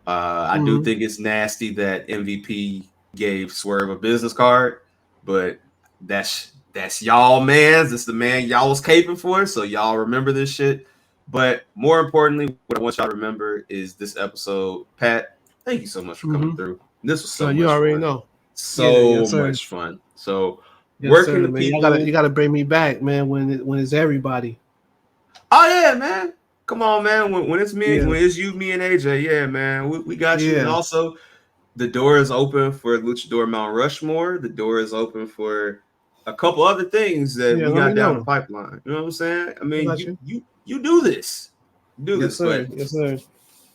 I do think it's nasty that MVP gave Swerve a business card, but that's y'all, man. That's the man y'all was caping for. So y'all remember this shit. But more importantly, what I want y'all to remember is this episode. Pat, thank you so much for coming through. This was so much you already fun. know. So much fun. So where can the people? You gotta bring me back, man. When it's everybody. Oh yeah, man. Come on, man. When it's me, when it's you, me, and AJ, yeah, man. We got you. And also, the door is open for Luchador Mount Rushmore. The door is open for a couple other things that we got down the pipeline. You know what I'm saying? I mean, you do this. Do this. Sir. Yes, sir.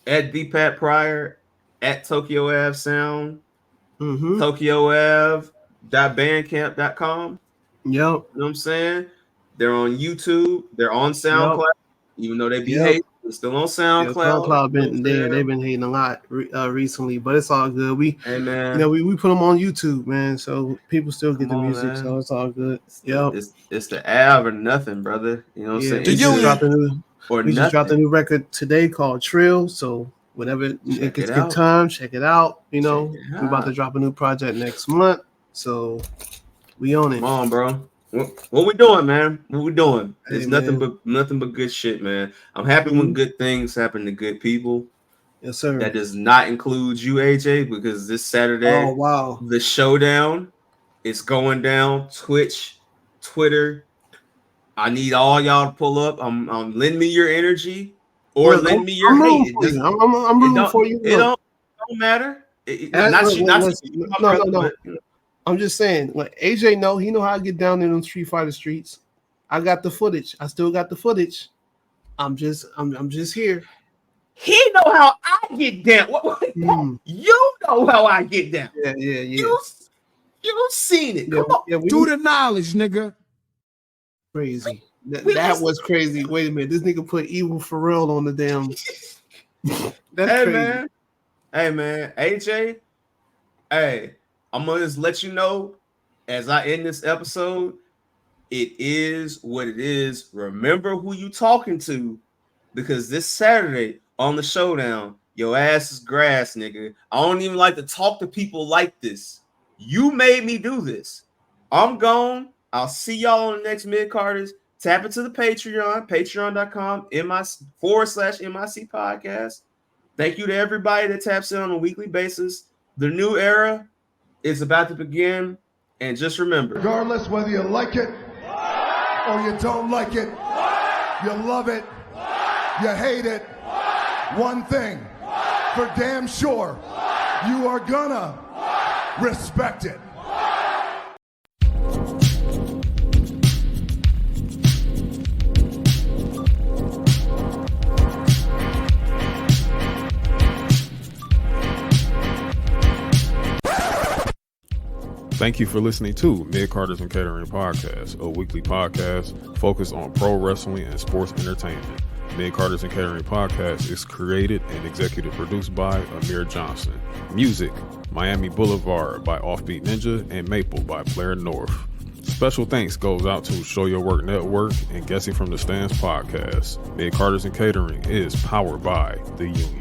At the Pat Pryor, at Tokyo Ave Sound, TokyoAve.bandcamp.com. Yep. You know what I'm saying? They're on YouTube. They're on SoundCloud. Even though they be hating, they're still on SoundCloud. SoundCloud they've been hating a lot recently, but it's all good. We put them on YouTube, man, so people still get the music, man. So it's all good. It's the Av or nothing, brother. You know what I'm saying? We just dropped a new record today called Trill. So whenever it gets good time, check it out. You know, we're about to drop a new project next month, so we on it. Come on, bro. What we doing, man? What we doing? It's nothing but good shit, man. I'm happy when good things happen to good people. Yes, sir. That does not include you, AJ, because this Saturday, the Showdown is going down. Twitch, Twitter. I need all y'all to pull up. Lend me your energy or lend me your hate. I'm rooting for you. It don't matter. No. I'm just saying, like AJ he know how to get down in them Street Fighter streets. I got the footage. I still got the footage. I'm just here. He know how I get down. You know how I get down. Yeah. You've seen it. Come on. Do the knowledge, nigga. Crazy. That was crazy. Wait a minute. This nigga put Evil Pharrell on the damn. That's crazy. Hey man. AJ. Hey. I'm going to just let you know as I end this episode, it is what it is. Remember who you talking to, because this Saturday on the Showdown, your ass is grass, nigga. I don't even like to talk to people like this. You made me do this. I'm gone. I'll see y'all on the next Mid-Carders. Tap into the Patreon, patreon.com/MIC podcast. Thank you to everybody that taps in on a weekly basis. The new era is about to begin, and just remember, regardless whether you like it or you don't like it, you love it, you hate it, one thing for damn sure, you are gonna respect it. Thank you for listening to Mid-Carders and Catering Podcast, a weekly podcast focused on pro wrestling and sports entertainment. Mid-Carders and Catering Podcast is created and executive produced by Amir Johnson. Music, Miami Boulevard by Offbeat Ninja and Maple by Blair North. Special thanks goes out to Show Your Work Network and Guessing from the Stands podcast. Mid-Carders and Catering is powered by The Union.